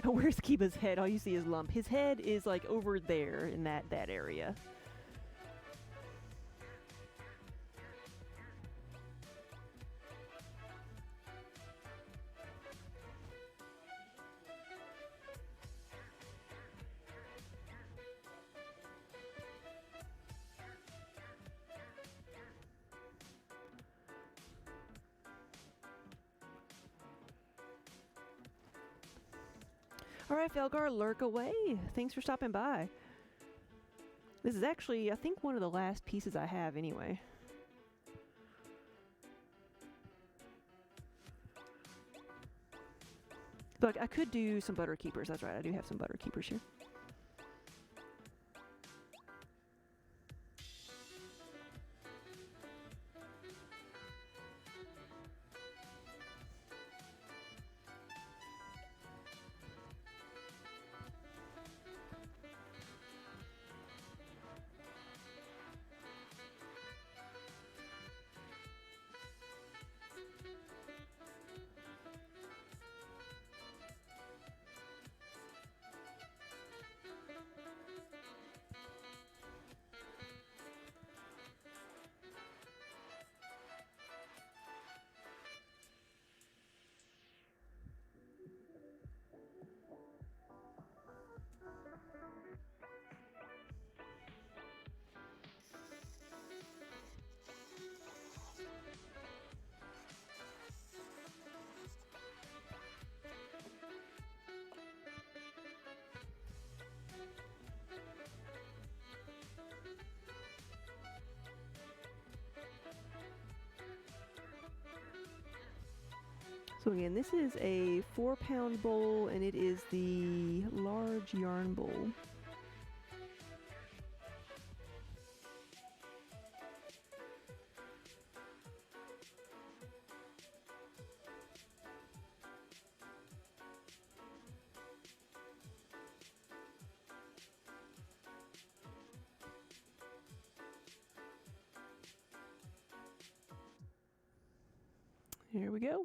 Where's Kiba's head? All you see is lump. His head is like over there in that area. All right, Felgar, lurk away. Thanks for stopping by. This is actually, I think, one of the last pieces I have anyway. But I could do some butter keepers. That's right, I do have some butter keepers here. So again, this is a 4-pound bowl, and it is the large yarn bowl. Here we go.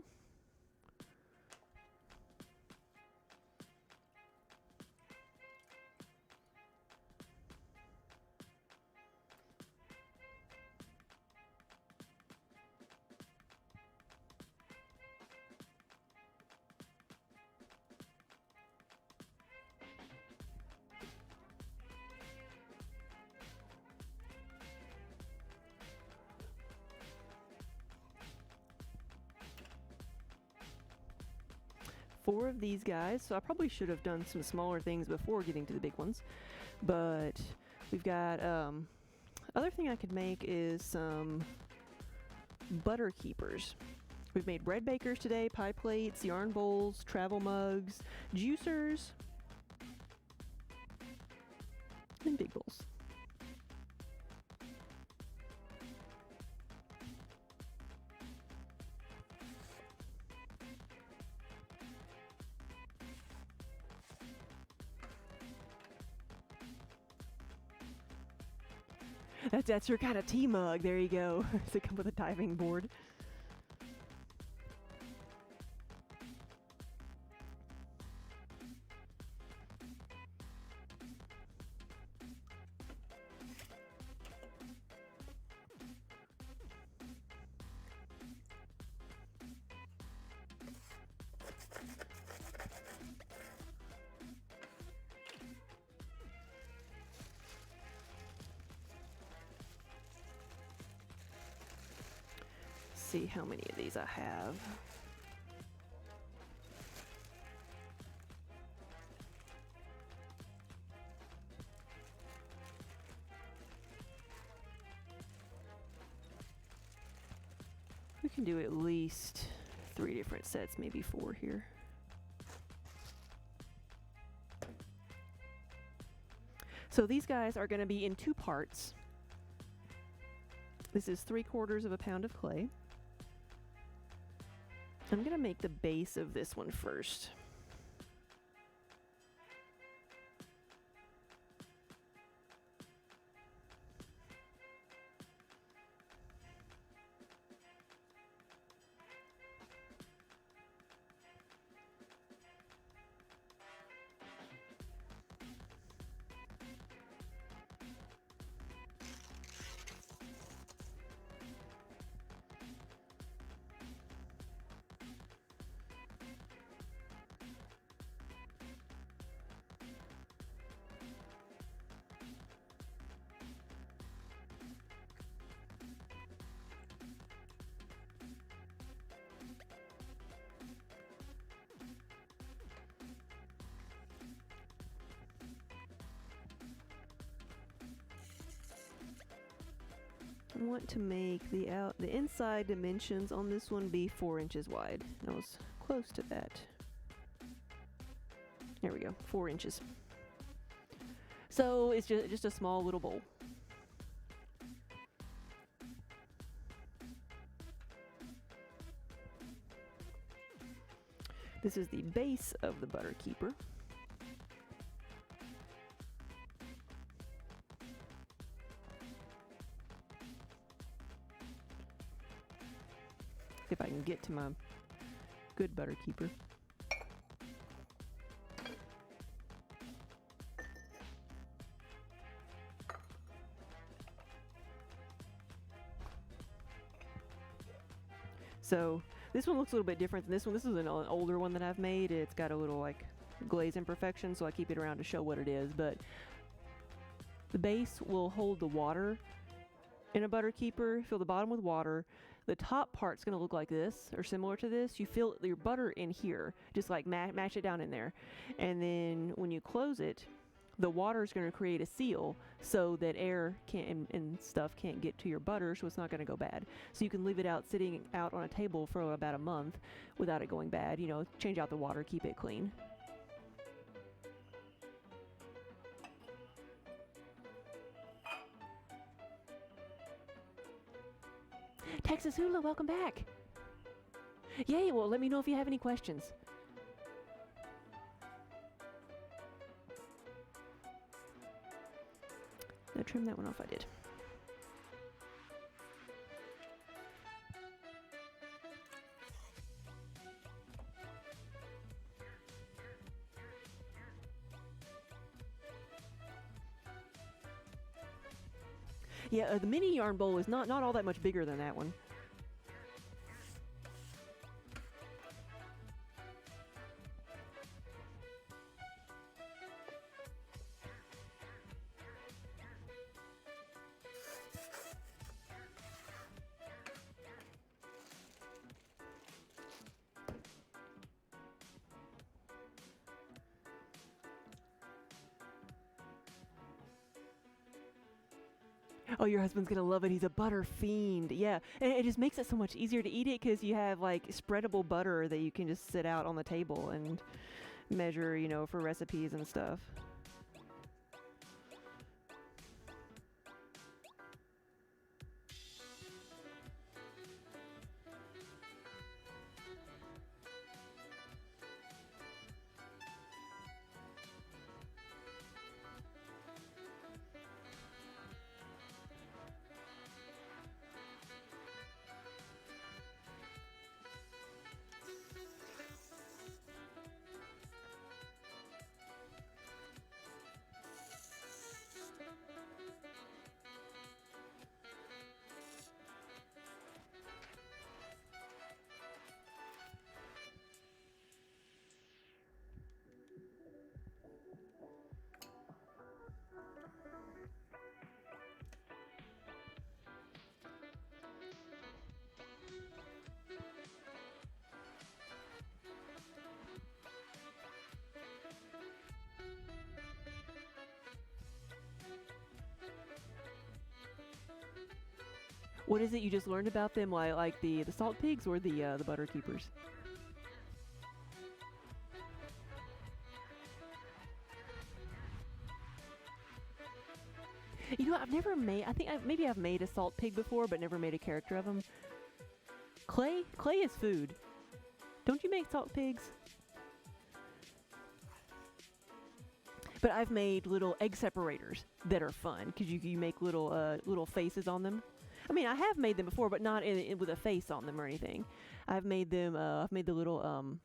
Four of these guys, so I probably should have done some smaller things before getting to the big ones, but we've got other thing I could make is some butter keepers. We've made bread bakers today, pie plates, yarn bowls, travel mugs, juicers, and big bowls. That's your kind of tea mug. There you go. Does it come with a diving board? See how many of these I have. We can do at least 3 different sets, maybe 4 here. So these guys are going to be in 2 parts. This is 3/4 of a pound of clay. I'm going to make the base of this one first. want to make the inside dimensions on this one be 4 inches wide. I was close to that. There we go, 4 inches. So it's just a small little bowl. This is the base of the butter keeper. See if I can get to my good butter keeper. So this one looks a little bit different than this one. This is an older one that I've made. It's got a little like glaze imperfection, so I keep it around to show what it is. But the base will hold the water in a butter keeper. Fill the bottom with water. The top part's going to look like this, or similar to this. You fill your butter in here, just like mash it down in there. And then when you close it, the water is going to create a seal so that air and stuff can't get to your butter, so it's not going to go bad. So you can leave it out sitting out on a table for about a month without it going bad. You know, change out the water, keep it clean. Texas Hula, welcome back. Yay, well, let me know if you have any questions. I'll trim that one off, I did. Yeah, the mini yarn bowl is not all that much bigger than that one. Oh, your husband's gonna love it. He's a butter fiend. Yeah, and it just makes it so much easier to eat it because you have like spreadable butter that you can just sit out on the table and measure, you know, for recipes and stuff. What is it you just learned about them, like the salt pigs or the butter keepers? You know, I've never made. I think maybe I've made a salt pig before, but never made a character of them. Clay is food. Don't you make salt pigs? But I've made little egg separators that are fun because you make little faces on them. I mean, I have made them before, but not with a face on them or anything. I've made them. I've made the little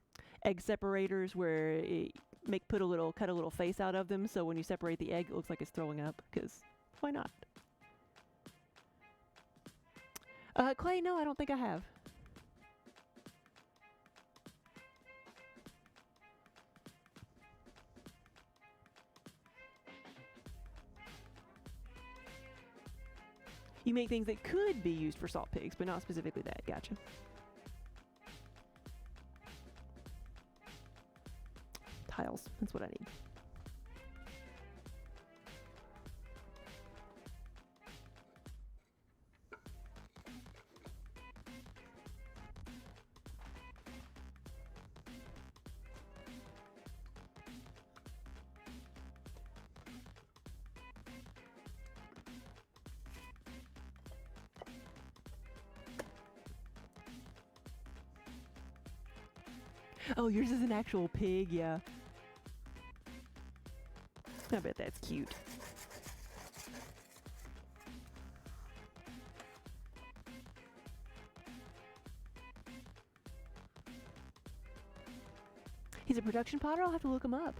egg separators where cut a little face out of them, so when you separate the egg, it looks like it's throwing up. Because why not? Clay, no, I don't think I have. You make things that could be used for salt pigs, but not specifically that. Gotcha. Tiles. That's what I need. Oh, yours is an actual pig, yeah. I bet that's cute. He's a production potter? I'll have to look him up.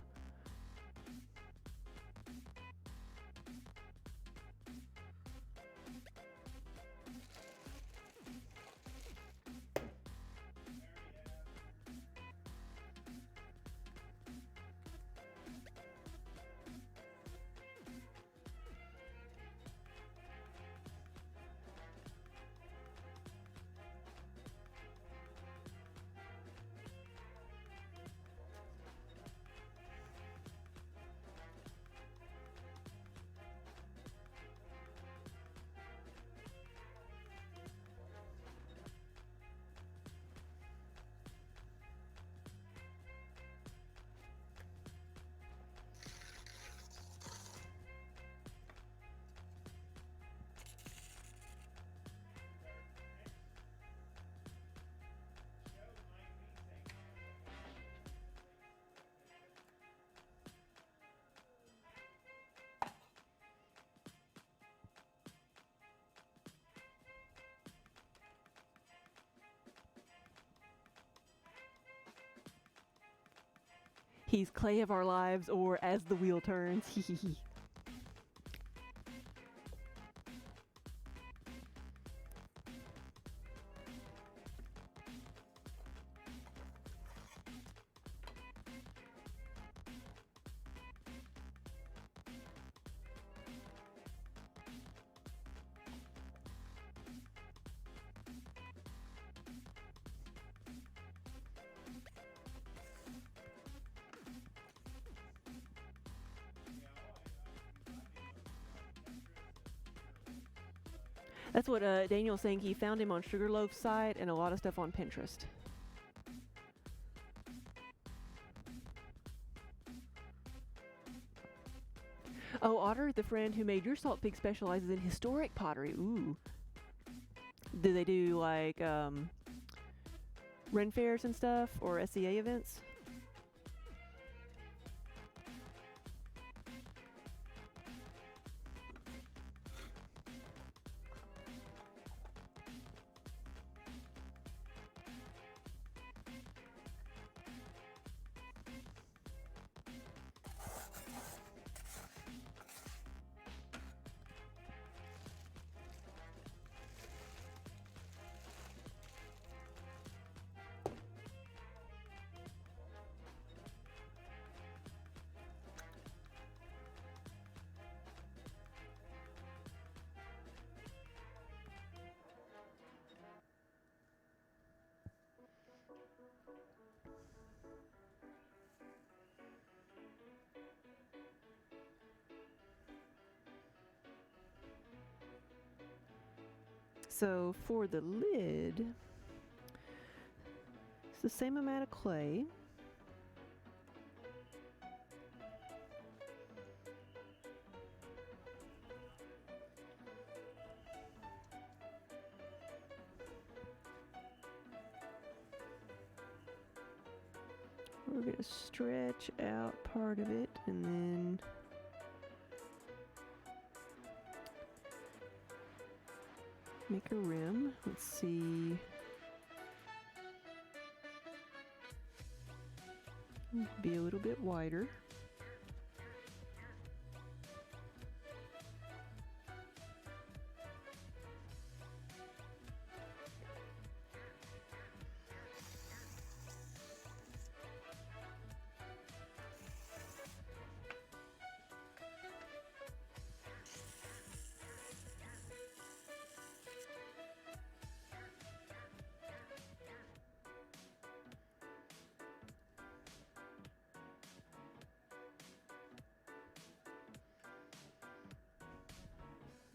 He's clay of our lives, or as the wheel turns. Hee hee hee. That's what Daniel's saying. He found him on Sugarloaf's site and a lot of stuff on Pinterest. Oh, Otter, the friend who made your salt pig, specializes in historic pottery. Ooh. Do they do like Ren fairs and stuff, or SCA events? So for the lid, it's the same amount of clay. We're going to stretch out part of it and then make a rim. Let's see. Be a little bit wider.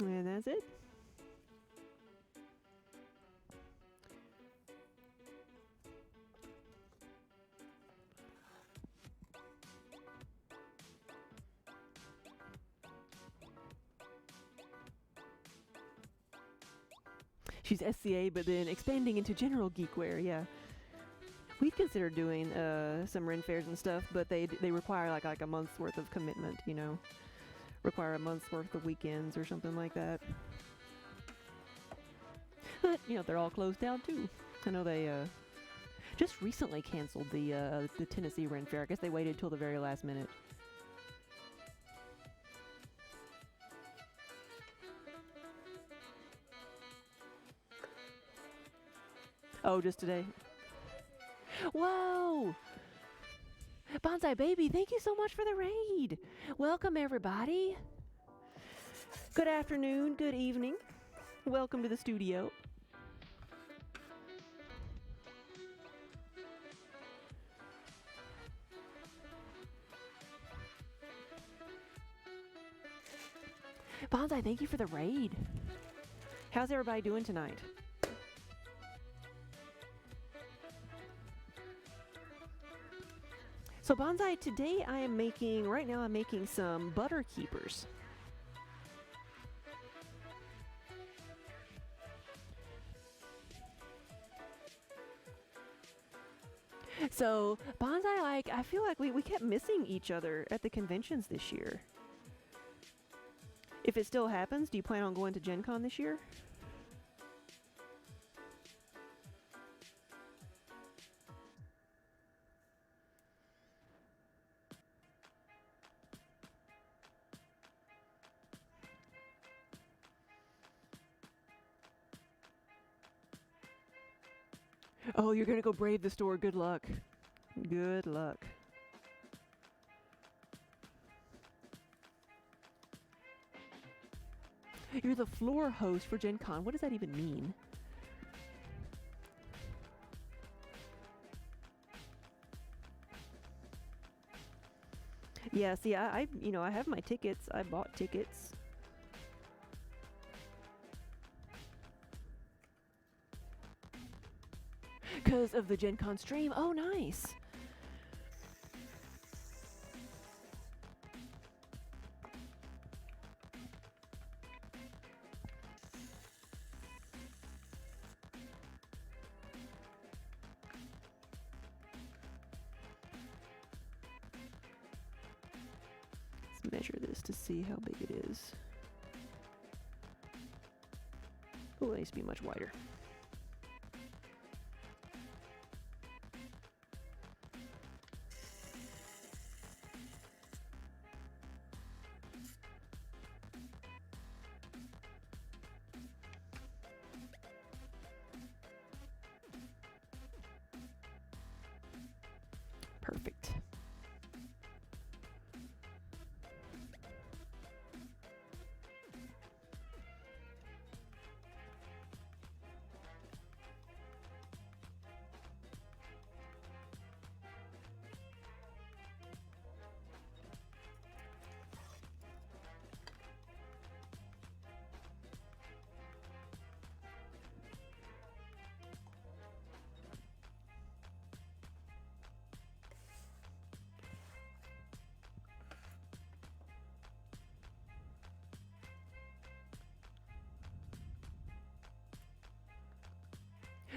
And that's it. She's SCA, but then expanding into general geekware, yeah. we've considered doing some Ren fairs and stuff, but they require like a month's worth of commitment, you know. Require a month's worth of weekends or something like that. But, you know, they're all closed down too. I know they just recently canceled the Tennessee Ren Fair. I guess they waited till the very last minute. Oh, just today? Whoa! Bonsai Baby, thank you so much for the raid. Welcome, everybody. Good afternoon, good evening. Welcome to the studio. Bonsai, thank you for the raid. How's everybody doing tonight? So Bonsai, today I'm making some butter keepers. So Bonsai, like, I feel like we kept missing each other at the conventions this year. If it still happens, do you plan on going to Gen Con this year? Oh, you're gonna go brave the store. Good luck. Good luck. You're the floor host for Gen Con. What does that even mean? Yeah, see, I have my tickets. I bought tickets. Because of the Gen Con stream. Oh, nice. Let's measure this to see how big it is. Oh, it needs to be much wider. Perfect.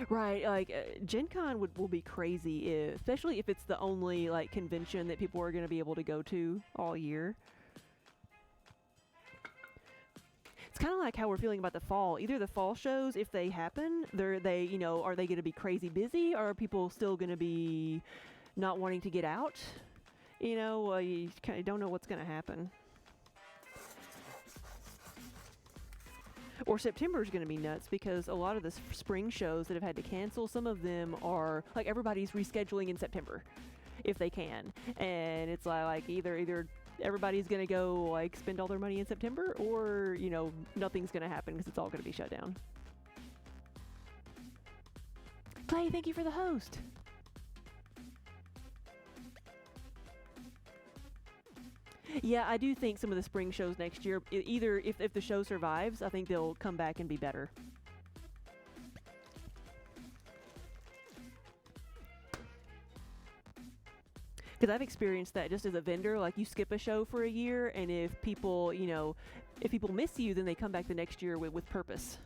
Right, like Gen Con will be crazy, especially if it's the only like convention that people are going to be able to go to all year. It's kind of like how we're feeling about the fall. Either the fall shows, if they happen, are they going to be crazy busy, or are people still going to be not wanting to get out? You know, you kind of don't know what's going to happen. Or September is going to be nuts because a lot of the spring shows that have had to cancel, some of them are, like, everybody's rescheduling in September if they can. And it's like either everybody's going to go, like, spend all their money in September, or, you know, nothing's going to happen because it's all going to be shut down. Clay, thank you for the host. Yeah, I do think some of the spring shows next year, either if the show survives, I think they'll come back and be better. Because I've experienced that just as a vendor. Like, you skip a show for a year, and if people miss you, then they come back the next year with purpose.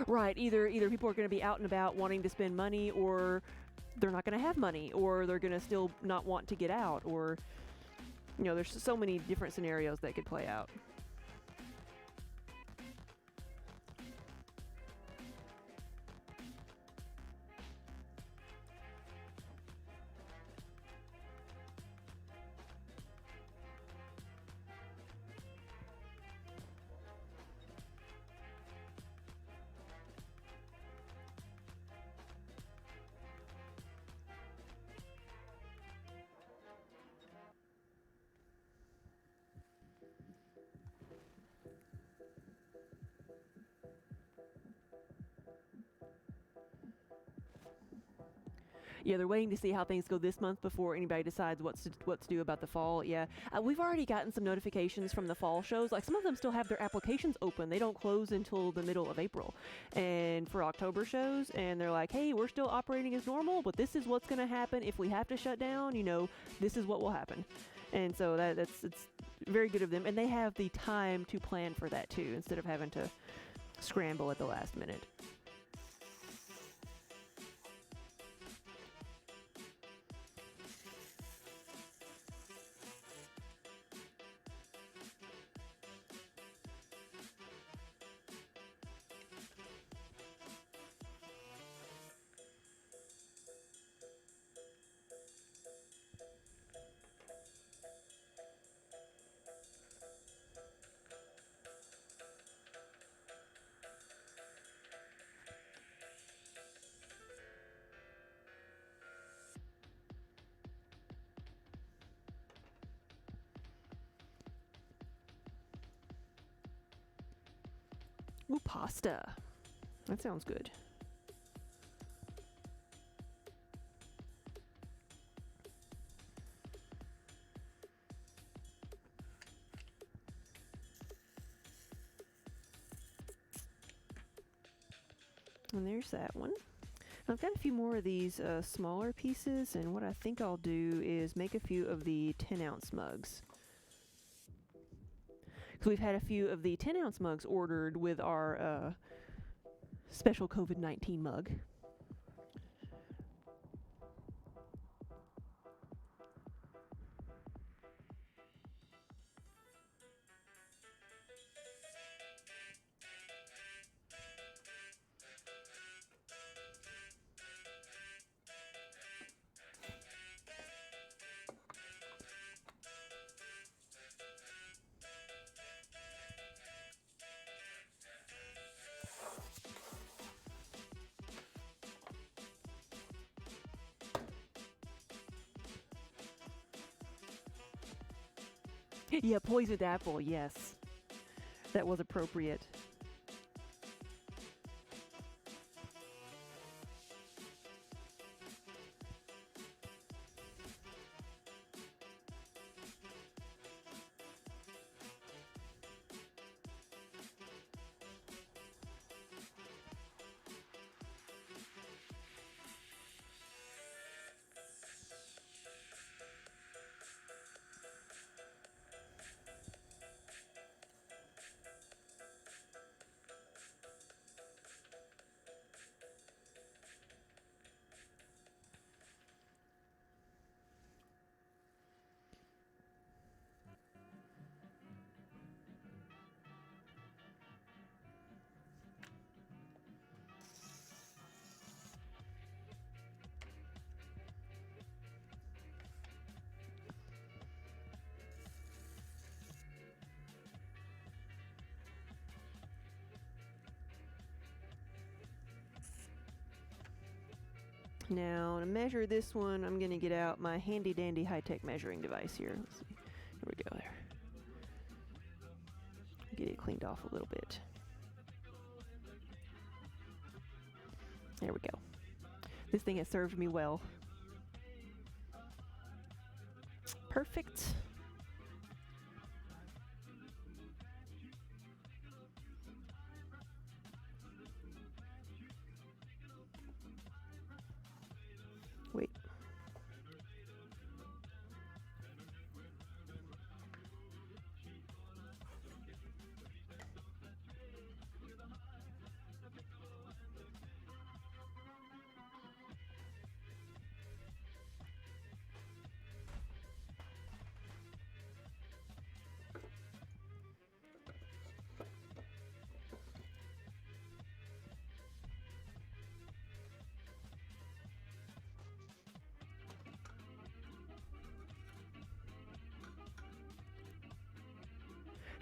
Right. Either people are going to be out and about wanting to spend money, or they're not going to have money, or they're going to still not want to get out, or there's so many different scenarios that could play out. Yeah, they're waiting to see how things go this month before anybody decides what to do about the fall. Yeah, we've already gotten some notifications from the fall shows. Like, some of them still have their applications open. They don't close until the middle of April. And for October shows, and they're like, hey, we're still operating as normal, but this is what's going to happen if we have to shut down. This is what will happen. And so it's very good of them. And they have the time to plan for that too, instead of having to scramble at the last minute. Ooh, pasta. That sounds good. And there's that one. I've got a few more of these smaller pieces, and what I think I'll do is make a few of the 10-ounce mugs. So we've had a few of the 10-ounce mugs ordered with our special COVID-19 mug. Yeah, poisoned apple, yes. That was appropriate. Now, to measure this one, I'm going to get out my handy-dandy high-tech measuring device here. Let's see. Here we go there. Get it cleaned off a little bit. There we go. This thing has served me well. Perfect. Wait.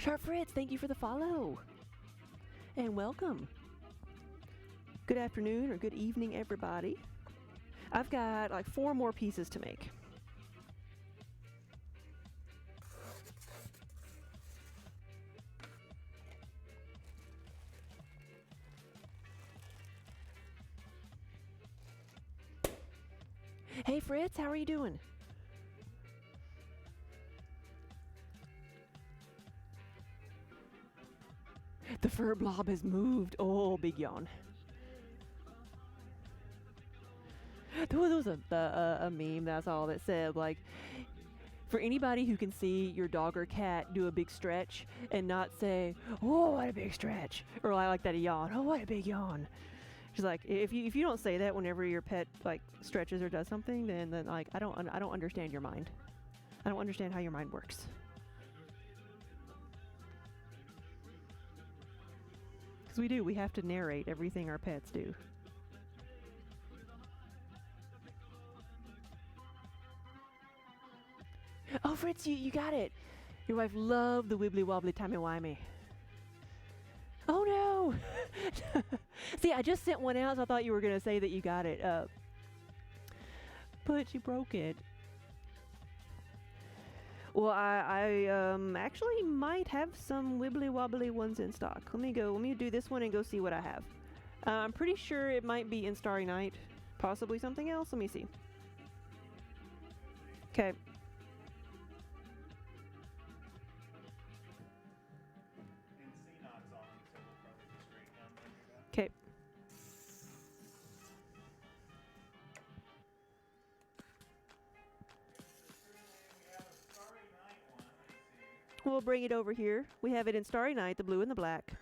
Sharp Fritz, thank you for the follow. And welcome. Good afternoon or good evening, everybody. I've got like 4 more pieces to make. Hey Fritz, how are you doing? The fur blob has moved. Oh, big yawn. There was a meme that's all that said, like, for anybody who can see your dog or cat do a big stretch and not say, "Oh, what a big stretch," or I like that a yawn. "Oh, what a big yawn." She's like, if you don't say that whenever your pet like stretches or does something, then like I don't understand your mind. I don't understand how your mind works. Because we have to narrate everything our pets do. Oh, Fritz, you got it. Your wife loved the wibbly wobbly timey wimey. Oh no! See, I just sent one out, so I thought you were going to say that you got it. But you broke it. Well, I actually might have some wibbly wobbly ones in stock. Let me do this one and go see what I have. I'm pretty sure it might be in Starry Night, possibly something else. Let me see. Okay. Okay. We'll bring it over here. We have it in Starry Night, the blue and the black.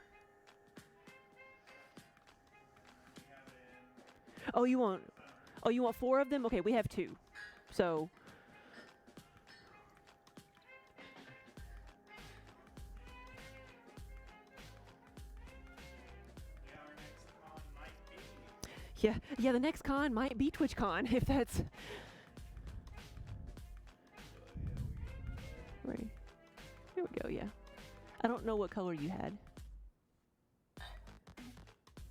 Oh, you want 4 of them? Okay, we have 2. So yeah, the next con might be TwitchCon if that's right. There we go, yeah. I don't know what color you had.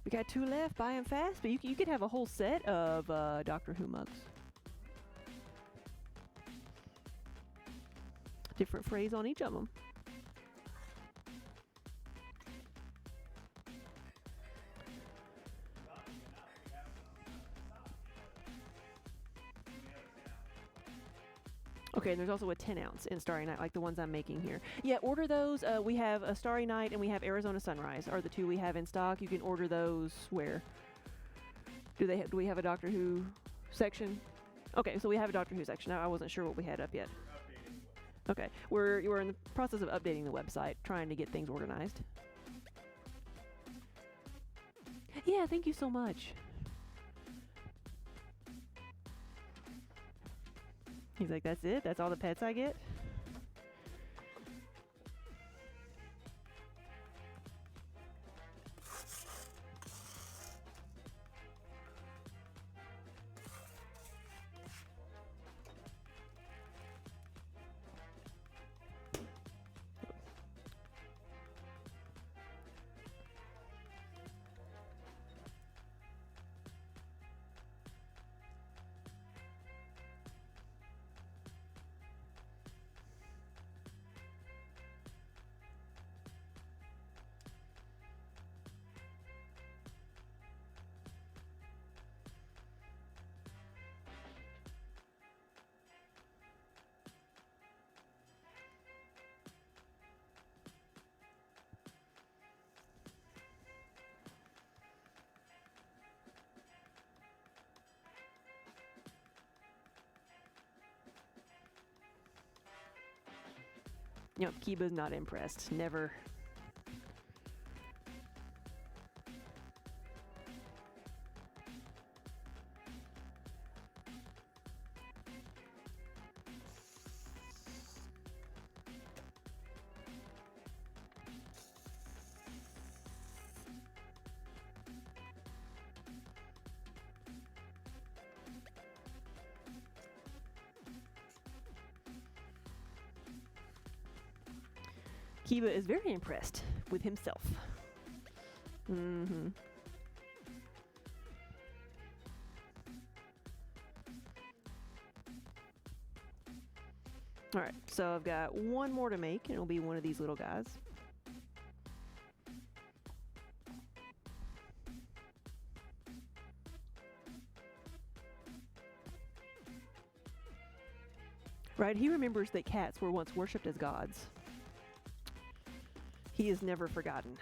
We got 2 left, buy them fast, but you could have a whole set of Doctor Who mugs. Different phrase on each of them. Okay, and there's also a 10-ounce in Starry Night, like the ones I'm making here. Yeah, order those. We have a Starry Night and we have Arizona Sunrise are the 2 we have in stock. You can order those where? Do we have a Doctor Who section? Okay, so we have a Doctor Who section. I wasn't sure what we had up yet. Okay, we're in the process of updating the website, trying to get things organized. Yeah, thank you so much. He's like, that's it? That's all the pets I get? Yep, Kiba's not impressed. Never. Kiba is very impressed with himself. Mm-hmm. All right, so I've got one more to make, and it'll be one of these little guys. Right, he remembers that cats were once worshipped as gods. He is never forgotten.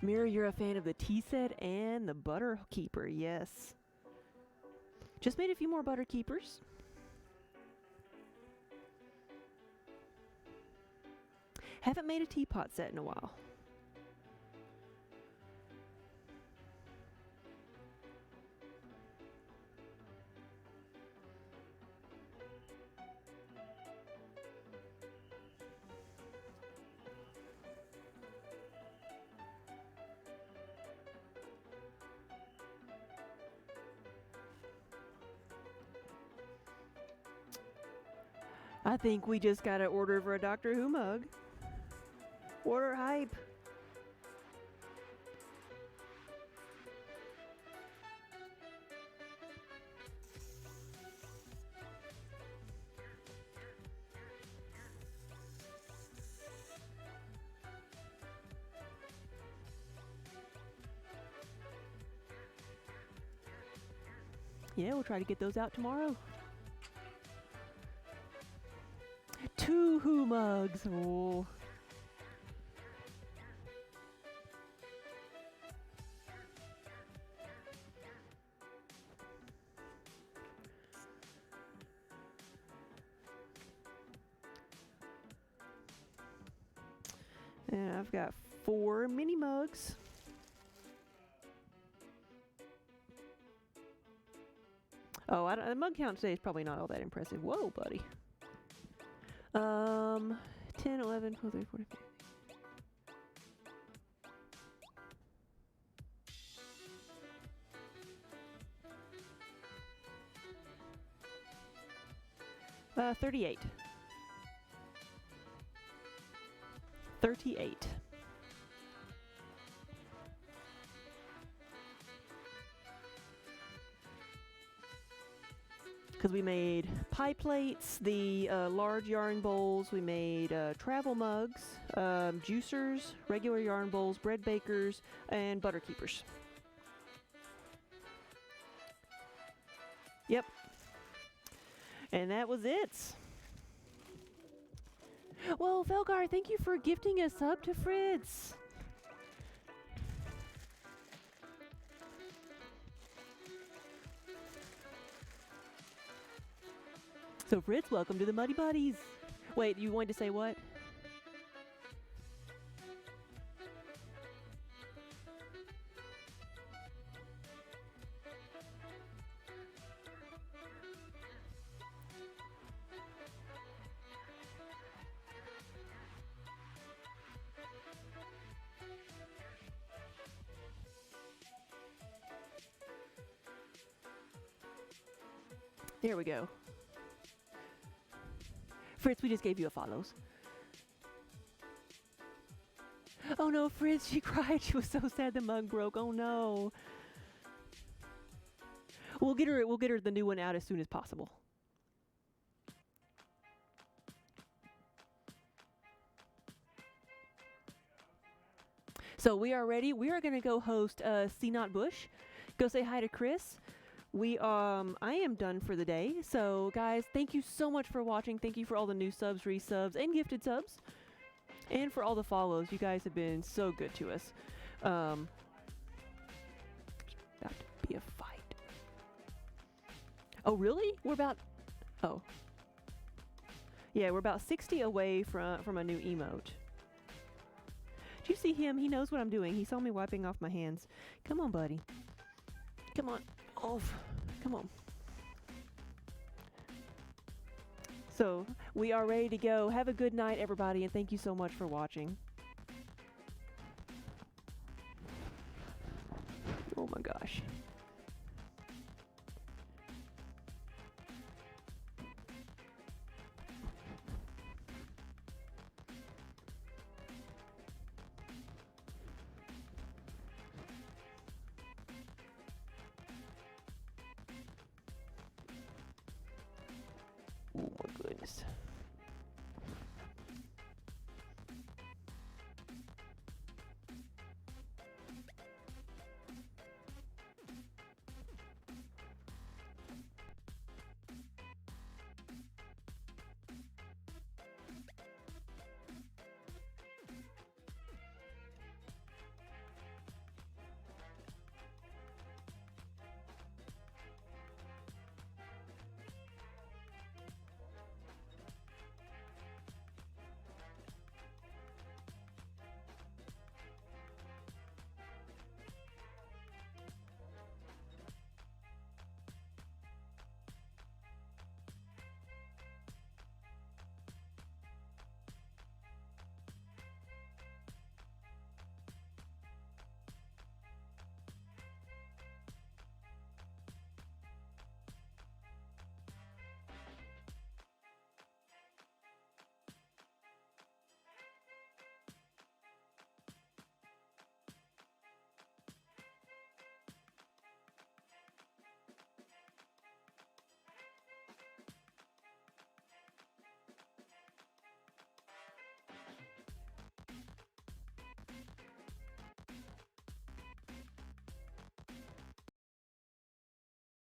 Mira, you're a fan of the tea set and the butter keeper, yes. Just made a few more butter keepers. Haven't made a teapot set in a while. I think we just got to order for a Doctor Who mug. Order hype. Yeah, we'll try to get those out tomorrow. 2 Who mugs. Oh. And I've got 4 mini mugs. Oh, the mug count today is probably not all that impressive. Whoa, buddy. 10, 11, 12, 13, 14, 15. Uh, 38. 38. Because we made pie plates, the large yarn bowls, we made travel mugs, juicers, regular yarn bowls, bread bakers, and butter keepers. Yep. And that was it. Well, Felgar, thank you for gifting a sub to Fritz. So Fritz, welcome to the Muddy Buddies. Wait, you wanted to say what? There we go. Fritz, we just gave you a follows. Oh no, Fritz, she cried. She was so sad the mug broke. Oh no. We'll get her the new one out as soon as possible. So we are ready. We are going to go host C Not Bush. Go say hi to Chris. I am done for the day. So guys, thank you so much for watching. Thank you for all the new subs, resubs, and gifted subs. And for all the follows. You guys have been so good to us. About to be a fight. Oh, really? Oh. Yeah, we're about 60 away from a new emote. Did you see him? He knows what I'm doing. He saw me wiping off my hands. Come on, buddy. Come on. Off. Come on. So, we are ready to go. Have a good night, everybody, and thank you so much for watching. Oh my gosh. Oh my goodness.